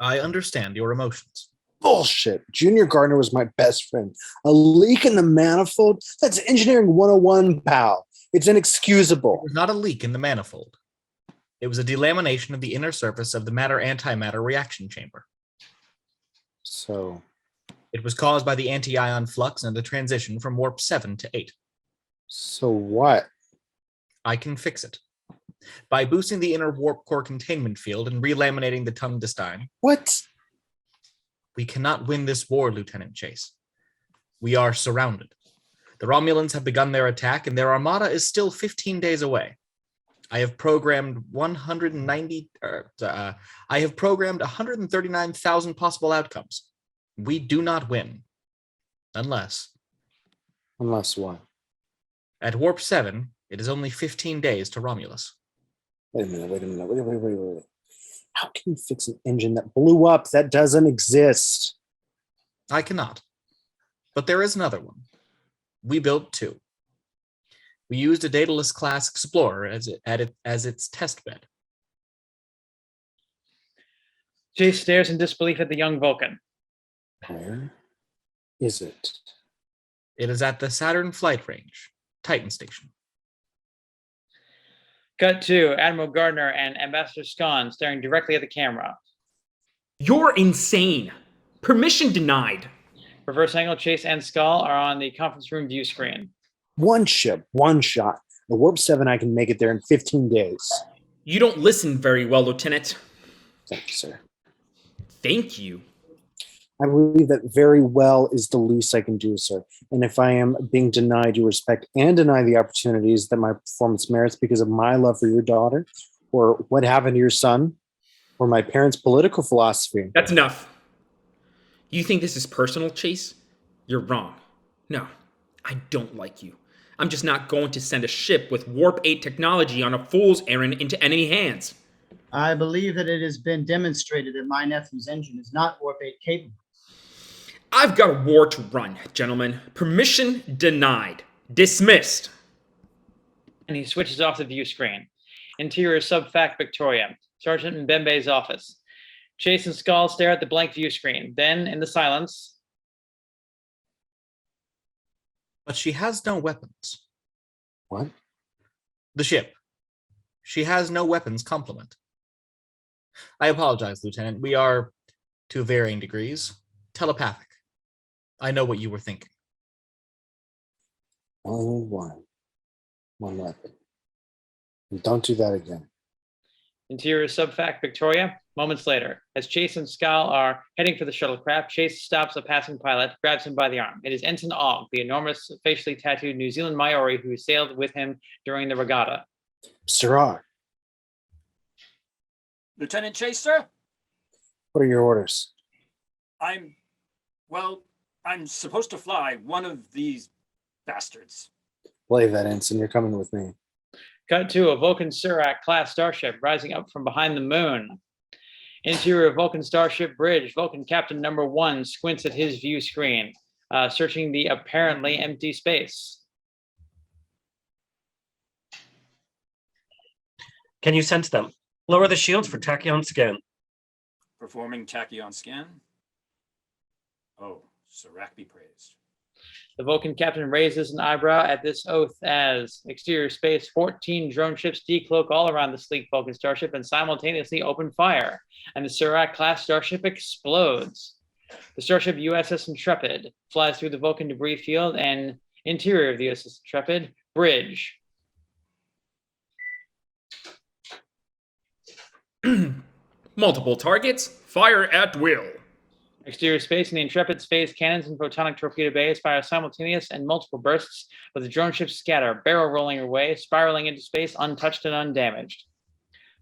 I understand your emotions. Bullshit. Junior Gardner was my best friend. A leak in the manifold? That's engineering 101, pal. It's It inexcusable. was not a leak in the manifold. It was a delamination of the inner surface of the matter-antimatter reaction chamber. So, It was caused by the anti-ion flux and the transition from warp 7 to 8. so what? I can fix it. By boosting the inner warp core containment field and relaminating the tungstine, What? we cannot win this war, Lieutenant Chase. We are surrounded. The Romulans have begun their attack, and their armada is still 15 days away. I have programmed 139,000 possible outcomes. We do not win. Unless, Unless what? at warp 7, it is only 15 days to Romulus. Wait a minute. Wait. How can you fix an engine that blew up? That doesn't exist. I cannot. But there is another one. We built 2. We used a Daedalus class explorer as its test bed. Chase stares in disbelief at the young Vulcan. Where is it? It is at the Saturn Flight Range, Titan Station. Cut to Admiral Gardner and Ambassador Scon staring directly at the camera. You're insane. Permission denied. Reverse angle, Chase and Skull are on the conference room view screen. One ship, one shot. The warp 7, I can make it there in 15 days. You don't listen very well, Lieutenant. Thank you, sir. Thank you. I believe that very well is the least I can do, sir. And if I am being denied your respect and denied the opportunities that my performance merits because of my love for your daughter, or what happened to your son, or my parents' political philosophy. That's enough. You think this is personal, Chase? You're wrong. No, I don't like you. I'm just not going to send a ship with Warp 8 technology on a fool's errand into enemy hands. I believe that it has been demonstrated that my nephew's engine is not Warp 8 capable. I've got a war to run, gentlemen. Permission denied. Dismissed. And he switches off the view screen. Interior Subfac Victoria, Sergeant Mbembe's office. Chase and Skull stare at the blank view screen. Then, in the silence, But she has no weapons. What? The ship. She has no weapons complement. I apologize, Lieutenant. We are, to varying degrees, telepathic. I know what you were thinking. Only one weapon. And don't do that again. Interior Subfac Victoria, moments later. As Chase and Skull are heading for the shuttlecraft, Chase stops a passing pilot, grabs him by the arm. It is Ensign Ogg, the enormous, facially tattooed New Zealand Maori who sailed with him during the regatta. Mr. R, Lieutenant Chase, sir? what are your orders? I'm supposed to fly one of these bastards. Lay that, Ensign. You're coming with me. Cut to a Vulcan Surak class starship rising up from behind the moon. Interior Vulcan starship bridge. Vulcan Captain number 1 squints at his view screen, searching the apparently empty space. Can you sense them? Lower the shields for tachyon scan. Performing tachyon scan. Oh, Serac be praised. The Vulcan captain raises an eyebrow at this oath as exterior space 14 drone ships decloak all around the sleek Vulcan starship and simultaneously open fire, and the Surak class starship explodes. The starship USS Intrepid flies through the Vulcan debris field and interior of the USS Intrepid bridge. Multiple targets, fire at will. Exterior space and the Intrepid's phase cannons and photonic torpedo bays fire simultaneous and multiple bursts, but the drone ships scatter, barrel rolling away, spiraling into space untouched and undamaged.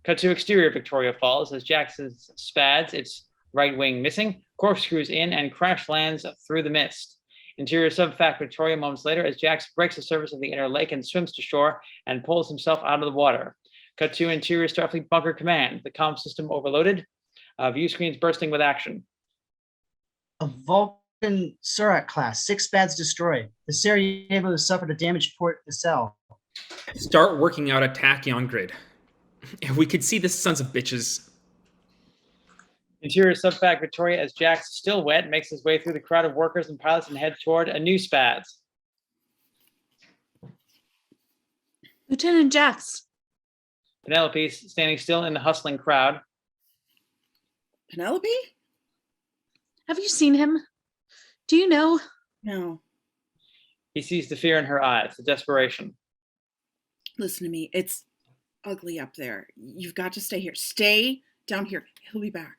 Cut to exterior Victoria Falls as Jackson's SPADs, its right wing missing, corkscrews in and crash lands through the mist. Interior Subfac Victoria moments later as Jax breaks the surface of the inner lake and swims to shore and pulls himself out of the water. Cut to interior Starfleet Bunker Command, the comm system overloaded, view screens bursting with action. A Vulcan Surak class, 6 SPADs destroyed. The Sarajevo has suffered a damaged port nacelle. Start working out a tachyon grid. If we could see the sons of bitches. Interior subfac Victoria, as Jax, still wet, makes his way through the crowd of workers and pilots and heads toward a new SPADS. Lieutenant Jax. Penelope, standing still in the hustling crowd. Penelope? Have you seen him? Do you know? No. He sees the fear in her eyes, the desperation. Listen to me. It's ugly up there. You've got to stay here. Stay down here. He'll be back.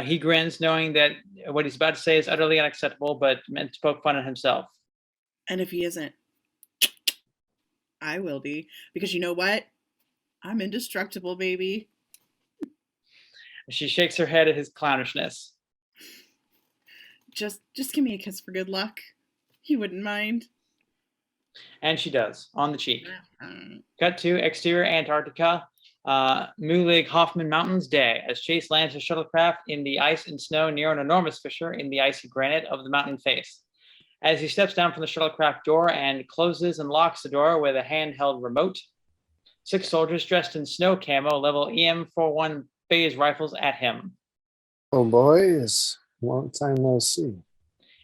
He grins, knowing that what he's about to say is utterly unacceptable, but meant to poke fun at himself. And if he isn't, I will be. Because you know what? I'm indestructible, baby. She shakes her head at his clownishness. Just give me a kiss for good luck. He wouldn't mind. And she does, on the cheek. Cut to exterior Antarctica, Moolig Hoffman Mountains day, as Chase lands his shuttlecraft in the ice and snow near an enormous fissure in the icy granite of the mountain face. As he steps down from the shuttlecraft door and closes and locks the door with a handheld remote, 6 soldiers dressed in snow camo level EM-41 phase rifles at him. Oh, boys. Long time no see.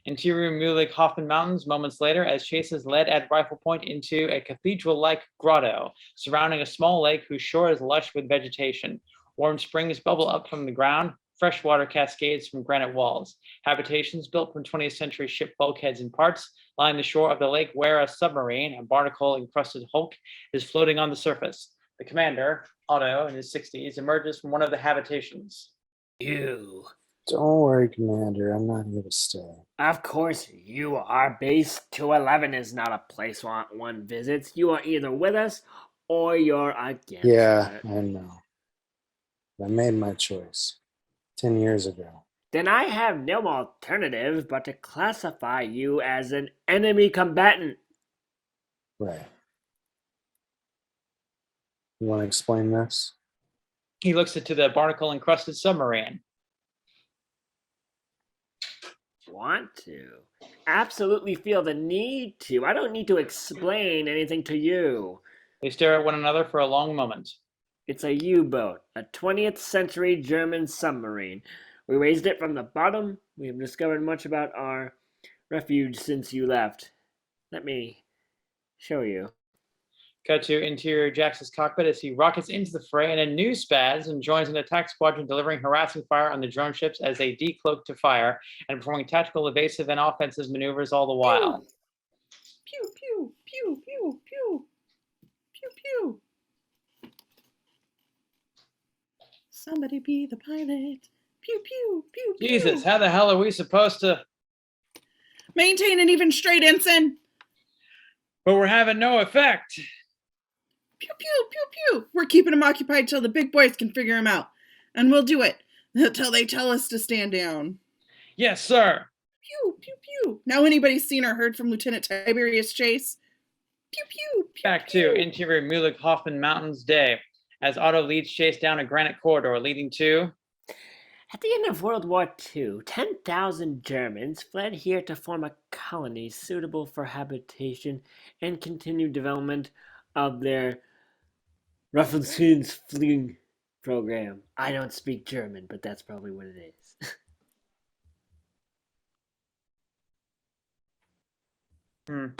Interior Moolig Hoffman Mountains moments later, as Chase is led at rifle point into a cathedral-like grotto surrounding a small lake whose shore is lush with vegetation. Warm springs bubble up from the ground, fresh water cascades from granite walls. Habitations built from 20th century ship bulkheads and parts line the shore of the lake where a submarine, a barnacle-encrusted hulk, is floating on the surface. The commander, Otto, in his 60s, emerges from one of the habitations. You. Don't worry, Commander. I'm not here to stay. Of course you are. Base 211 is not a place one visits. You are either with us or you're against Yeah, it. I know. I made my choice 10 years ago. Then I have no alternative but to classify you as an enemy combatant. Right. You want to explain this? He looks into the barnacle-encrusted submarine. Want to? Absolutely feel the need to. I don't need to explain anything to you. They stare at one another for a long moment. It's a U-boat, a 20th century German submarine. We raised it from the bottom. We have discovered much about our refuge since you left. Let me show you. Cut to interior Jax's cockpit as he rockets into the fray in a new SPADS and joins an attack squadron delivering harassing fire on the drone ships as they decloak to fire and performing tactical evasive and offensive maneuvers all the while. Pew, pew, pew, pew, pew. Pew, pew. Somebody be the pilot. Pew, pew, pew, pew. Jesus, how the hell are we supposed to... Maintain an even straight, ensign. But we're having no effect. Pew, pew, pew, pew. We're keeping them occupied till the big boys can figure them out. And we'll do it until they tell us to stand down. Yes, sir. Pew, pew, pew. Now anybody's seen or heard from Lieutenant Tiberius Chase? Pew, pew, pew. Back to interior Moolig Hoffman Mountains day as Otto leads Chase down a granite corridor leading to... At the end of World War II, 10,000 Germans fled here to form a colony suitable for habitation and continued development of their Waffenschützfliegen program. I don't speak German, but that's probably what it is.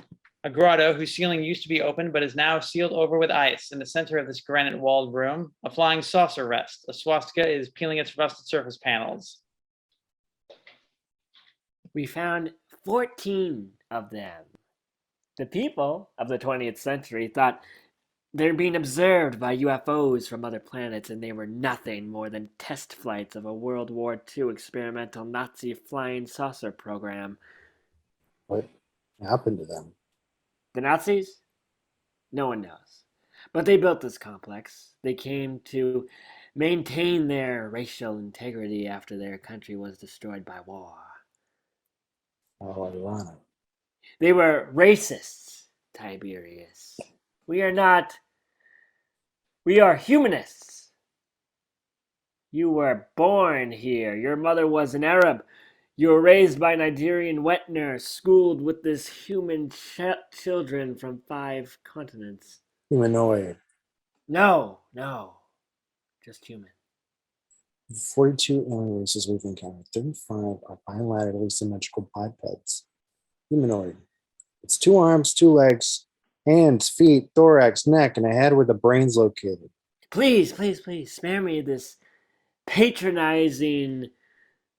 A grotto whose ceiling used to be open but is now sealed over with ice. In the center of this granite-walled room, a flying saucer rests. A swastika is peeling its rusted surface panels. We found 14 of them. The people of the 20th century thought they're being observed by UFOs from other planets, and they were nothing more than test flights of a World War II experimental Nazi flying saucer program. What happened to them? The Nazis? No one knows. But they built this complex. They came to maintain their racial integrity after their country was destroyed by war. Oh, ironic. They were racists, Tiberius. We are not. We are humanists. You were born here. Your mother was an Arab. You were raised by Nigerian wet nurse, schooled with this human children from 5 continents. Humanoid. No. just human. Of the 42 alien races we've encountered, 35 are bilaterally symmetrical bipeds. Humanoid. It's 2 arms, 2 legs, hands, feet, thorax, neck, and a head where the brain's located. Please, please, please, spare me this patronizing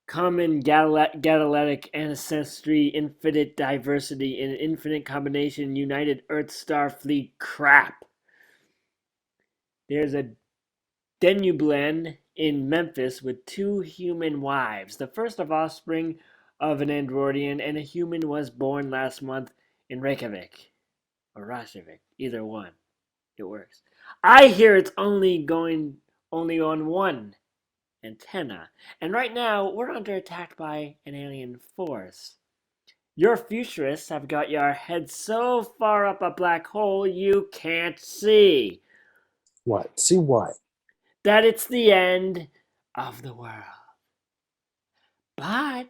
common galactic ancestry, infinite diversity, and infinite combination United Earth Starfleet crap. There's a Denublen in Memphis with 2 human wives. The first of offspring of an Androidian and a human was born last month in Reykjavik. Or Reykjavik, either one. It works. I hear it's only on one antenna. And right now, we're under attack by an alien force. Your futurists have got your head so far up a black hole you can't see. What? See what? That it's the end of the world. But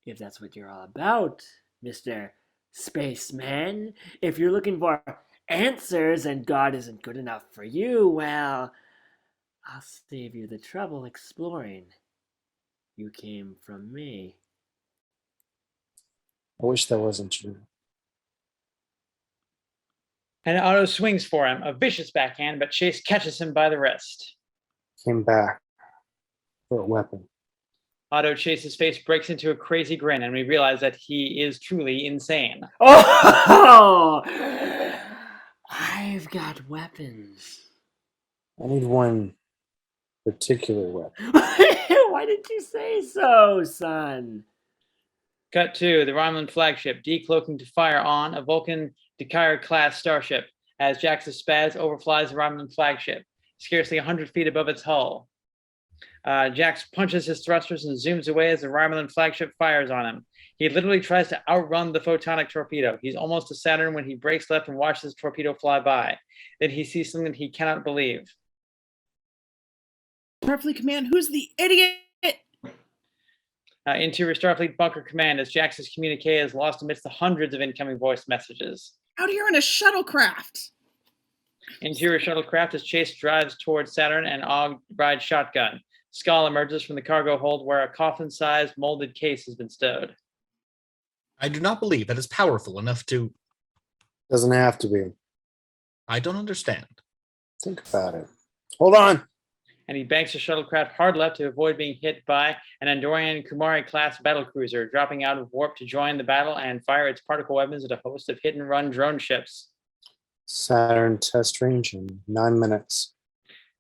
if that's what you're all about, Mr. Spaceman, if you're looking for answers and God isn't good enough for you, well, I'll save you the trouble exploring. You came from me. I wish that wasn't true. And Otto swings for him, a vicious backhand, but Chase catches him by the wrist. Came back for a weapon. Otto Chase's face breaks into a crazy grin, and we realize that he is truly insane. Oh! I've got weapons. I need one particular weapon. Why did you say so, son? Cut to the Romulan flagship decloaking to fire on a Vulcan Dekyra-class starship as Jax's Spaz overflies the Romulan flagship, scarcely 100 feet above its hull. Jax punches his thrusters and zooms away as the Romulan flagship fires on him. He literally tries to outrun the photonic torpedo. He's almost to Saturn when he breaks left and watches the torpedo fly by. Then he sees something that he cannot believe. Starfleet Command, who's the idiot? Interior Starfleet Bunker Command as Jax's communique is lost amidst the hundreds of incoming voice messages. Out here in a shuttlecraft. Interior shuttlecraft as Chase drives towards Saturn and Og rides shotgun. Skull emerges from the cargo hold where a coffin-sized molded case has been stowed. I do not believe that is powerful enough to... Doesn't have to be. I don't understand. Think about it. Hold on. And he banks the shuttlecraft hard left to avoid being hit by an Andorian Kumari-class battlecruiser, dropping out of warp to join the battle and fire its particle weapons at a host of hit-and-run drone ships. Saturn test range in 9 minutes.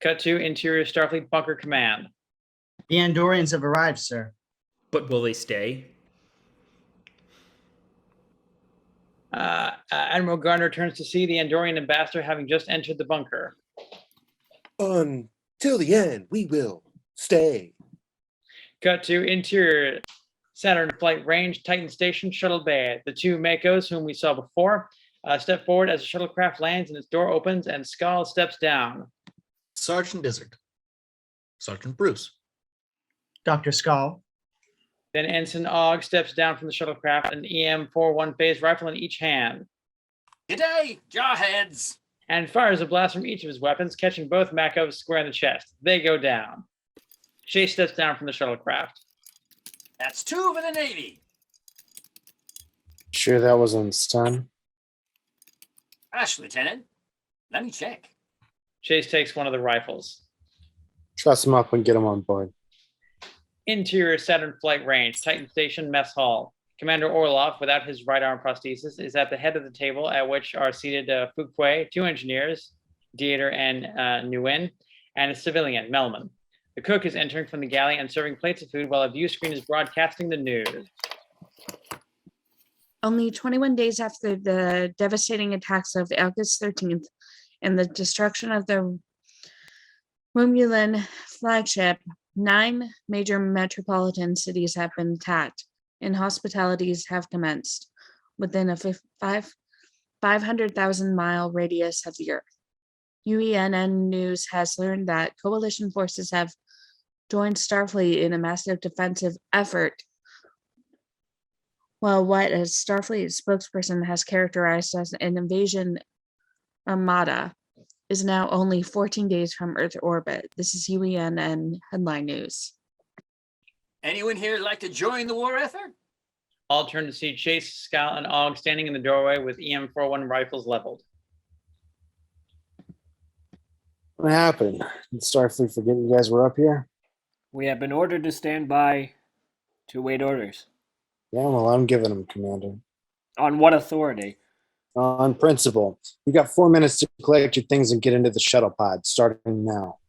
Cut to Interior Starfleet Bunker Command. The Andorians have arrived, sir. But will they stay? Admiral Garner turns to see the Andorian ambassador having just entered the bunker. Until the end, we will stay. Cut to Interior Saturn Flight Range, Titan Station, Shuttle Bay. The 2 Makos, whom we saw before, step forward as the shuttlecraft lands and its door opens and Skull steps down. Sergeant Izzard. Sergeant Bruce. Dr. Skull. Then Ensign Og steps down from the shuttlecraft, an EM-41 phase rifle in each hand. G'day, jawheads! And fires a blast from each of his weapons, catching both Makos square in the chest. They go down. Chase steps down from the shuttlecraft. That's 2 for the Navy. Sure that wasn't stun? Ash, Lieutenant. Let me check. Chase takes one of the rifles. Truss him up and get him on board. Interior Saturn Flight Range, Titan Station, Mess Hall. Commander Orloff, without his right arm prosthesis, is at the head of the table at which are seated Fuquay, 2 engineers, Dieter and Nguyen, and a civilian, Melman. The cook is entering from the galley and serving plates of food while a view screen is broadcasting the news. Only 21 days after the devastating attacks of August 13th and the destruction of the Romulan flagship, 9 major metropolitan cities have been attacked, and hospitalities have commenced within a 500,000-mile radius of the Earth. UENN News has learned that coalition forces have joined Starfleet in a massive defensive effort, while what a Starfleet spokesperson has characterized as an invasion armada is now only 14 days from Earth orbit. This is UENN headline news. Anyone here like to join the war effort? All turn to see Chase, Scout, and Og standing in the doorway with EM-41 rifles leveled. What happened? Did Starfleet forget you guys were up here? We have been ordered to stand by to await orders. Yeah, well, I'm giving them, Commander. On what authority? On principle. You got 4 minutes to collect your things and get into the shuttle pod, starting now.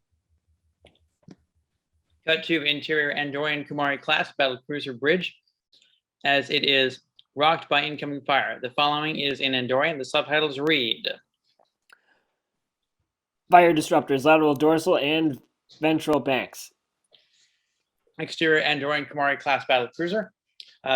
Cut to interior Andorian Kumari class battlecruiser bridge as it is rocked by incoming fire. The following is in Andorian. The subtitles read: Fire disruptors, lateral dorsal and ventral banks. Exterior Andorian Kumari class battlecruiser.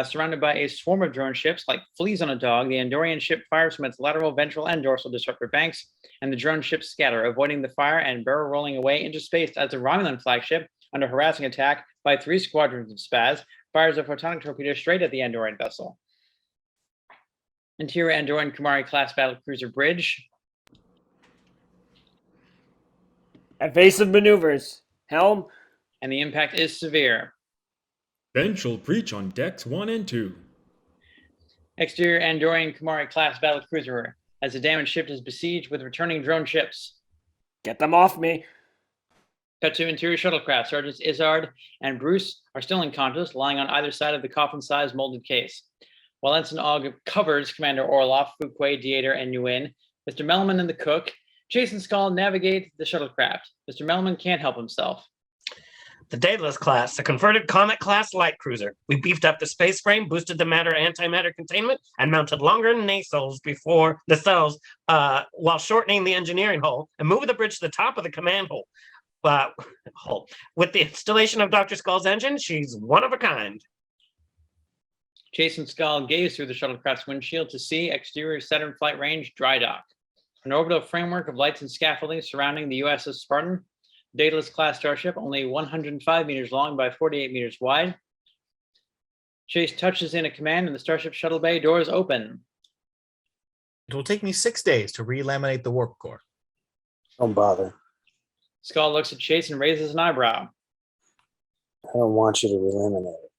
Surrounded by a swarm of drone ships like fleas on a dog, the Andorian ship fires from its lateral, ventral, and dorsal disruptor banks, and the drone ships scatter, avoiding the fire and barrel rolling away into space as the Romulan flagship, under harassing attack by 3 squadrons of Spaz, fires a photonic torpedo straight at the Andorian vessel. Interior Andorian Kumari class battlecruiser bridge. Evasive maneuvers. Helm. And the impact is severe. Ventral breach on decks 1 and 2. Exterior Andorian Kumari class battlecruiser as the damaged ship is besieged with returning drone ships. Get them off me. Cut to interior shuttlecraft. Sergeants Izzard and Bruce are still unconscious, lying on either side of the coffin-sized molded case. While Ensign Og covers Commander Orloff, Fuquay, Dieter, and Nguyen, Mr. Melman and the cook, Chase and Skull navigate the shuttlecraft. Mr. Melman can't help himself. The Daedalus class, a converted Comet class light cruiser. We beefed up the space frame, boosted the antimatter containment, and mounted longer nacelles before the cells while shortening the engineering hull and moving the bridge to the top of the command hull. With the installation of Dr. Skull's engine, she's one of a kind. Chase and Skull gaze through the shuttlecraft's windshield to see exterior Saturn Flight Range dry dock. An orbital framework of lights and scaffolding surrounding the USS Spartan. Daedalus class starship, only 105 meters long by 48 meters wide. Chase touches in a command and the starship shuttle bay doors open. It will take me 6 days to relaminate the warp core. Don't bother. Skull looks at Chase and raises an eyebrow. I don't want you to eliminate it.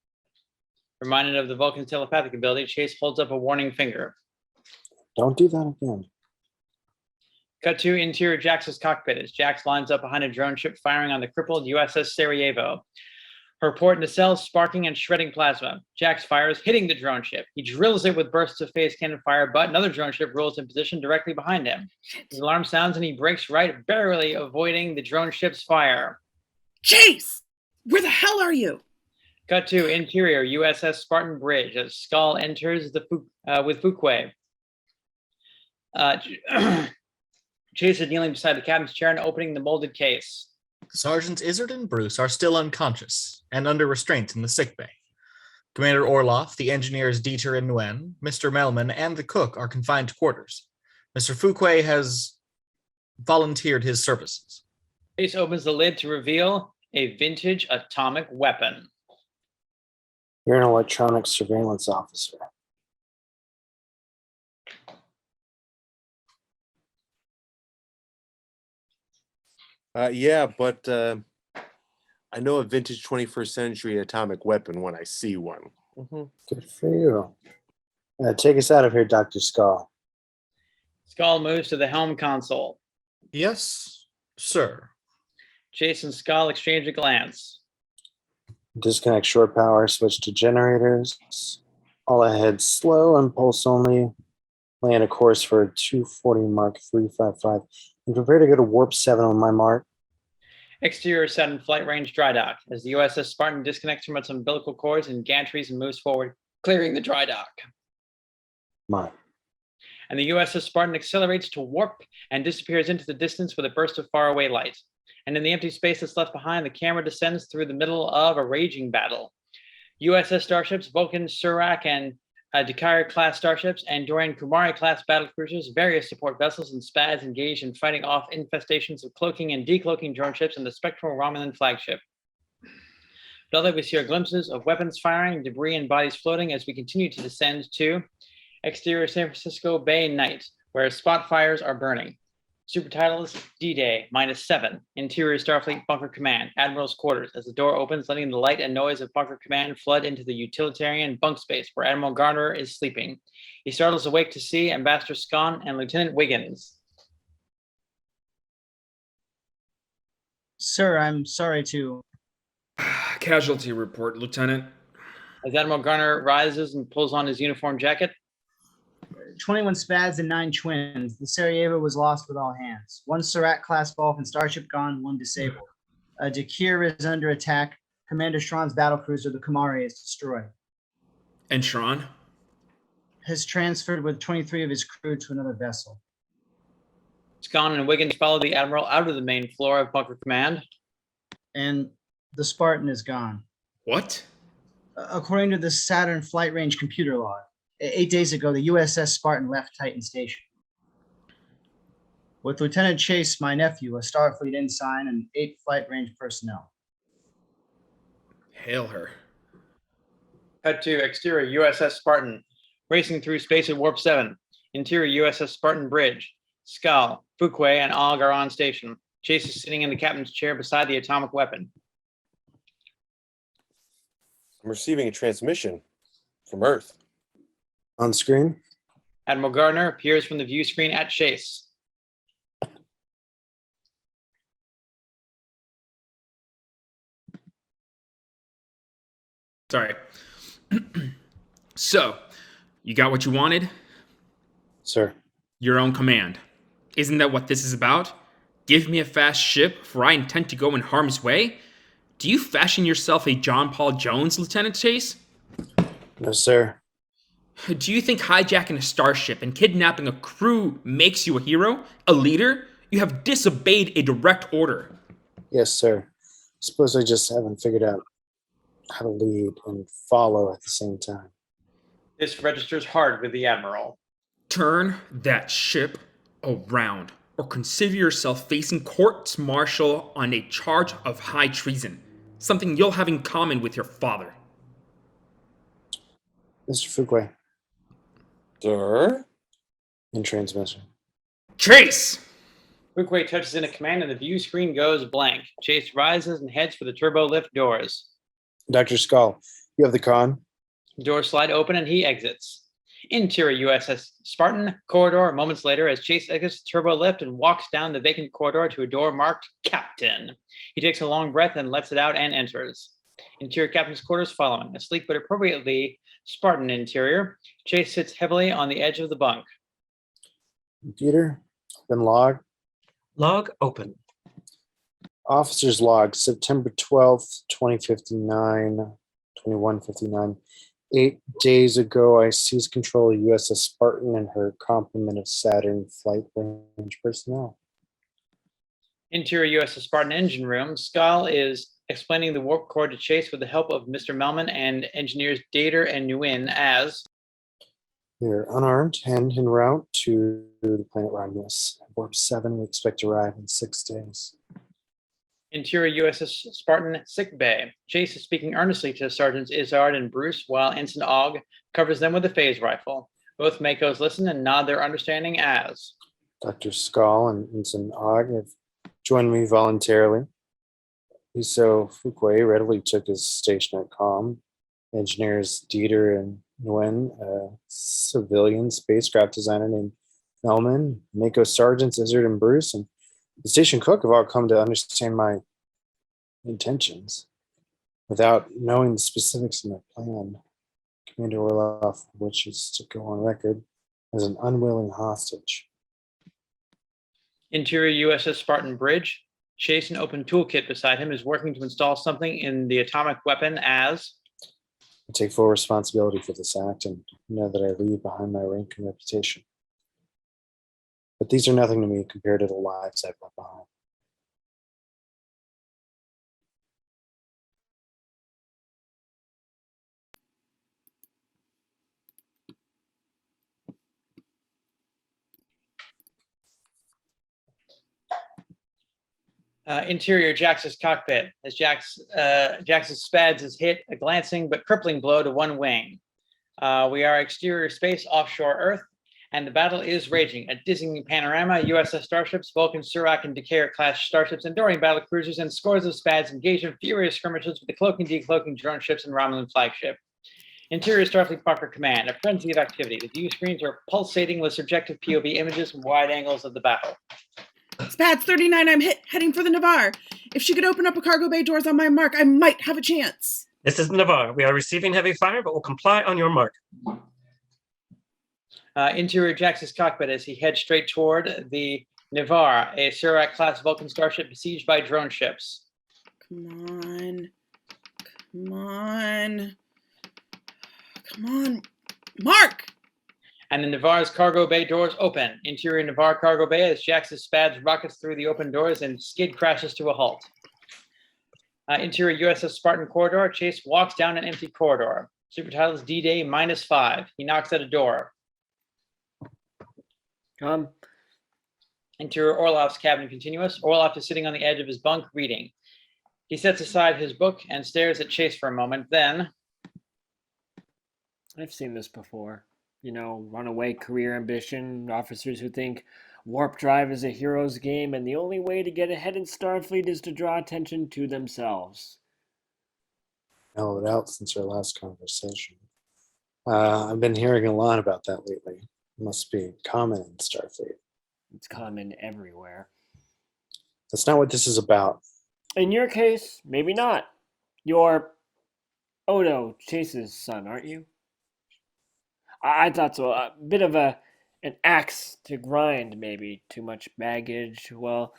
Reminded of the Vulcan's telepathic ability, Chase holds up a warning finger. Don't do that again. Cut to interior Jax's cockpit as Jax lines up behind a drone ship firing on the crippled USS Sarajevo. Her port nacelles sparking and shredding plasma. Jax fires, hitting the drone ship. He drills it with bursts of phase cannon fire, but another drone ship rolls in position directly behind him. His alarm sounds and he brakes right, barely avoiding the drone ship's fire. Chase! Where the hell are you? Cut to interior USS Spartan Bridge as Skull enters with Fuquay. Chase is kneeling beside the captain's chair and opening the molded case. Sergeants Izzard and Bruce are still unconscious and under restraint in the sickbay. Commander Orloff, the engineers Dieter and Nguyen, Mr. Melman, and the cook are confined to quarters. Mr. Fuquay has volunteered his services. Chase opens the lid to reveal a vintage atomic weapon. You're an electronic surveillance officer. Yeah, but I know a vintage 21st century atomic weapon when I see one. Good for you. Take us out of here, Dr. Skull. Skull moves to the helm console. Yes, sir. Chase and Skull exchange a glance. Disconnect shore power, switch to generators. All ahead slow and pulse only. Land a course for 240 Mark 355. And prepare to go to warp 7 on my mark. Exterior Saturn Flight Range dry dock as the USS Spartan disconnects from its umbilical cords and gantries and moves forward, clearing the dry dock. Mine. And the USS Spartan accelerates to warp and disappears into the distance with a burst of faraway light. And in the empty space that's left behind, the camera descends through the middle of a raging battle. USS starships, Vulcan, Surak, and Dakar-class starships, Andorian Kumari-class battlecruisers, various support vessels, and Spaz engaged in fighting off infestations of cloaking and decloaking drone ships and the spectral Romulan flagship. Below that, we see our glimpses of weapons firing, debris, and bodies floating as we continue to descend to exterior San Francisco Bay night, where spot fires are burning. Super titles D-Day -7. Interior Starfleet Bunker Command. Admiral's quarters. As the door opens, letting the light and noise of Bunker Command flood into the utilitarian bunk space where Admiral Garner is sleeping. He startles awake to see Ambassador Scon and Lieutenant Wiggins. Sir, I'm sorry to. Casualty report, Lieutenant. As Admiral Garner rises and pulls on his uniform jacket, 21 Spads and 9 twins. The Sarajevo was lost with all hands. 1 Surat-class Dolphin starship gone, 1 disabled. Dakir is under attack. Commander Shron's battlecruiser, the Kamari, is destroyed. And Shron? Has transferred with 23 of his crew to another vessel. Scon and Wiggins follow the Admiral out of the main floor of Bunker Command. And the Spartan is gone. What? According to the Saturn Flight Range computer log, 8 days ago, the USS Spartan left Titan Station. With Lieutenant Chase, my nephew, a Starfleet ensign, and 8 flight range personnel. Hail her. Cut to exterior USS Spartan, racing through space at Warp 7. Interior USS Spartan Bridge. Skal, Fuquay, and Og are on station. Chase is sitting in the captain's chair beside the atomic weapon. I'm receiving a transmission from Earth. On screen? Admiral Gardner appears from the view screen at Chase. Sorry. So, you got what you wanted? Sir. Your own command. Isn't that what this is about? Give me a fast ship, for I intend to go in harm's way? Do you fashion yourself a John Paul Jones, Lieutenant Chase? No, sir. Do you think hijacking a starship and kidnapping a crew makes you a hero? A leader? You have disobeyed a direct order. Yes, sir. Suppose I just haven't figured out how to lead and follow at the same time. This registers hard with the Admiral. Turn that ship around, or consider yourself facing court-martial on a charge of high treason, something you'll have in common with your father. Mr. Fuquay. Sir? In transmission. Chase! Fuquay touches in a command and the view screen goes blank. Chase rises and heads for the turbo lift doors. Dr. Skull, you have the con? Doors slide open and he exits. Interior USS Spartan corridor moments later as Chase exits the turbo lift and walks down the vacant corridor to a door marked Captain. He takes a long breath and lets it out and enters. Interior captain's quarters following. A sleek but appropriately Spartan interior. Chase sits heavily on the edge of the bunk. Computer, open log. Log open. Officer's log, September 12th, 2059, 2159. 8 days ago, I seized control of USS Spartan and her complement of Saturn flight range personnel. Interior USS Spartan engine room. Skal is explaining the warp core to Chase with the help of Mr. Melman and engineers Dater and Nguyen as We're unarmed and en route to the planet Romulus. Warp 7, we expect to arrive in 6 days. Interior USS Spartan sick bay. Chase is speaking earnestly to Sergeants Izzard and Bruce while Ensign Og covers them with a phase rifle. Both Makos listen and nod their understanding as Dr. Skull and Ensign Og have joined me voluntarily. Iso Fuquay readily took his station at comm. Engineers Dieter and Nguyen, a civilian spacecraft designer named Melman, Mako Sergeants Izzard and Bruce, and the station cook have all come to understand my intentions. Without knowing the specifics of my plan, Commander Orloff wishes to go on record as an unwilling hostage. Interior USS Spartan bridge. Chase, an open toolkit beside him, is working to install something in the atomic weapon as I take full responsibility for this act and know that I leave behind my rank and reputation. But these are nothing to me compared to the lives I've left behind. interior Jax's cockpit. As Jax's Spads has hit a glancing but crippling blow to one wing. We are exterior space offshore Earth. And the battle is raging. A dizzying panorama, USS starships, Vulcan, Surak, and Decatur class starships, enduring battle cruisers, and scores of SPADs engage in furious skirmishes with the cloaking, decloaking drone ships and Romulan flagship. Interior Starfleet Bunker Command, a frenzy of activity. The view screens are pulsating with subjective POV images from wide angles of the battle. Spads 39, I'm heading for the Navarre. If she could open up a cargo bay doors on my mark, I might have a chance. This is Navarre. We are receiving heavy fire, but will comply on your mark. Interior Jax's cockpit as he heads straight toward the Navarre, a Surak-class Vulcan starship besieged by drone ships. Come on. Come on. Come on. Mark! And the Navarre's cargo bay doors open. Interior Navarre cargo bay as Jax's SPADs rockets through the open doors and skid crashes to a halt. Interior USS Spartan corridor, Chase walks down an empty corridor. Supertitles D-Day -5. He knocks at a door. Come. Interior Orlov's cabin continuous. Orlov is sitting on the edge of his bunk reading. He sets aside his book and stares at Chase for a moment. Then, I've seen this before. You know, runaway career ambition, officers who think warp drive is a hero's game and the only way to get ahead in Starfleet is to draw attention to themselves. Mellowed out since our last conversation. I've been hearing a lot about that lately. It must be common in Starfleet. It's common everywhere. That's not what this is about. In your case, maybe not. You're Odo, Chase's son, aren't you? I thought so. A bit of an axe to grind, maybe. Too much baggage. Well,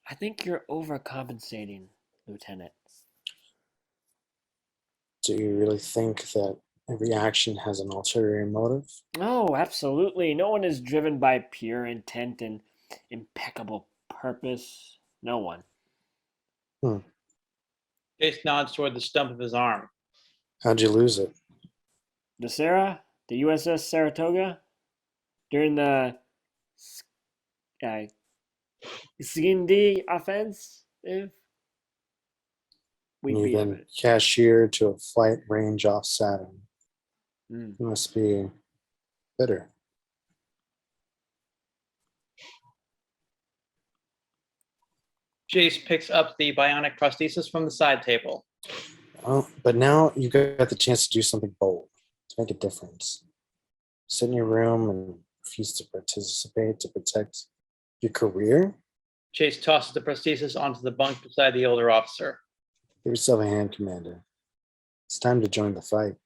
I think you're overcompensating, Lieutenant. Do you really think that every action has an ulterior motive? Oh, absolutely. No one is driven by pure intent and impeccable purpose. No one. Chase nods toward the stump of his arm. How'd you lose it? The Sarah? The USS Saratoga? During the Skindi offense? We You've beat been it. cashiered to a flight range off Saturn. Mm. You must be bitter. Chase picks up the bionic prosthesis from the side table. Oh, but now you got the chance to do something bold, to make a difference. Sit in your room and refuse to participate to protect your career? Chase tosses the prosthesis onto the bunk beside the older officer. Give yourself a hand, Commander. It's time to join the fight.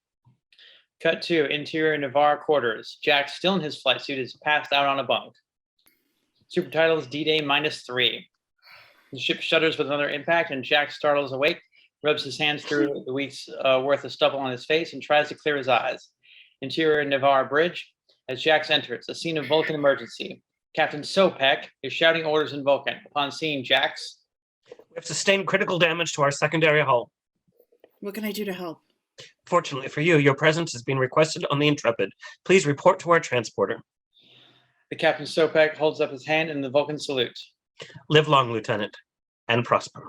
Cut to interior Navarre quarters. Jack, still in his flight suit, is passed out on a bunk. Supertitles D-Day -3. The ship shudders with another impact, and Jack startles awake, rubs his hands through the week's worth of stubble on his face, and tries to clear his eyes. Interior Navarre bridge. As Jax enters, a scene of Vulcan emergency. Captain Sopek is shouting orders in Vulcan. Upon seeing Jax, We have sustained critical damage to our secondary hull. What can I do to help? Fortunately for you, your presence has been requested on the Intrepid. Please report to our transporter. the Captain Sopek holds up his hand in the Vulcan salute. Live long, Lieutenant, and prosper.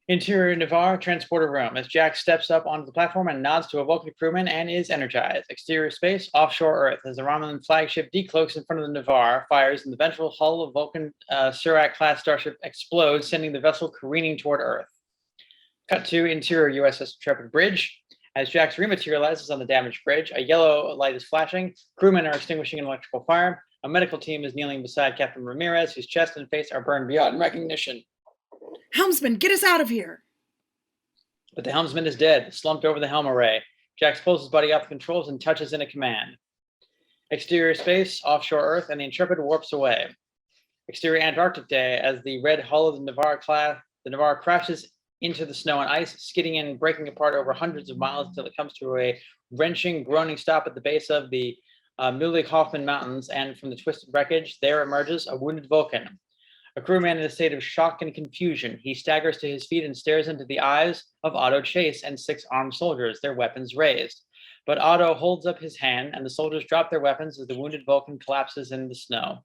Interior Navarre transporter room as Jack steps up onto the platform and nods to a Vulcan crewman and is energized. Exterior space, offshore Earth, as the Romulan flagship decloaks in front of the Navarre, fires, and the ventral hull of Vulcan Surak-class starship explodes, sending the vessel careening toward Earth. Cut to interior USS Intrepid bridge. As Jax rematerializes on the damaged bridge, a yellow light is flashing. Crewmen are extinguishing an electrical fire. A medical team is kneeling beside Captain Ramirez, whose chest and face are burned beyond recognition. Helmsman, get us out of here! But the helmsman is dead, slumped over the helm array. Jax pulls his buddy off the controls and touches in a command. Exterior space, offshore Earth, and the Intrepid warps away. Exterior Antarctic day, as the red hull of the Navarre crashes into the snow and ice, skidding and breaking apart over hundreds of miles until it comes to a wrenching, groaning stop at the base of the Muley-Hoffman Mountains, and from the twisted wreckage, there emerges a wounded Vulcan. A crewman in a state of shock and confusion. He staggers to his feet and stares into the eyes of Otto Chase and 6 armed soldiers, their weapons raised. But Otto holds up his hand, and the soldiers drop their weapons as the wounded Vulcan collapses in the snow.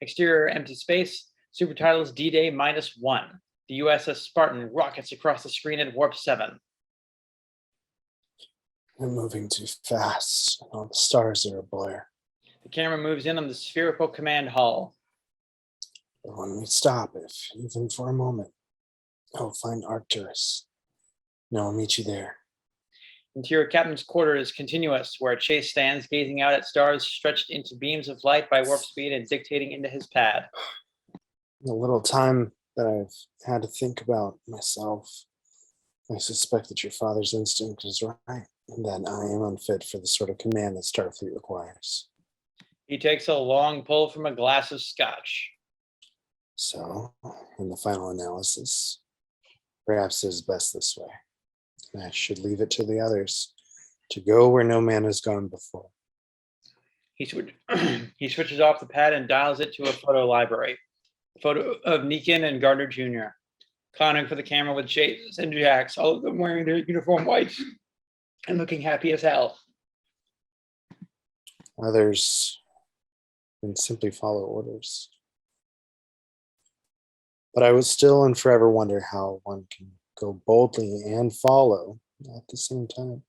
Exterior empty space, supertitles D-Day -1. The USS Spartan rockets across the screen at warp 7. I'm moving too fast. All the stars are ablare. The camera moves in on the spherical command hull. But when we stop, if even for a moment, I'll find Arcturus. No, I'll meet you there. Interior captain's quarters continuous, where Chase stands gazing out at stars stretched into beams of light by warp speed and dictating into his pad. The little time that I've had to think about myself, I suspect that your father's instinct is right, and that I am unfit for the sort of command that Starfleet requires. He takes a long pull from a glass of scotch. So, in the final analysis, perhaps it is best this way. And I should leave it to the others to go where no man has gone before. He switches off the pad and dials it to a photo library. A photo of Neekin and Gardner Jr. Clowning for the camera with Chase and Jax, all of them wearing their uniform whites and looking happy as hell. Others can simply follow orders. But I would still and forever wonder how one can go boldly and follow at the same time.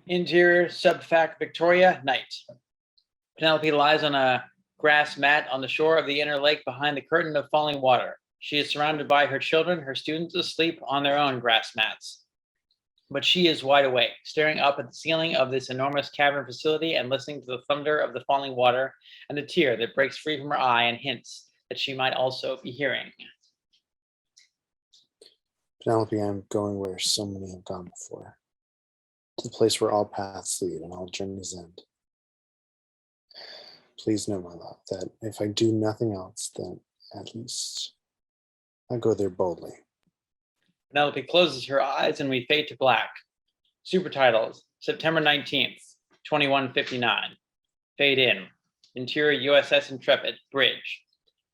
Interior subfac Victoria, night. Penelope lies on a grass mat on the shore of the inner lake behind the curtain of falling water. She is surrounded by her children, her students asleep on their own grass mats. But she is wide awake, staring up at the ceiling of this enormous cavern facility and listening to the thunder of the falling water and the tear that breaks free from her eye and hints that she might also be hearing. Penelope, I'm going where so many have gone before. To the place where all paths lead and all journeys end. Please know, my love, that if I do nothing else, then at least I go there boldly. Penelope closes her eyes and we fade to black. Super titles, September 19th, 2159. Fade in. Interior USS Intrepid, bridge.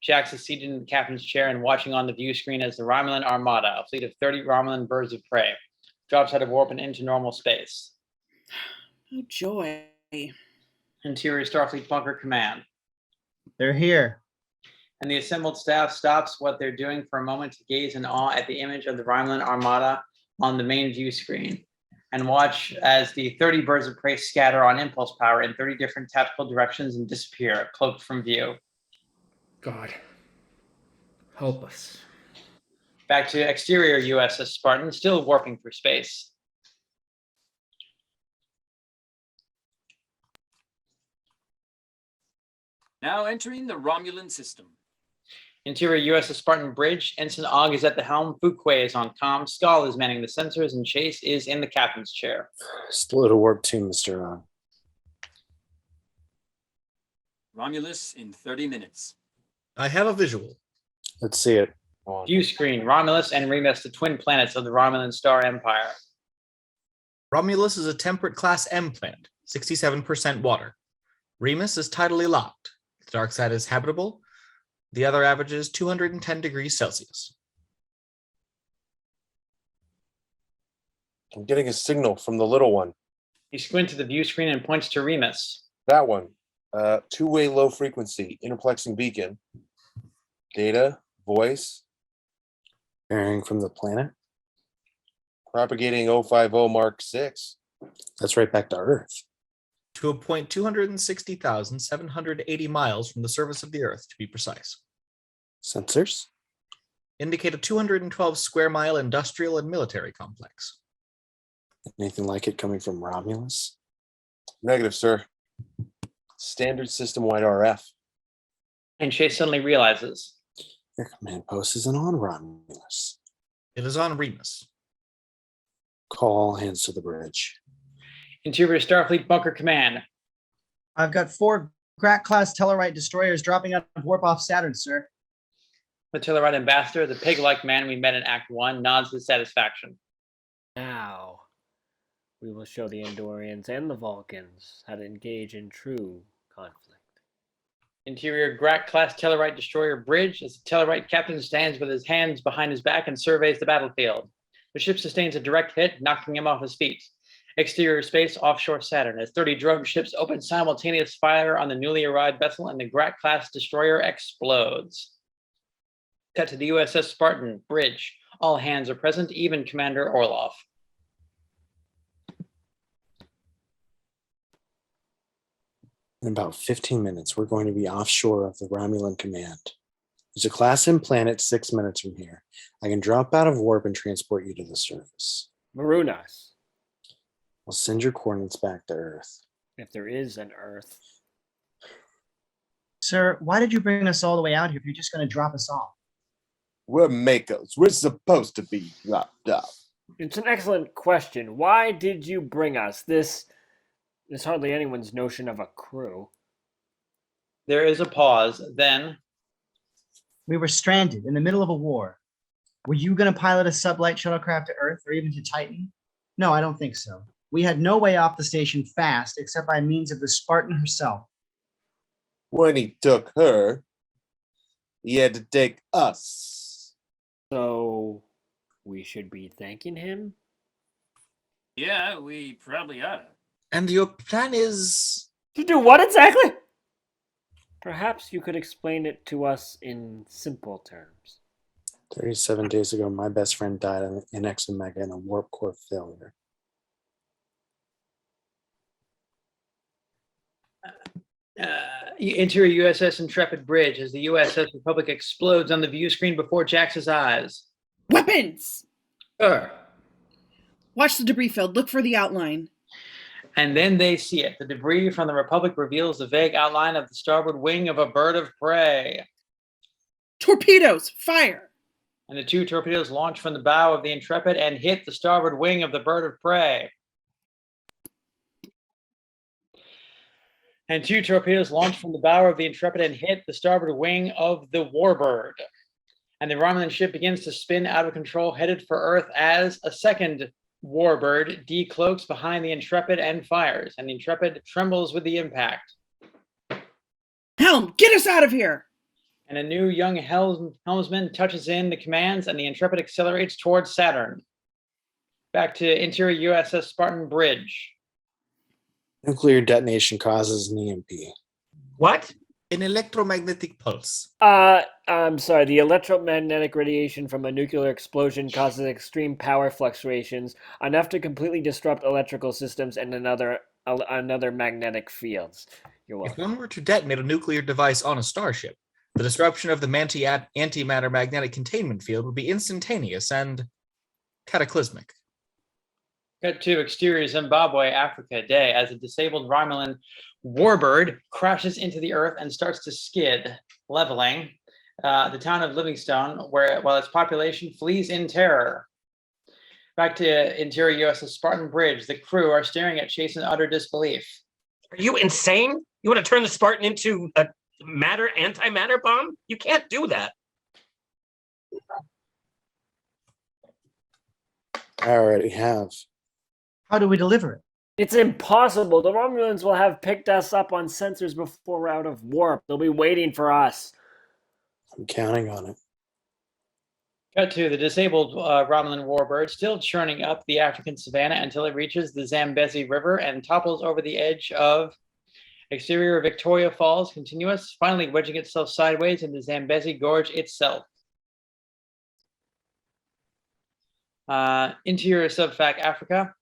Jax is seated in the captain's chair and watching on the view screen as the Romulan Armada, a fleet of 30 Romulan birds of prey, drops out of warp and into normal space. Oh, joy. Interior Starfleet bunker command. They're here. And the assembled staff stops what they're doing for a moment to gaze in awe at the image of the Romulan Armada on the main view screen and watch as the 30 birds of prey scatter on impulse power in 30 different tactical directions and disappear, cloaked from view. God, help us. Back to exterior USS Spartan, still warping through space. Now entering the Romulan system. Interior USS Spartan bridge. Ensign Og is at the helm. Fuquay is on comm. Skull is manning the sensors, and Chase is in the captain's chair. Slow to warp too, Mr. On. Romulus in 30 minutes. I have a visual. Let's see it. View screen. Romulus and Remus, the twin planets of the Romulan Star Empire. Romulus is a temperate class M planet, 67% water. Remus is tidally locked. The dark side is habitable. The other averages 210 degrees Celsius. I'm getting a signal from the little one. He squints to the view screen and points to Remus. That one. Two-way low frequency, interplexing beacon. Data, voice, Bearing from the planet. propagating 050 Mark 6. That's right back to Earth. To a point 260,780 miles from the surface of the Earth, to be precise. Sensors. Indicate a 212 square mile industrial and military complex. Anything like it coming from Romulus? Negative, sir. Standard system-wide RF. And Chase suddenly realizes. Your command post isn't on Romulus. It is on Remus. Call all hands to the bridge. Interior Starfleet bunker command. I've got 4 Grat-class Tellarite destroyers dropping out of warp off Saturn, sir. The Tellarite ambassador, the pig-like man we met in Act 1, nods with satisfaction. Now, we will show the Andorians and the Vulcans how to engage in true conflict. Interior Grat-class Tellarite destroyer bridge as the Tellarite captain stands with his hands behind his back and surveys the battlefield. The ship sustains a direct hit, knocking him off his feet. Exterior space, offshore Saturn, as 30 drone ships open simultaneous fire on the newly arrived vessel and the Grat-class destroyer explodes. Cut to the USS Spartan bridge. All hands are present, even Commander Orlov. In about 15 minutes, we're going to be offshore of the Romulan command. There's a class-in planet 6 minutes from here. I can drop out of warp and transport you to the surface. Maroon us, I'll send your coordinates back to Earth. if there is an Earth. Sir, why did you bring us all the way out here if you're just going to drop us off? We're Makos. We're supposed to be dropped off. It's an excellent question. Why did you bring us? This is hardly anyone's notion of a crew. There is a pause. Then, We were stranded in the middle of a war. Were you going to pilot a sublight shuttlecraft to Earth or even to Titan? No, I don't think so. We had no way off the station fast except by means of the Spartan herself. When he took her, he had to take us. So we should be thanking him? Yeah, we probably oughta. And your plan is. To do what exactly? Perhaps you could explain it to us in simple terms. 37 days ago, my best friend died in X Omega in a warp core failure. You enter a USS Intrepid bridge as the USS Republic explodes on the view screen before Jax's eyes. Weapons! Sir. Watch the debris field. Look for the outline. And then they see it. The debris from the Republic reveals the vague outline of the starboard wing of a bird of prey. Torpedoes! Fire! And the 2 torpedoes launch from the bow of the Intrepid and hit the starboard wing of the bird of prey. And 2 torpedoes launch from the bow of the Intrepid and hit the starboard wing of the Warbird. And the Romulan ship begins to spin out of control, headed for Earth as a second Warbird decloaks behind the Intrepid and fires. And the Intrepid trembles with the impact. Helm, get us out of here! And a new young helmsman touches in the commands, and the Intrepid accelerates towards Saturn. Back to interior USS Spartan Bridge. Nuclear detonation causes an EMP. What? An electromagnetic pulse. I'm sorry. The electromagnetic radiation from a nuclear explosion causes extreme power fluctuations, enough to completely disrupt electrical systems and another magnetic fields. You're If welcome. one were to detonate a nuclear device on a starship, the disruption of the antimatter magnetic containment field would be instantaneous and cataclysmic. Cut to exterior Zimbabwe, Africa, day as a disabled Romulan warbird crashes into the earth and starts to skid, leveling the town of Livingstone, while its population flees in terror. Back to interior USS Spartan Bridge, the crew are staring at Chase in utter disbelief. Are you insane? You want to turn the Spartan into a antimatter bomb? You can't do that. I already have. How do we deliver it? It's impossible. The Romulans will have picked us up on sensors before we're out of warp. They'll be waiting for us. I'm counting on it. Cut to the disabled Romulan warbird still churning up the African savanna until it reaches the Zambezi River and topples over the edge of exterior Victoria Falls, continuous, finally wedging itself sideways in the Zambezi Gorge itself. Interior Subfac Africa.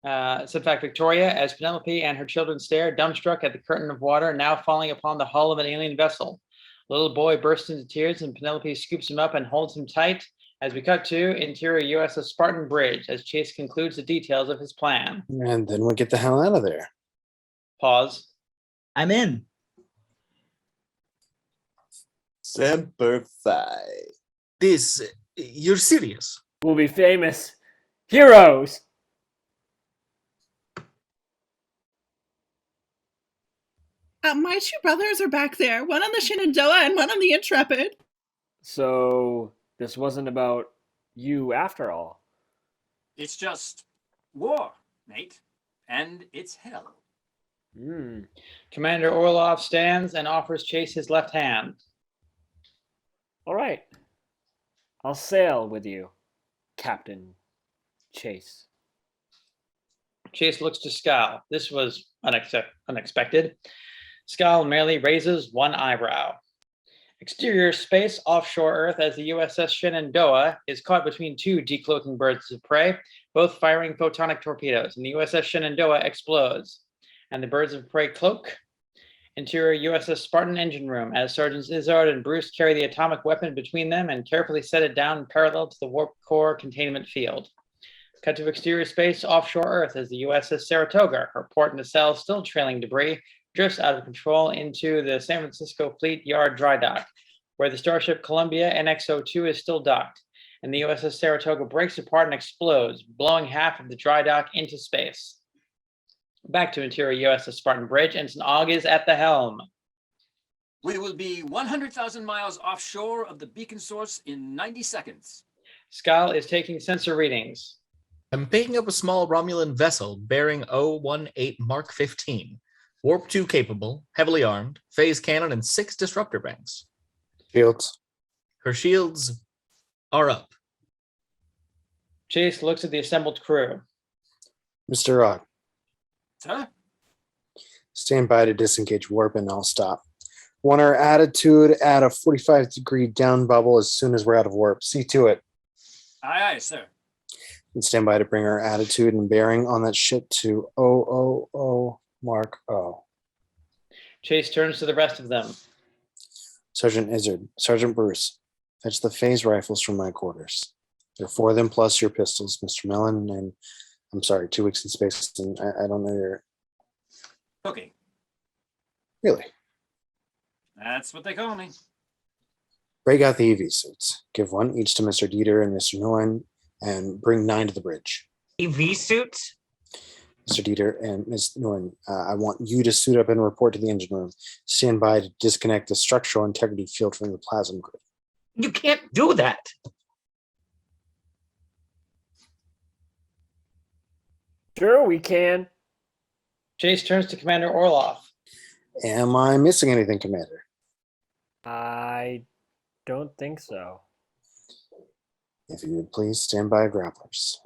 Subfac Victoria, as Penelope and her children stare, dumbstruck at the curtain of water now falling upon the hull of an alien vessel. The little boy bursts into tears and Penelope scoops him up and holds him tight as we cut to interior USS Spartan Bridge as Chase concludes the details of his plan. And then we get the hell out of there. Pause. I'm in. Semper Fi. You're serious? We'll be famous heroes. My 2 brothers are back there. One on the Shenandoah and one on the Intrepid. So this wasn't about you after all. It's just war, mate. And it's hell. Commander Orlov stands and offers Chase his left hand. All right. I'll sail with you, Captain Chase. Chase looks to Skal. This was unexpected. Skal merely raises one eyebrow. Exterior space, offshore Earth, as the USS Shenandoah is caught between 2 decloaking birds of prey, both firing photonic torpedoes, and the USS Shenandoah explodes. and the Birds of Prey cloak. Interior USS Spartan engine room, as Sergeants Izzard and Bruce carry the atomic weapon between them and carefully set it down parallel to the warp core containment field. Cut to exterior space offshore Earth as the USS Saratoga, her port nacelle still trailing debris, drifts out of control into the San Francisco Fleet Yard dry dock, where the Starship Columbia NX-02 is still docked, and the USS Saratoga breaks apart and explodes, blowing half of the dry dock into space. Back to interior USS Spartan Bridge, Ensign Ogg is at the helm. We will be 100,000 miles offshore of the beacon source in 90 seconds. Skal is taking sensor readings. I'm picking up a small Romulan vessel bearing 018 Mark 15. Warp 2 capable, heavily armed, phase cannon, and 6 disruptor banks. Shields. Her shields are up. Chase looks at the assembled crew. Mr. Rock, Sir? stand by to disengage warp and I'll stop. Want our attitude at a 45-degree down bubble as soon as we're out of warp. See to it. Aye, aye, sir. And stand by to bring our attitude and bearing on that ship to 000 Mark O. Chase turns to the rest of them. Sergeant Izzard, Sergeant Bruce, fetch the phase rifles from my quarters. There are 4 of them plus your pistols, Mr. Mellon, and I'm sorry, 2 weeks in space, and I don't know your... Okay, Really? that's what they call me. Break out the EV suits. Give 1 each to Mr. Dieter and Mr. Nguyen, and bring 9 to the bridge. EV suits? Mr. Dieter and Ms. Nguyen, I want you to suit up and report to the engine room. Stand by to disconnect the structural integrity field from the plasma grid. You can't do that. Sure, we can. Chase turns to Commander Orloff. Am I missing anything, Commander? I don't think so. If you would please stand by grapplers.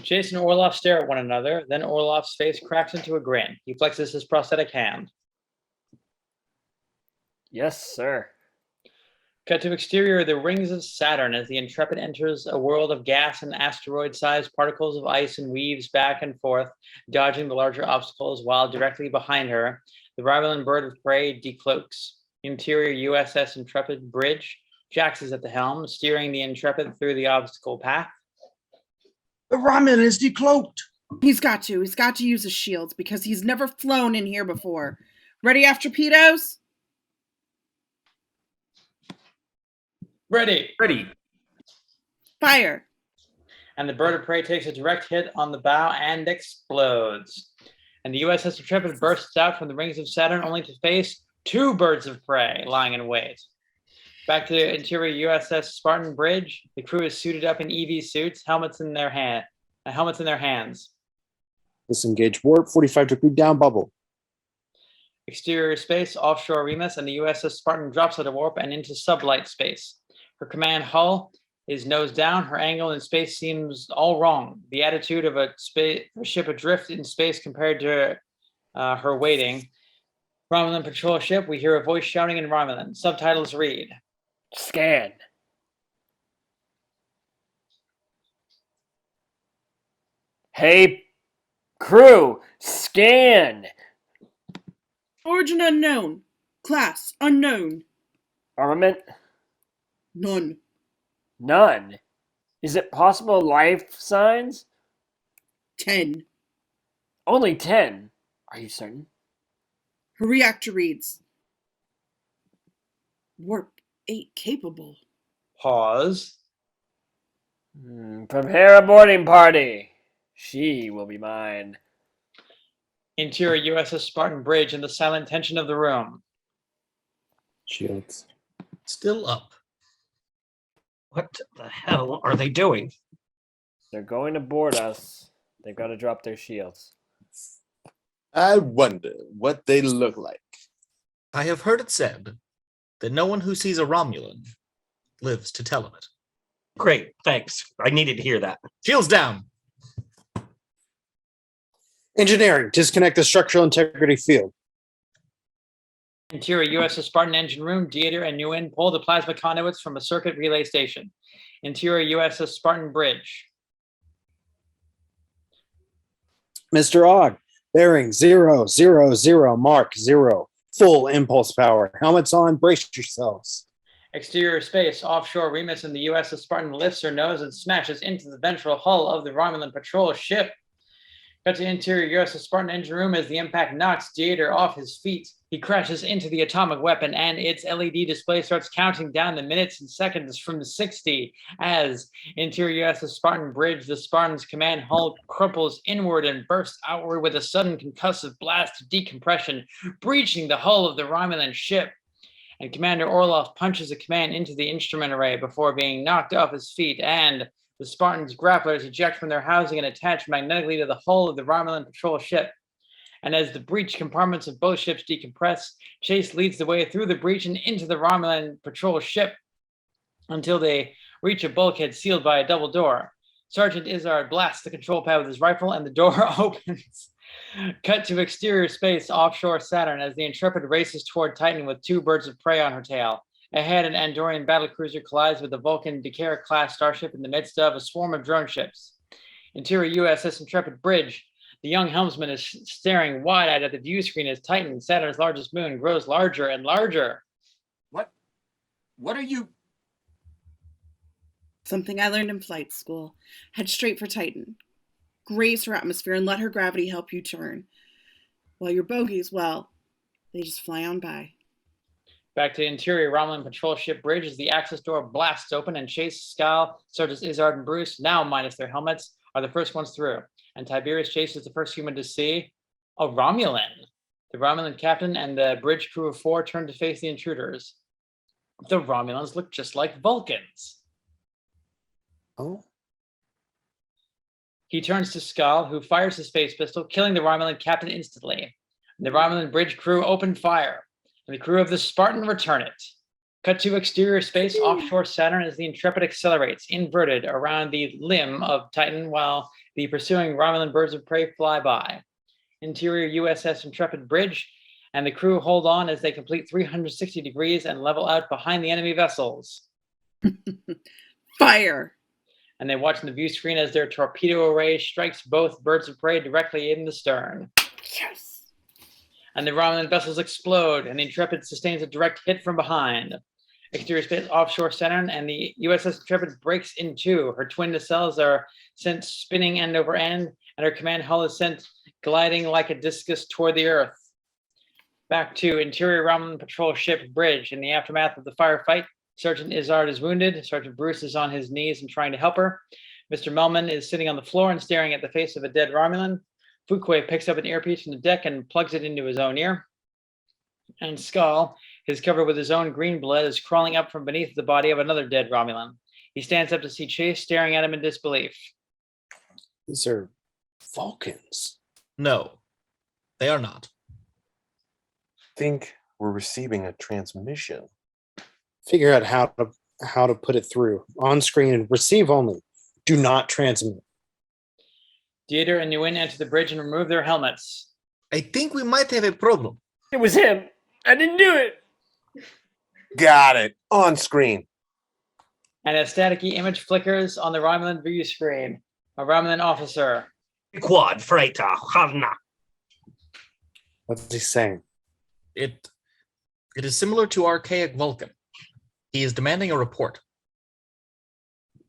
Chase and Orloff stare at one another, then Orloff's face cracks into a grin. He flexes his prosthetic hand. Yes, sir. Cut to exterior, the rings of Saturn as the Intrepid enters a world of gas and asteroid-sized particles of ice and weaves back and forth, dodging the larger obstacles while directly behind her, the Romulan bird of prey decloaks. Interior USS Intrepid bridge. Jax is at the helm, steering the Intrepid through the obstacle path. The Romulan is decloaked. He's got to use his shields because he's never flown in here before. Ready after torpedoes? Ready. Fire. And the bird of prey takes a direct hit on the bow and explodes. And the USS Intrepid bursts out from the rings of Saturn only to face 2 birds of prey lying in wait. Back to the interior USS Spartan bridge. The crew is suited up in EV suits, helmets in their hands. Disengage warp, 45-degree down bubble. Exterior space, offshore Remus, and the USS Spartan drops out of warp and into sublight space. Her command hull is nose down. Her angle in space seems all wrong. The attitude of a ship adrift in space compared to her waiting. Romulan patrol ship. We hear a voice shouting in Romulan. Subtitles read. Scan. Hey, crew, scan. Origin unknown. Class unknown. Armament? None. None. Is it possible life signs? 10. Only 10. Are you certain? Her reactor reads. Warp 8 capable. Pause. Prepare a boarding party. She will be mine. Interior USS Spartan bridge in the silent tension of the room. Shields. Still up. What the hell are they doing? They're going to board us. They've got to drop their shields. I wonder what they look like. I have heard it said that no one who sees a Romulan lives to tell of it. Great, thanks. I needed to hear that. Shields down. Engineering, disconnect the structural integrity field. Interior USS Spartan engine room. Dieter and Nguyen pull the plasma conduits from a circuit relay station. Interior USS Spartan bridge. Mr. Ogg, Bearing 000, mark 0. Full impulse power. Helmets on, brace yourselves. Exterior space, offshore. Remus and the USS Spartan lifts her nose and smashes into the ventral hull of the Romulan patrol ship. Cut to interior USS Spartan engine room as the impact knocks Dieter off his feet. He crashes into the atomic weapon, and its LED display starts counting down the minutes and seconds from 60 as interior USS Spartan bridge, the Spartan's command hull crumples inward and bursts outward with a sudden concussive blast of decompression, breaching the hull of the Romulan ship. And Commander Orloff punches a command into the instrument array before being knocked off his feet, and the Spartans' grapplers eject from their housing and attach magnetically to the hull of the Romulan patrol ship. And as the breech compartments of both ships decompress, Chase leads the way through the breach and into the Romulan patrol ship until they reach a bulkhead sealed by a double door. Sergeant Izzard blasts the control pad with his rifle, and the door opens. Cut to exterior space offshore Saturn as the Intrepid races toward Titan with 2 birds of prey on her tail. Ahead, an Andorian battlecruiser collides with the Vulcan Decatur-class starship in the midst of a swarm of drone ships. Interior USS Intrepid bridge. The young helmsman is staring wide-eyed at the view screen as Titan, Saturn's largest moon, grows larger and larger. What are you? Something I learned in flight school. Head straight for Titan. Graze her atmosphere and let her gravity help you turn. While your bogies, well, they just fly on by. Back to interior Romulan patrol ship bridge as the access door blasts open and Chase, Skal, Sergeants Izzard, and Bruce, now minus their helmets, are the first ones through. And Tiberius Chase is the first human to see a Romulan. The Romulan captain and the bridge crew of 4 turn to face the intruders. The Romulans look just like Vulcans. Oh? He turns to Skal, who fires his space pistol, killing the Romulan captain instantly. The Romulan bridge crew open fire, and the crew of the Spartan return it. Cut to exterior space offshore Saturn as the Intrepid accelerates, inverted, around the limb of Titan while the pursuing Romulan birds of prey fly by. Interior USS Intrepid bridge, and the crew hold on as they complete 360 degrees and level out behind the enemy vessels. Fire! And they watch on the view screen as their torpedo array strikes both birds of prey directly in the stern. Yes! And the Romulan vessels explode, and the Intrepid sustains a direct hit from behind. Exterior space offshore Saturn, and the USS Intrepid breaks in 2. Her twin nacelles are sent spinning end over end, and her command hull is sent gliding like a discus toward the Earth. Back to interior Romulan patrol ship bridge. In the aftermath of the firefight, Sergeant Izzard is wounded. Sergeant Bruce is on his knees and trying to help her. Mr. Melman is sitting on the floor and staring at the face of a dead Romulan. Fuquay picks up an earpiece from the deck and plugs it into his own ear. And Skal, his covered with his own green blood, is crawling up from beneath the body of another dead Romulan. He stands up to see Chase staring at him in disbelief. These are Vulcans. No, they are not. Think we're receiving a transmission. Figure out how to put it through. On screen and receive only. Do not transmit. Dieter and Nguyen enter the bridge and remove their helmets. I think we might have a problem. It was him. I didn't do it. Got it. On screen. And a staticky image flickers on the Romulan view screen. A Romulan officer. Quad freighter, Havna. What's he saying? It is similar to archaic Vulcan. He is demanding a report.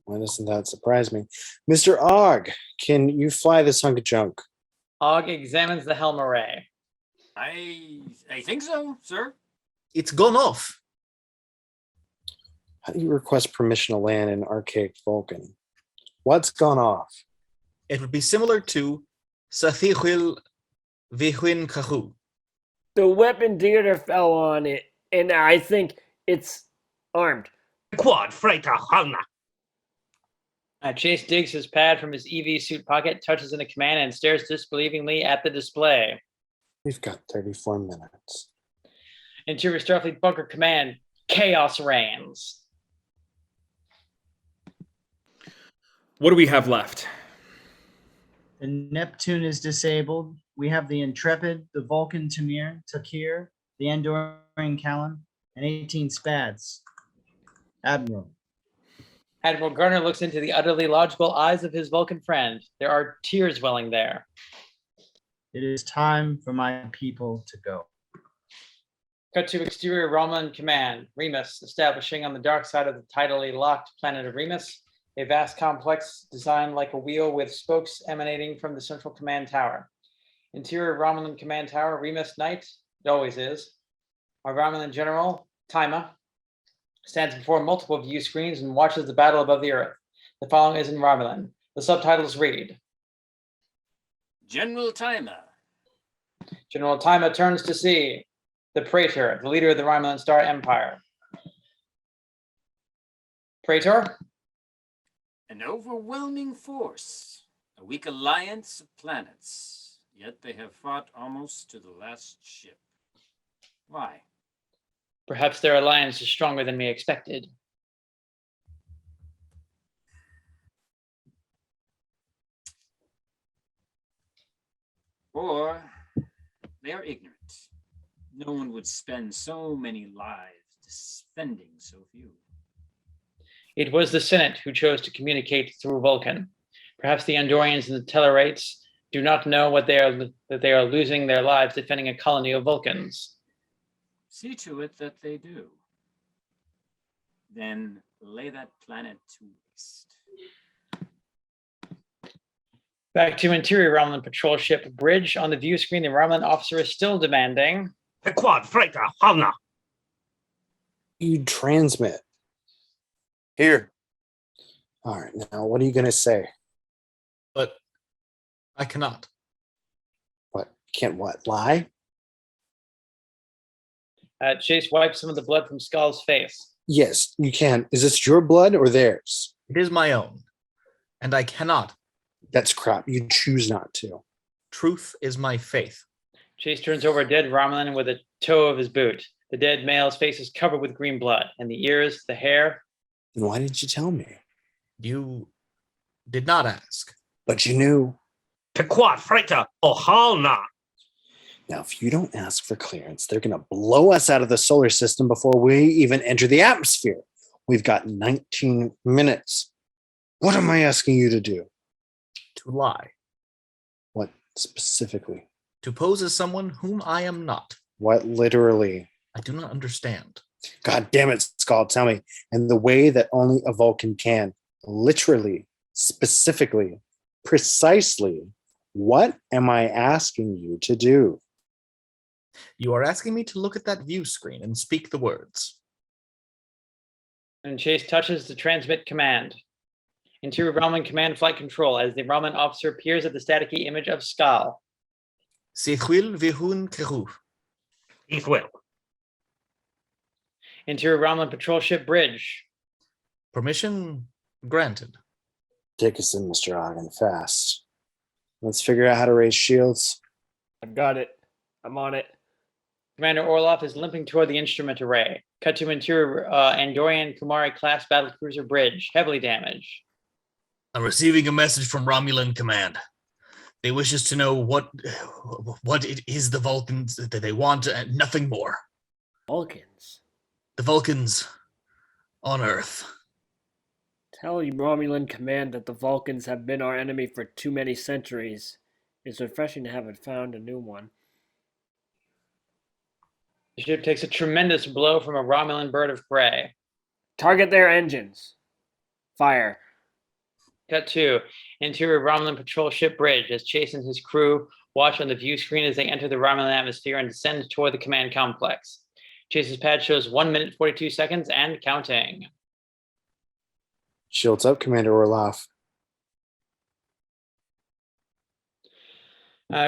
Why doesn't that surprise me? Mr. Ogg, can you fly this hunk of junk? Ogg examines the helm array. I think so, sir. It's gone off. How do you request permission to land in archaic Vulcan? What's gone off? It would be similar to Sathihil Vihuin Kahu. The weapon Dieter fell on it, and I think it's armed. Quad freighter, Havna. Chase digs his pad from his EV suit pocket, touches in a command, and stares disbelievingly at the display. We've got 34 minutes. Interior Starfleet bunker command. Chaos reigns. What do we have left? The Neptune is disabled. We have the Intrepid, the Vulcan Takir, the Andorian Callan, and 18 Spads. Admiral. Admiral Garner looks into the utterly logical eyes of his Vulcan friend. There are tears welling there. It is time for my people to go. Cut to exterior Romulan command. Remus, establishing on the dark side of the tidally locked planet of Remus, a vast complex designed like a wheel with spokes emanating from the central command tower. Interior Romulan command tower, Remus Knight, it always is. Our Romulan general, Taima, stands before multiple view screens and watches the battle above the Earth. The following is in Romulan. The subtitles read: General Timer. General Taima turns to see the Praetor, the leader of the Romulan Star Empire. Praetor? An overwhelming force, a weak alliance of planets, yet they have fought almost to the last ship. Why? Perhaps their alliance is stronger than we expected. Or they are ignorant. No one would spend so many lives defending so few. It was the Senate who chose to communicate through Vulcan. Perhaps the Andorians and the Tellarites do not know that they are losing their lives defending a colony of Vulcans. See to it that they do. Then lay that planet to waste. Back to interior Romulan patrol ship bridge. On the view screen, the Romulan officer is still demanding. Quad freighter, Halna. You transmit. Here. All right, now what are you going to say? But I cannot. What? Can't what? Lie? Chase wipes some of the blood from Skull's face. Yes, you can. Is this your blood or theirs? It is my own, and I cannot. That's crap. You choose not to. Truth is my faith. Chase turns over a dead Romulan with a toe of his boot. The dead male's face is covered with green blood, and the ears, the hair. Then why didn't you tell me? You did not ask. But you knew. Quad freighter, Halna. Now, if you don't ask for clearance, they're going to blow us out of the solar system before we even enter the atmosphere. We've got 19 minutes. What am I asking you to do? To lie. What specifically? To pose as someone whom I am not. What literally? I do not understand. God damn it, Skull, tell me. And the way that only a Vulcan can. Literally, specifically, precisely, what am I asking you to do? You are asking me to look at that view screen and speak the words. And Chase touches the transmit command. Interior Romulan command flight control as the Romulan officer peers at the staticky image of Skal. Sechwil vihun keru. Eithwil. Interior Romulan patrol ship bridge. Permission granted. Take us in, Mr. Ogden, fast. Let's figure out how to raise shields. I've got it. I'm on it. Commander Orloff is limping toward the instrument array. Cut to interior Andorian Kumari class battlecruiser bridge, heavily damaged. I'm receiving a message from Romulan command. They wish us to know what it is the Vulcans that they want, and nothing more. Vulcans. The Vulcans on Earth. Tell Romulan command that the Vulcans have been our enemy for too many centuries. It's refreshing to have it found a new one. The ship takes a tremendous blow from a Romulan bird of prey. Target their engines. Fire. Cut to interior Romulan patrol ship bridge as Chase and his crew watch on the view screen as they enter the Romulan atmosphere and descend toward the command complex. Chase's pad shows 1 minute 42 seconds and counting. Shields up, Commander Orloff.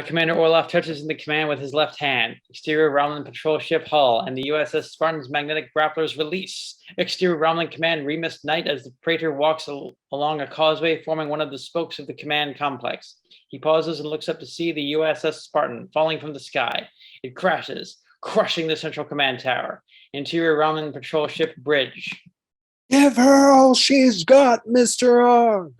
Commander Orloff touches in the command with his left hand. Exterior Romulan patrol ship hull and the USS Spartan's magnetic grapplers release. Exterior Romulan command Remus Knight as the Praetor walks along a causeway forming one of the spokes of the command complex. He pauses and looks up to see the USS Spartan falling from the sky. It crashes, crushing the central command tower. Interior Romulan patrol ship bridge. Give her all she's got, Mr. Og.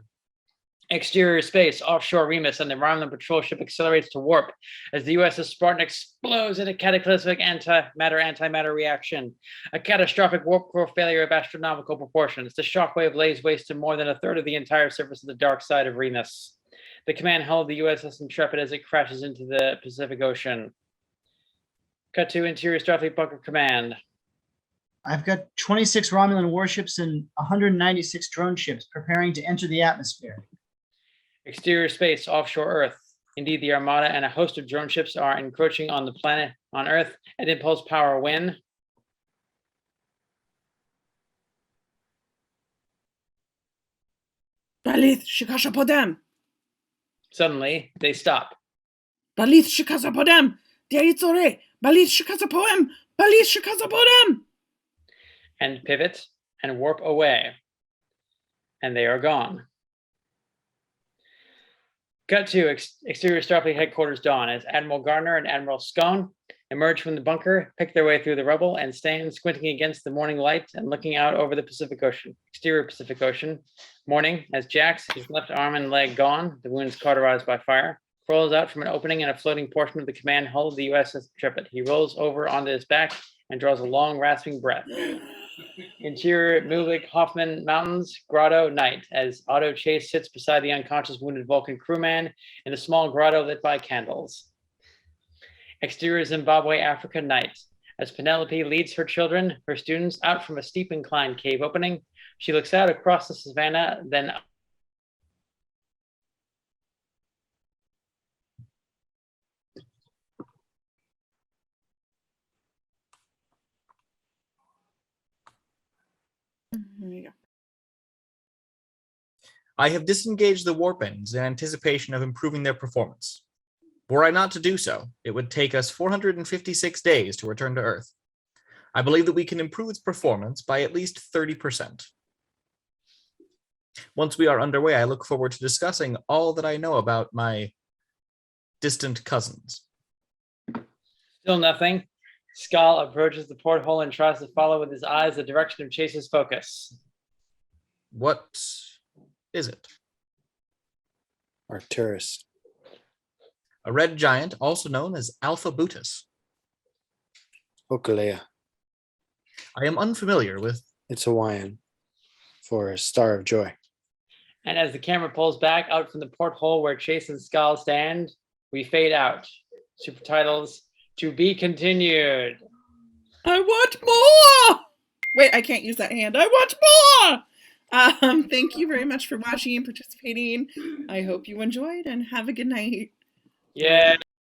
Exterior space, offshore Remus and the Romulan patrol ship accelerates to warp as the USS Spartan explodes in a cataclysmic antimatter reaction. A catastrophic warp core failure of astronomical proportions. The shockwave lays waste to more than a third of the entire surface of the dark side of Remus. the command hull of the USS Intrepid as it crashes into the Pacific Ocean. Cut to interior Starfleet bunker command. I've got 26 Romulan warships and 196 drone ships preparing to enter the atmosphere. Exterior space, offshore Earth. Indeed, the Armada and a host of drone ships are encroaching on the planet on Earth at impulse power when Balith Shikasha Podem! suddenly they stop. Balith Shikasa Podem! Diaitzore! Balith Shikasa Poem! Balith Shikasa Podem! And pivot and warp away. And they are gone. Cut to exterior Starfleet headquarters dawn as Admiral Gardner and Admiral Scone emerge from the bunker, pick their way through the rubble, and stand squinting against the morning light and looking out over the Pacific Ocean, exterior Pacific Ocean. Morning, as Jax, his left arm and leg gone, the wounds cauterized by fire, crawls out from an opening in a floating portion of the command hull of the USS Intrepid. He rolls over onto his back and draws a long, rasping breath. Interior Mulik Hoffman Mountains, grotto, night, as Otto Chase sits beside the unconscious wounded Vulcan crewman in a small grotto lit by candles. Exterior Zimbabwe, Africa, night, as Penelope leads her children, her students, out from a steep inclined cave opening. She looks out across the savannah, then There you go. I have disengaged the warp ends in anticipation of improving their performance. Were I not to do so, it would take us 456 days to return to Earth. I believe that we can improve its performance by at least 30%. Once we are underway, I look forward to discussing all that I know about my distant cousins. still nothing. Skal approaches the porthole and tries to follow with his eyes the direction of Chase's focus. What is it? Arcturus. A red giant, also known as Alpha Butus. Okalea. I am unfamiliar with. It's Hawaiian for Star of Joy. And as the camera pulls back out from the porthole where Chase and Skal stand, we fade out. Supertitles, to be continued. I want more! Wait, I can't use that hand. I want more! Thank you very much for watching and participating. I hope you enjoyed and have a good night. Yeah.